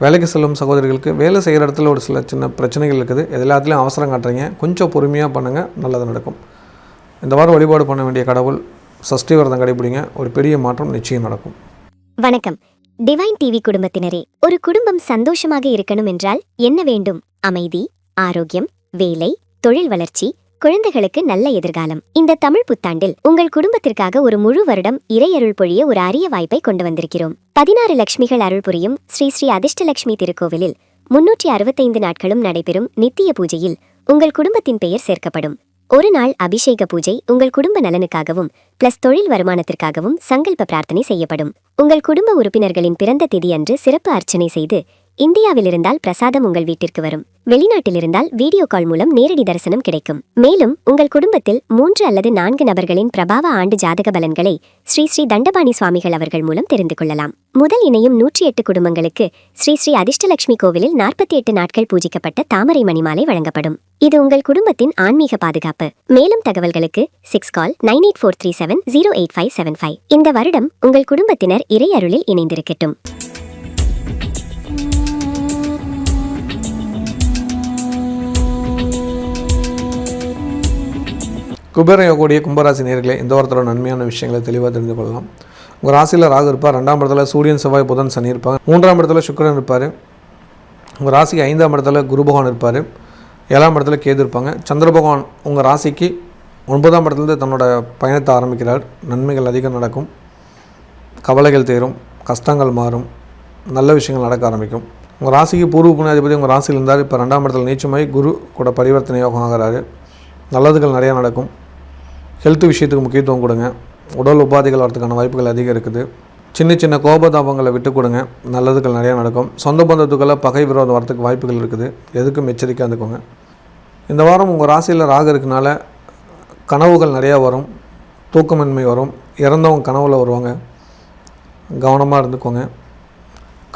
வேலைக்கு செல்லும் சகோதரிகளுக்கு வேலை செய்கிற இடத்துல ஒரு சில சின்ன பிரச்சனைகள் இருக்குது. எல்லாத்துலேயும் அவசரம் காட்டுறீங்க. கொஞ்சம் பொறுமையாக பண்ணுங்கள், நல்லது நடக்கும். இந்த வாரம் வழிபாடு பண்ண வேண்டிய கடவுள் சஷ்டி விரதம் கடைபிடிங்க. ஒரு பெரிய மாற்றம் நிச்சயம் நடக்கும். வணக்கம் டிவைன் டிவி குடும்பத்தினரே. ஒரு குடும்பம் சந்தோஷமாக இருக்கணும் என்றால் என்ன வேண்டும்? அமைதி, ஆரோக்கியம், வேலை, தொழில் வளர்ச்சி, குழந்தைகளுக்கு நல்ல எதிர்காலம். இந்த தமிழ் புத்தாண்டில் உங்கள் குடும்பத்திற்காக ஒரு முழு வருடம் இறையருள் பொழிய ஒரு அரிய வாய்ப்பை கொண்டு வந்திருக்கிறோம். 16 லட்சுமிகள் அருள் புரியும் ஸ்ரீ ஸ்ரீ அதிர்ஷ்டலட்சுமி திருக்கோவிலில் 365 நாட்களும் நடைபெறும் நித்திய பூஜையில் உங்கள் குடும்பத்தின் பெயர் சேர்க்கப்படும். ஒரு நாள் அபிஷேக பூஜை உங்கள் குடும்ப நலனுக்காகவும் பிளஸ் தொழில் வருமானத்திற்காகவும் சங்கல்ப பிரார்த்தனை செய்யப்படும். உங்கள் குடும்ப உறுப்பினர்களின் பிறந்த திதி அன்று சிறப்பு அர்ச்சனை செய்து, இந்தியாவில் இருந்தால் பிரசாதம் உங்கள் வீட்டிற்கு வரும். வெளிநாட்டில் இருந்தால் வீடியோ கால் மூலம் நேரடி தரிசனம் கிடைக்கும். மேலும் உங்கள் குடும்பத்தில் 3 அல்லது 4 நபர்களின் பிரபாவ ஆண்டு ஜாதக பலன்களை ஸ்ரீ ஸ்ரீ தண்டபாணி சுவாமிகள் அவர்கள் மூலம் தெரிந்து கொள்ளலாம். முதல் இணையும் 108 குடும்பங்களுக்கு ஸ்ரீ ஸ்ரீ அதிர்ஷ்டலட்சுமி கோவிலில் 48 நாட்கள் பூஜிக்கப்பட்ட தாமரை மணிமாலை வழங்கப்படும். இது உங்கள் குடும்பத்தின் ஆன்மீக பாதுகாப்பு. மேலும் தகவல்களுக்கு 6 கால் 9843708575. இந்த வருடம் உங்கள் குடும்பத்தினர் இறை அருளில் இணைந்திருக்கட்டும். குபேர யோகோடைய கும்பராசி நேயர்களே, இந்த வாரத்தோட நன்மையான விஷயங்களை தெளிவாக தெரிந்து கொள்ளலாம். உங்கள் ராசியில் ராகு இருப்பார். 2ஆம் இடத்துல சூரியன், செவ்வாய், புதன், சனி இருப்பாங்க. 3ஆம் இடத்துல சுக்கிரன் இருப்பார். உங்கள் ராசிக்கு 5ஆம் இடத்துல குரு பகவான் இருப்பார். 7ஆம் இடத்துல கேது இருப்பாங்க. சந்திர பகவான் உங்கள் ராசிக்கு 9ஆம் இடத்துலேருந்து தன்னோட பயணத்தை ஆரம்பிக்கிறார். நன்மைகள் அதிகம் நடக்கும். கவலைகள் தீரும், கஷ்டங்கள் மாறும், நல்ல விஷயங்கள் நடக்க ஆரம்பிக்கும். உங்கள் ராசிக்கு பூர்வ புண்ணியாதிபதி உங்கள் ராசியில் இருந்தார். இப்போ 2ஆம் இடத்துல நீச்சமாய் குரு கூட பரிவர்த்தனை யோகம் ஆகிறாரு. நல்லதுகள் நிறையா நடக்கும். ஹெல்த் விஷயத்துக்கு முக்கியத்துவம் கொடுங்க. உடல் உபாதைகள் வரதுக்கான வாய்ப்புகள் அதிகம் இருக்குது. சின்ன சின்ன கோபதாபங்களை விட்டு கொடுங்க, நல்லதுகள் நிறையா நடக்கும். சொந்த பந்தத்துக்களை பகை விரோதம் வரதுக்கு வாய்ப்புகள் இருக்குது. எதுக்கும் எச்சரிக்கையாக இருந்துக்கோங்க. இந்த வாரம் உங்கள் ராசியில் ராகு இருக்கனால கனவுகள் நிறையா வரும், தூக்கமின்மை வரும், இறந்தவங்க கனவுல வருவாங்க. கவனமாக இருந்துக்கோங்க.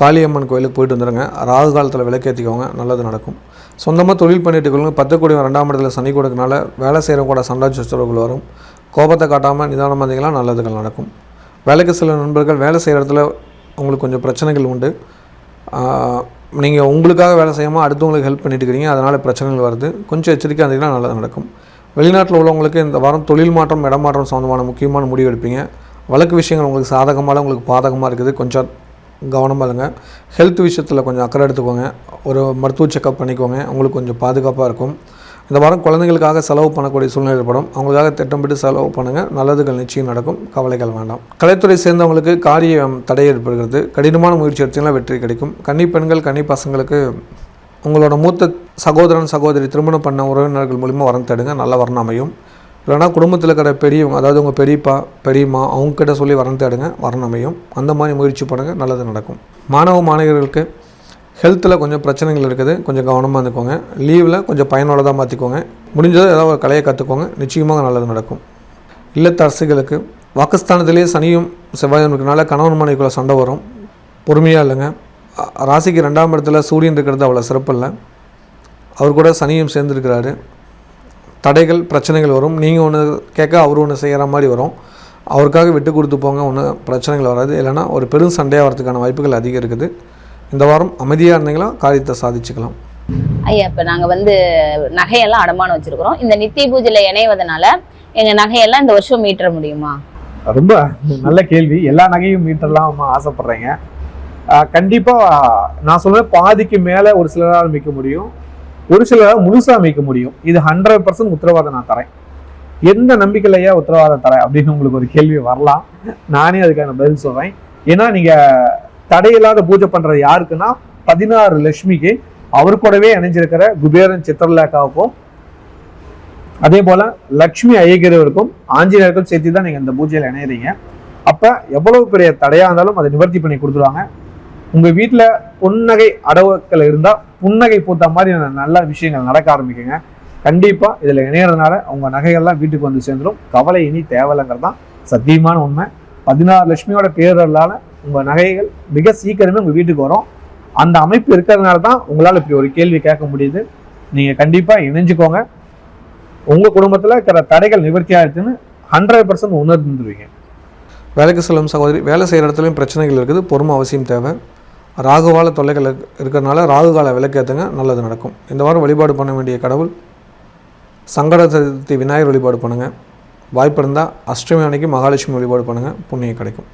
காளியம்மன் கோயிலுக்கு போயிட்டு வந்துடுங்க. ராகு காலத்தில் விளக்கேற்றிக்கோங்க, நல்லது நடக்கும். சொந்தமாக தொழில் பண்ணிட்டு கொள்ளுங்க. 10 கோடி 2ஆம் இடத்துல சனி கொடுக்கனால வேலை செய்கிறவங்க கூட சண்டை சச்சரவுகள் வரும். கோபத்தை காட்டாமல் நிதானமாக இருந்தீங்கன்னா நல்லதுகள் நடக்கும். வேலைக்கு சில நண்பர்கள் வேலை செய்கிற இடத்துல உங்களுக்கு கொஞ்சம் பிரச்சனைகள் உண்டு. நீங்கள் உங்களுக்காக வேலை செய்யாமல் அடுத்தவங்களுக்கு ஹெல்ப் பண்ணிட்டு இருக்கிறீங்க, அதனால் பிரச்சனைகள் வருது. கொஞ்சம் எச்சரிக்கையாக இருந்தீங்கன்னா நல்லது நடக்கும். வெளிநாட்டில் உள்ளவங்களுக்கு இந்த வாரம் தொழில் மாற்றம், இடமாற்றம் சம்மந்தமான முக்கியமான முடிவு எடுப்பீங்க. வழக்கு விஷயங்கள் உங்களுக்கு சாதகமாக உங்களுக்கு பாதகமாக இருக்குது. கொஞ்சம் கவனமாக இருங்க. ஹெல்த் விஷயத்தில் கொஞ்சம் அக்கறை எடுத்துக்கோங்க. ஒரு மருத்துவ செக்கப் பண்ணிக்கோங்க, உங்களுக்கு கொஞ்சம் பாதுகாப்பாக இருக்கும். இந்த வாரம் குழந்தைங்களுக்காக செலவு பண்ணக்கூடிய சூழ்நிலை ஏற்படும். அவங்களுக்காக திட்டமிட்டு செலவு பண்ணுங்கள், நல்லதுகள் நிச்சயம் நடக்கும், கவலைகள் வேண்டாம். கலைத்துறை சேர்ந்தவங்களுக்கு காரியம் தடை ஏற்படுகிறது. கடினமான முயற்சி எடுத்தீங்கன்னா வெற்றி கிடைக்கும். கன்னி பெண்கள், கன்னி பசங்களுக்கு உங்களோட மூத்த சகோதரன் சகோதரி திருமணம் பண்ண உறவினர்கள் மூலிமா வரம் தேடுங்க, நல்ல வரணம் அமையும். இல்லைனா குடும்பத்தில் இருக்கிற பெரியவங்க, அதாவது உங்கள் பெரியப்பா பெரியம்மா, அவங்கக்கிட்ட சொல்லி வரம் தேடுங்க, வரம் அமையும். அந்த மாதிரி முயற்சி பண்ணுங்கள், நல்லது நடக்கும். மாணவ மாணவியர்களுக்கு ஹெல்த்தில் கொஞ்சம் பிரச்சனைகள் இருக்குது, கொஞ்சம் கவனமாக இருந்துக்கோங்க. லீவில் கொஞ்சம் பயனுள்ளதாக மாற்றிக்கோங்க. முடிஞ்சது ஏதாவது ஒரு கலையை கற்றுக்கோங்க, நிச்சயமாக நல்லது நடக்கும். இல்லத்தரசிகளுக்கு வாக்குஸ்தானத்திலேயே சனியும் செவ்வாயும் இருக்கிறனால கணவன் மனைவிக்குள்ள சண்டை வரும், பொறுமையாக இல்லைங்க. ராசிக்கு 2ஆம் இடத்துல சூரியன் இருக்கிறது அவ்வளோ சிறப்பு இல்லை. அவர் கூட சனியும் சேர்ந்துருக்கிறாரு. தடைகள் பிரச்சனைகள் வரும். நீங்கள் ஒன்று கேட்க அவர் ஒன்று செய்கிற மாதிரி வரும். அவருக்காக விட்டு கொடுத்து போங்க, ஒன்றும் பிரச்சனைகள் வராது. இல்லைனா ஒரு பெரும் சண்டையாக வரதுக்கான வாய்ப்புகள் அதிகம் இருக்குது. இந்த வாரம் அமைதியாக இருந்தீங்களா காரியத்தை சாதிச்சுக்கலாம். ஐயா, இப்போ நாங்கள் நகையெல்லாம் அடமானம் வச்சுருக்கிறோம். இந்த நித்திய பூஜையில் இணைவதனால எங்கள் நகையெல்லாம் இந்த வருஷம் மீட்டர முடியுமா? ரொம்ப நல்ல கேள்வி. எல்லா நகையும் மீட்டர்லாம் ஆசைப்படுறீங்க. கண்டிப்பாக நான் சொல்கிறேன், பாதிக்கு மேலே ஒரு சிலரால் மீட்க முடியும், ஒரு சிலரால் முழுசாக மீட்க முடியும். இது 100% உத்தரவாதம் நான் தரேன். எந்த நம்பிக்கையிலையா உத்தரவாதம் தரேன் அப்படின்னு உங்களுக்கு ஒரு கேள்வி வரலாம். நானே அதுக்கான பதில் சொல்கிறேன். ஏன்னா நீங்கள் தடையில்லாத பூஜை பண்ணுறது யாருக்குன்னா 16 லட்சுமிக்கு, அவர் கூடவே இணைஞ்சிருக்கிற குபேரன் சித்திரலேகாவுக்கும், அதே போல லக்ஷ்மி ஐயகிரவருக்கும் ஆஞ்சநேயருக்கும் சேர்த்து தான் நீங்கள் இந்த பூஜையில் இணையிறீங்க. அப்போ எவ்வளவு பெரிய தடையாக இருந்தாலும் அதை நிவர்த்தி பண்ணி கொடுத்துருவாங்க. உங்கள் வீட்டில் புன்னகை அடவுக்கள் இருந்தால் புன்னகை பூத்த மாதிரி நல்ல விஷயங்கள் நடக்க ஆரம்பிக்குங்க. கண்டிப்பாக இதில் இணையறதுனால உங்கள் நகைகள்லாம் வீட்டுக்கு வந்து சேர்ந்துடும். கவலை இனி தேவையில்லைங்கிறது தான் சத்தியமான உண்மை. 16 லட்சுமியோட பேரலால் உங்கள் நகைகள் மிக சீக்கிரமே உங்கள் வீட்டுக்கு வரும். அந்த அமைப்பு இருக்கிறதுனால தான் உங்களால் இப்படி ஒரு கேள்வி கேட்க முடியுது. நீங்கள் கண்டிப்பாக இணைஞ்சுக்கோங்க. உங்கள் குடும்பத்தில் இருக்கிற தடைகள் நிவர்த்தி ஆகிடுச்சுன்னு 100% உணர்ந்துருவீங்க. வேலைக்கு செல்லும் சகோதரி, வேலை செய்கிற இடத்துலையும் பிரச்சனைகள் இருக்குது, பொறுமை அவசியம் தேவை. ராகுவால தொல்லைகள் இருக்கிறதுனால ராகுகால விளக்கேற்றுங்க, நல்லது நடக்கும். இந்த வாரம் வழிபாடு பண்ண வேண்டிய கடவுள் சங்கட சதுர்த்தி விநாயகர் வழிபாடு பண்ணுங்கள். வாய்ப்பு இருந்தால் அஷ்டமி அன்னைக்கு மகாலட்சுமி வழிபாடு பண்ணுங்கள், புண்ணியம் கிடைக்கும்.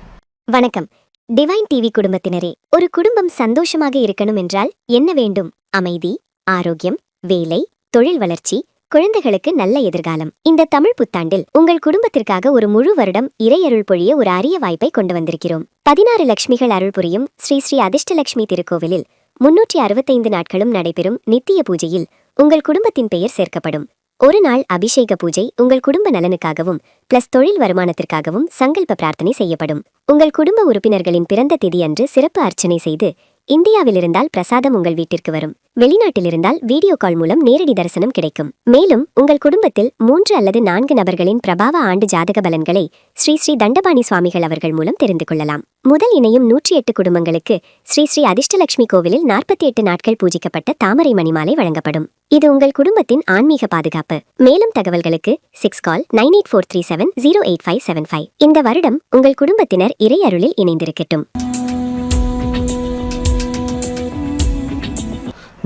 வணக்கம் டிவைன் டிவி குடும்பத்தினரே. ஒரு குடும்பம் சந்தோஷமாக இருக்கணும் என்றால் என்ன வேண்டும்? அமைதி, ஆரோக்கியம், வேலை, தொழில் வளர்ச்சி, குழந்தைகளுக்கு நல்ல எதிர்காலம். இந்த தமிழ் புத்தாண்டில் உங்கள் குடும்பத்திற்காக ஒரு முழு வருடம் இறையருள் பொழிய ஒரு அரிய வாய்ப்பை கொண்டு வந்திருக்கிறோம். 16 லட்சுமிகள் அருள் புரியும் ஸ்ரீ ஸ்ரீ அதிர்ஷ்டலட்சுமி திருக்கோவிலில் 365 நாட்களும் நடைபெறும் நித்திய பூஜையில் உங்கள் குடும்பத்தின் பெயர் சேர்க்கப்படும். ஒரு நாள் அபிஷேக பூஜை உங்கள் குடும்ப நலனுக்காகவும் பிளஸ் தொழில் வருமானத்திற்காகவும் சங்கல்ப பிரார்த்தனை செய்யப்படும். உங்கள் குடும்ப உறுப்பினர்களின் பிறந்த திதி அன்று சிறப்பு அர்ச்சனை செய்து, இந்தியாவில் இருந்தால் பிரசாதம் உங்கள் வீட்டிற்கு வரும். வெளிநாட்டில் இருந்தால் வீடியோ கால் மூலம் நேரடி தரிசனம் கிடைக்கும். மேலும் உங்கள் குடும்பத்தில் 3 அல்லது 4 நபர்களின் பிரபாவ ஆண்டு ஜாதக பலன்களை ஸ்ரீ ஸ்ரீ தண்டபாணி சுவாமிகள் அவர்கள் மூலம் தெரிந்து கொள்ளலாம். முதல் இணையும் 108 குடும்பங்களுக்கு ஸ்ரீ ஸ்ரீ அதிர்ஷ்டலட்சுமி கோவிலில் 48 நாட்கள் பூஜிக்கப்பட்ட தாமரை மணிமாலை வழங்கப்படும். இது உங்கள் குடும்பத்தின் ஆன்மீக பாதுகாப்பு. மேலும் தகவல்களுக்கு 6 கால் 9843708575. இந்த வருடம் உங்கள் குடும்பத்தினர் இறை அருளில் இணைந்திருக்கட்டும்.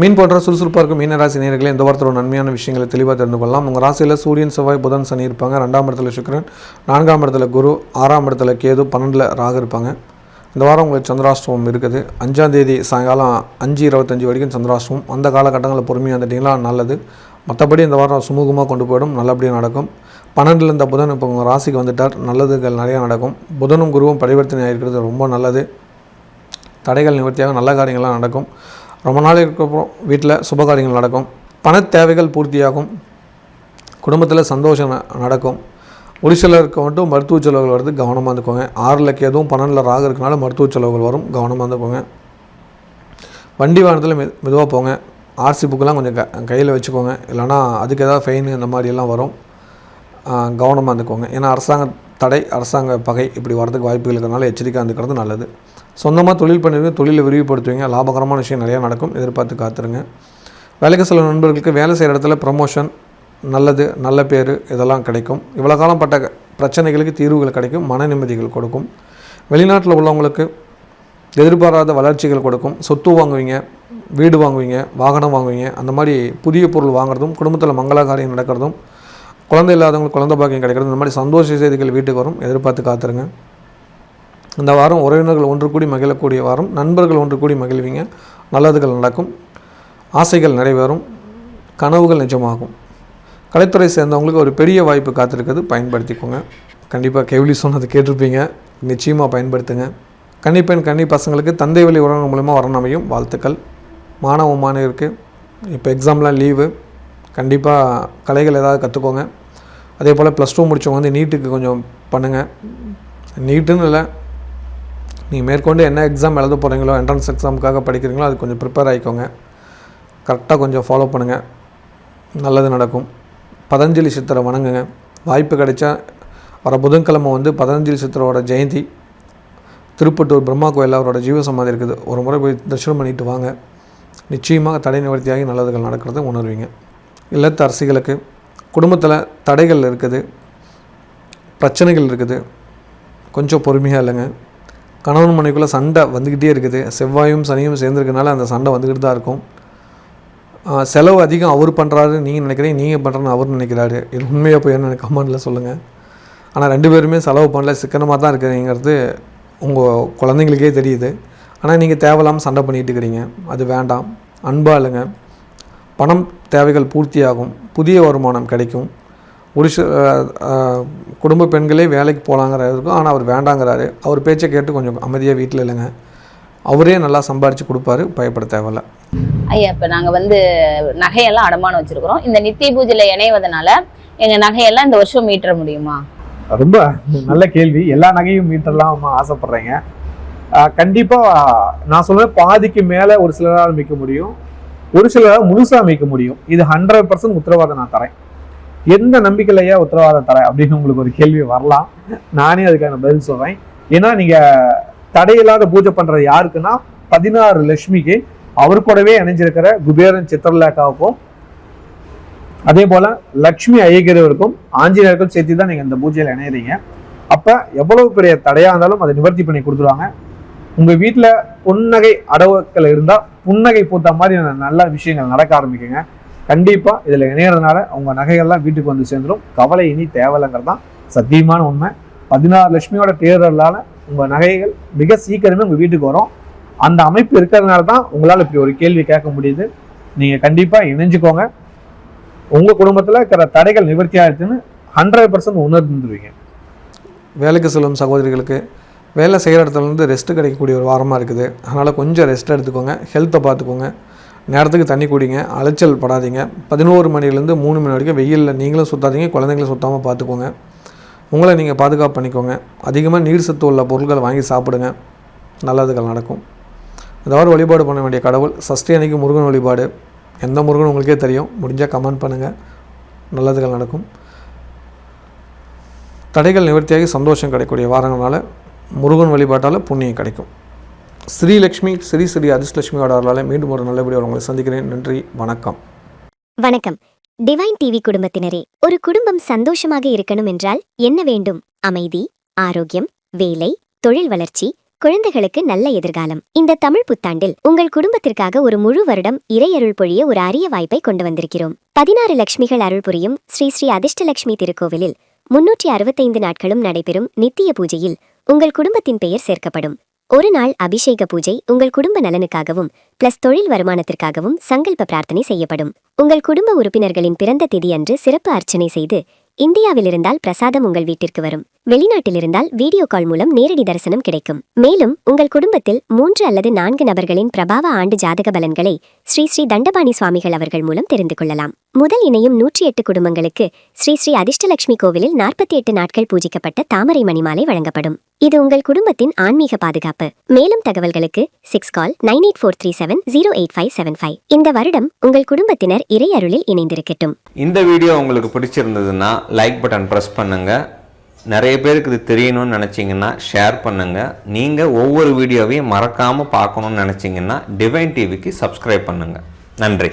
மீன் போன்ற சுறுசுறுப்பாக இருக்கும் மீனராசி நேயர்களே, இந்த வாரத்தோட நன்மையான விஷயங்களை தெளிவாக தெரிந்து கொள்ளலாம். உங்கள் ராசியில் சூரியன், செவ்வாய், புதன், சனி இருப்பாங்க. 2ஆம் இடத்துல சுக்கிரன், 4ஆம் இடத்துல குரு, 6ஆம் இடத்துல கேது, 12ல் ராகு இருப்பாங்க. இந்த வாரம் உங்களுக்கு சந்திராஷ்டமம் இருக்குது. 5ஆம் தேதி சாயங்காலம் 5:25 வரைக்கும் சந்திராஷ்டமம். அந்த காலகட்டங்களில் பொறுமையாக வந்துட்டிங்களா நல்லது. மற்றபடி இந்த வாரம் சுமூகமாக கொண்டு போயிடும், நல்லபடியாக நடக்கும். 12 இந்த புதன் இப்போ உங்கள் ராசிக்கு வந்துட்டார். நல்லதுகள் நிறையா நடக்கும். புதனும் குருவும் பரிவர்த்தனை இருக்கிறது ரொம்ப நல்லது. தடைகள் நிவர்த்தியாக நல்ல காரியங்கள்லாம் நடக்கும். ரொம்ப நாளைக்கு அப்புறம் வீட்டில் சுப காரியங்கள் நடக்கும். பண தேவைகள் பூர்த்தியாகும். குடும்பத்தில் சந்தோஷம் நடக்கும். ஒரு சிலருக்கு மட்டும் மருத்துவ செலவுகள் வருது, கவனமாக இருந்துக்கோங்க. 6 எதுவும் 12 ராகு இருக்கனால மருத்துவ செலவுகள் வரும், கவனமாக இருந்துக்கோங்க. வண்டி வாகனத்தில் மெதுவாக போங்க. ஆர்சி புக்கெலாம் கொஞ்சம் கையில் வச்சுக்கோங்க, இல்லைனா அதுக்கு ஏதாவது ஃபைன் இந்த மாதிரியெல்லாம் வரும், கவனமாக இருந்துக்கோங்க. ஏன்னா அரசாங்க தடை, அரசாங்க பகை இப்படி வரதுக்கு வாய்ப்புகள் இருக்கிறதுனால எச்சரிக்கையாக இருந்துக்கிறது நல்லது. சொந்தமாக தொழில் பண்ணுவீங்க, தொழிலை விரிவுபடுத்துவீங்க, லாபகரமான விஷயம் நிறையா நடக்கும், எதிர்பார்த்து காத்துருங்க. வேலைக்கு செல்லும் நண்பர்களுக்கு வேலை செய்கிற இடத்துல ப்ரமோஷன், நல்லது, நல்ல பேர் இதெல்லாம் கிடைக்கும். இவ்வளோ காலம் பட்ட பிரச்சனைகளுக்கு தீர்வுகள் கிடைக்கும், மன நிம்மதிகள் கொடுக்கும். வெளிநாட்டில் உள்ளவங்களுக்கு எதிர்பாராத வளர்ச்சிகள் கொடுக்கும். சொத்து வாங்குவீங்க, வீடு வாங்குவீங்க, வாகனம் வாங்குவீங்க. அந்த மாதிரி புதிய பொருள் வாங்குறதும், குடும்பத்தில் மங்கள காரியம் நடக்கிறதும், குழந்தை இல்லாதவங்களுக்கு குழந்தை பாக்கியம் கிடைக்கிறது, இந்த மாதிரி சந்தோஷ செய்திகள் வீட்டுக்கு வரும், எதிர்பார்த்து காத்துருங்க. இந்த வாரம் உறவினர்கள் ஒன்று கூடி மகிழக்கூடிய வாரம். நண்பர்கள் ஒன்று கூடி மகிழ்வீங்க, நல்லதுகள் நடக்கும், ஆசைகள் நிறைவேறும், கனவுகள் நிஜமாகும். கலைத்துறை சேர்ந்தவங்களுக்கு ஒரு பெரிய வாய்ப்பு காத்திருக்குது, பயன்படுத்திக்கோங்க. கண்டிப்பாக கெவிலி சொன்னது கேட்டிருப்பீங்க, நிச்சயமாக பயன்படுத்துங்க. கன்னிப்பெண் கன்னி பசங்களுக்கு தந்தை வழி உறவுகள் மூலமாக வரணும் அமையும், வாழ்த்துக்கள். மாணவருக்கு இப்போ எக்ஸாம்லாம் லீவு, கண்டிப்பாக கலைகள் ஏதாவது கற்றுக்கோங்க. அதே போல் +2 முடித்தவங்க வந்து நீட்டுக்கு கொஞ்சம் பண்ணுங்கள். நீட்டுன்னு இல்லை, நீங்கள் மேற்கொண்டு என்ன எக்ஸாம் எழுத போகிறீங்களோ, என்ட்ரன்ஸ் எக்ஸாமுக்காக படிக்கிறீங்களோ அது கொஞ்சம் ப்ரிப்பேர் ஆகிக்கோங்க. கரெக்டாக கொஞ்சம் ஃபாலோ பண்ணுங்கள், நல்லது நடக்கும். பதஞ்சலி சித்தரை வணங்குங்க. வாய்ப்பு கிடைச்சா வர புதன்கிழமை வந்து பதஞ்சலி சித்தரோட ஜெயந்தி, திருப்பட்டூர் பிரம்மா கோயில் அவரோட ஜீவசமாதி இருக்குது, ஒரு முறை போய் தரிசனம் பண்ணிட்டு வாங்க. நிச்சயமாக தடை நிவர்த்தியாகி நல்லதுகள் நடக்கிறத உணர்வீங்க. இல்லத்தரசிகளுக்கு குடும்பத்தில் தடைகள் இருக்குது, பிரச்சனைகள் இருக்குது, கொஞ்சம் பொறுமையாக இல்லைங்க. கணவன் மனைவிக்குள்ளே சண்டை வந்துக்கிட்டே இருக்குது. செவ்வாயும் சனியும் சேர்ந்துருக்கனால அந்த சண்டை வந்துக்கிட்டு தான் இருக்கும். செலவு அதிகம் அவர் பண்ணுறாரு நீங்கள் நினைக்கிறீங்க, நீங்கள் பண்ணுறன்னு அவர் நினைக்கிறாரு. இது உண்மையாக போய் என்ன கமெண்டில் சொல்லுங்கள். ஆனால் 2 பேருமே செலவு பண்ணல, சிக்கனமாக தான் இருக்கிறீங்கிறது உங்கள் குழந்தைங்களுக்கே தெரியுது. ஆனால் நீங்கள் தேவையில்லாமல் சண்டை பண்ணிகிட்டு இருக்கிறீங்க, அது வேண்டாம். அன்பாக இல்லைங்க. பணம் தேவைகள் பூர்த்தியாகும், புதிய வருமானம் கிடைக்கும். ஒரு குடும்ப பெண்களே வேலைக்கு போகலாங்கிறது இருக்கும், ஆனால் அவர் வேண்டாங்கிறாரு. அவர் பேச்சை கேட்டு கொஞ்சம் அமைதியாக வீட்டில் இல்லைங்க, அவரே நல்லா சம்பாரித்து கொடுப்பாரு, பயப்பட தேவையில்ல. ஐயா, இப்போ நாங்கள் வந்து நகையெல்லாம் அடமானம் வச்சுருக்கிறோம். இந்த நித்திய பூஜையில் இணைவதனால எங்கள் நகையெல்லாம் இந்த வருஷம் மீட்டர முடியுமா? ரொம்ப நல்ல கேள்வி. எல்லா நகையும் மீட்டர்லாம் ஆசைப்படுறீங்க. கண்டிப்பா நான் சொல்றேன், பாதிக்கு மேல ஒரு சிலரால் மீட்க முடியும், ஒரு சிலரால் முழுசா மீட்க முடியும். இது 100% உத்தரவாதம் நான் தரேன். எந்த நம்பிக்கையிலையா உத்தரவாதம் தரேன் அப்படின்னு உங்களுக்கு ஒரு கேள்வி வரலாம். நானே அதுக்கான பதில் சொல்றேன். ஏன்னா நீங்க தடையில்லாத பூஜை பண்றது யாருக்குன்னா 16 லட்சுமிக்கு, அவர் கூடவே இணைஞ்சிருக்கிற குபேரன் சித்திரலேகாவுக்கும், அதே போல லக்ஷ்மி ஐயகிரவருக்கும் ஆஞ்சநேயருக்கும் சேர்த்து தான் நீங்க இந்த பூஜையில இணையறீங்க. அப்ப எவ்வளவு பெரிய தடையா இருந்தாலும் அதை நிவர்த்தி பண்ணி கொடுத்துருவாங்க. உங்க வீட்டுல புன்னகை அடவுக்கள் இருந்தா புன்னகை பூத்த மாதிரி நல்ல விஷயங்கள் நடக்க ஆரம்பிக்குங்க. கண்டிப்பா இதுல இணையறதுனால உங்க நகைகள்லாம் வீட்டுக்கு வந்து சேர்ந்துடும். கவலை இனி தேவையில்லைங்கிறது தான் சத்தியமான உண்மை. 16 லட்சுமியோட தேர்தலால உங்க நகைகள் மிக சீக்கிரமே உங்க வீட்டுக்கு வரும். அந்த அமைப்பு இருக்கிறதுனால தான் உங்களால இப்படி ஒரு கேள்வி கேட்க முடியுது. நீங்க கண்டிப்பா இணைஞ்சுக்கோங்க. உங்க குடும்பத்துல இருக்கிற தடைகள் நிவர்த்தி ஆயிடுச்சுன்னு 100% உணர்ந்துருவீங்க. வேலைக்கு செல்லும் சகோதரிகளுக்கு வேலை செய்கிற இடத்துலேருந்து ரெஸ்ட்டு கிடைக்கக்கூடிய ஒரு வாரமாக இருக்குது. அதனால் கொஞ்சம் ரெஸ்ட் எடுத்துக்கோங்க, ஹெல்த்தை பார்த்துக்கோங்க, நேரத்துக்கு தண்ணி குடிங்க, அலைச்சல் படாதீங்க. 11 மணிலேருந்து 3 மணி வரைக்கும் வெயிலில் நீங்களும் சுற்றாதீங்க, குழந்தைங்களும் சுத்தாமல் பார்த்துக்கோங்க. உங்களை நீங்கள் பாதுகாப்பு பண்ணிக்கோங்க. அதிகமாக நீர் சத்து உள்ள பொருட்கள் வாங்கி சாப்பிடுங்க, நல்லதுகள் நடக்கும். ஏதாவது வழிபாடு பண்ண வேண்டிய கடவுள் சஷ்டி அன்னைக்கு முருகன் வழிபாடு. எந்த முருகன் உங்களுக்கே தெரியும், முடிஞ்சால் கமெண்ட் பண்ணுங்கள், நல்லதுகள் நடக்கும். தடைகள் நிவர்த்தியாகி சந்தோஷம் கிடைக்கக்கூடிய வாரங்களால் முருகன் வழிபாட்டால் புண்ணியம் கிடைக்கும். ஸ்ரீலக்ஷ்மி ஸ்ரீ அதிர்ஷ்டலட்சுமியோட அருளால் மீண்டும் ஒரு நல்லபடியாக உங்களை சந்திக்கிறேன். நன்றி, வணக்கம். வணக்கம். டிவைன் டிவி குடும்பத்தினரே, ஒரு குடும்பம் சந்தோஷமாக இருக்கணும் என்றால் என்ன வேண்டும்? அமைதி, ஆரோக்கியம், வேலை, தொழில் வளர்ச்சி, குழந்தைகளுக்கு நல்ல எதிர்காலம். இந்த தமிழ் புத்தாண்டில் உங்கள் குடும்பத்திற்காக ஒரு முழு வருடம் இறையருள் பொழிய ஒரு அரிய வாய்ப்பை கொண்டு வந்திருக்கிறோம். 16 லட்சுமிகள் அருள் புரியும் ஸ்ரீ அதிர்ஷ்டலட்சுமி திருக்கோவிலில் 365 நாட்களும் நடைபெறும் நித்திய பூஜையில் உங்கள் குடும்பத்தின் பெயர் சேர்க்கப்படும். ஒரு நாள் அபிஷேக பூஜை உங்கள் குடும்ப நலனுக்காகவும் பிளஸ் தொழில் வருமானத்திற்காகவும் சங்கல்ப பிரார்த்தனை செய்யப்படும். உங்கள் குடும்ப உறுப்பினர்களின் பிறந்த திதி அன்று சிறப்பு அர்ச்சனை செய்து இந்தியாவில் இருந்தால் பிரசாதம் உங்கள் வீட்டிற்கு வரும். வெளிநாட்டில் இருந்தால் வீடியோ கால் மூலம் நேரடி தரிசனம் கிடைக்கும். மேலும் உங்கள் குடும்பத்தில் 3 அல்லது 4 நபர்களின் பிரபாவ ஆண்டு ஜாதக பலன்களை ஸ்ரீ ஸ்ரீ தண்டபாணி சுவாமிகள் அவர்கள் மூலம் தெரிந்து கொள்ளலாம். முதல் இணையும் 108 குடும்பங்களுக்கு ஸ்ரீ ஸ்ரீ அதிர்ஷ்டலட்சுமி கோவிலில் 48 நாட்கள் பூஜிக்கப்பட்ட தாமரை மணிமாலை வழங்கப்படும். இது உங்கள் குடும்பத்தின் ஆன்மீக பாதுகாப்பு. மேலும் தகவல்களுக்கு 6 கால் 9843708575. இந்த வருடம் உங்கள் குடும்பத்தினர் இறை அருளில் இணைந்திருக்கட்டும். இந்த வீடியோ உங்களுக்கு பிடிச்சிருந்ததுன்னா லைக் பட்டன் ப்ரெஸ் பண்ணுங்க. நிறைய பேருக்கு இது தெரியணும்னு நினச்சிங்கன்னா ஷேர் பண்ணுங்கள். நீங்கள் ஒவ்வொரு வீடியோவையும் மறக்காமல் பார்க்கணுன்னு நினச்சிங்கன்னா டிவைன் டிவிக்கு சப்ஸ்கிரைப் பண்ணுங்கள். நன்றி.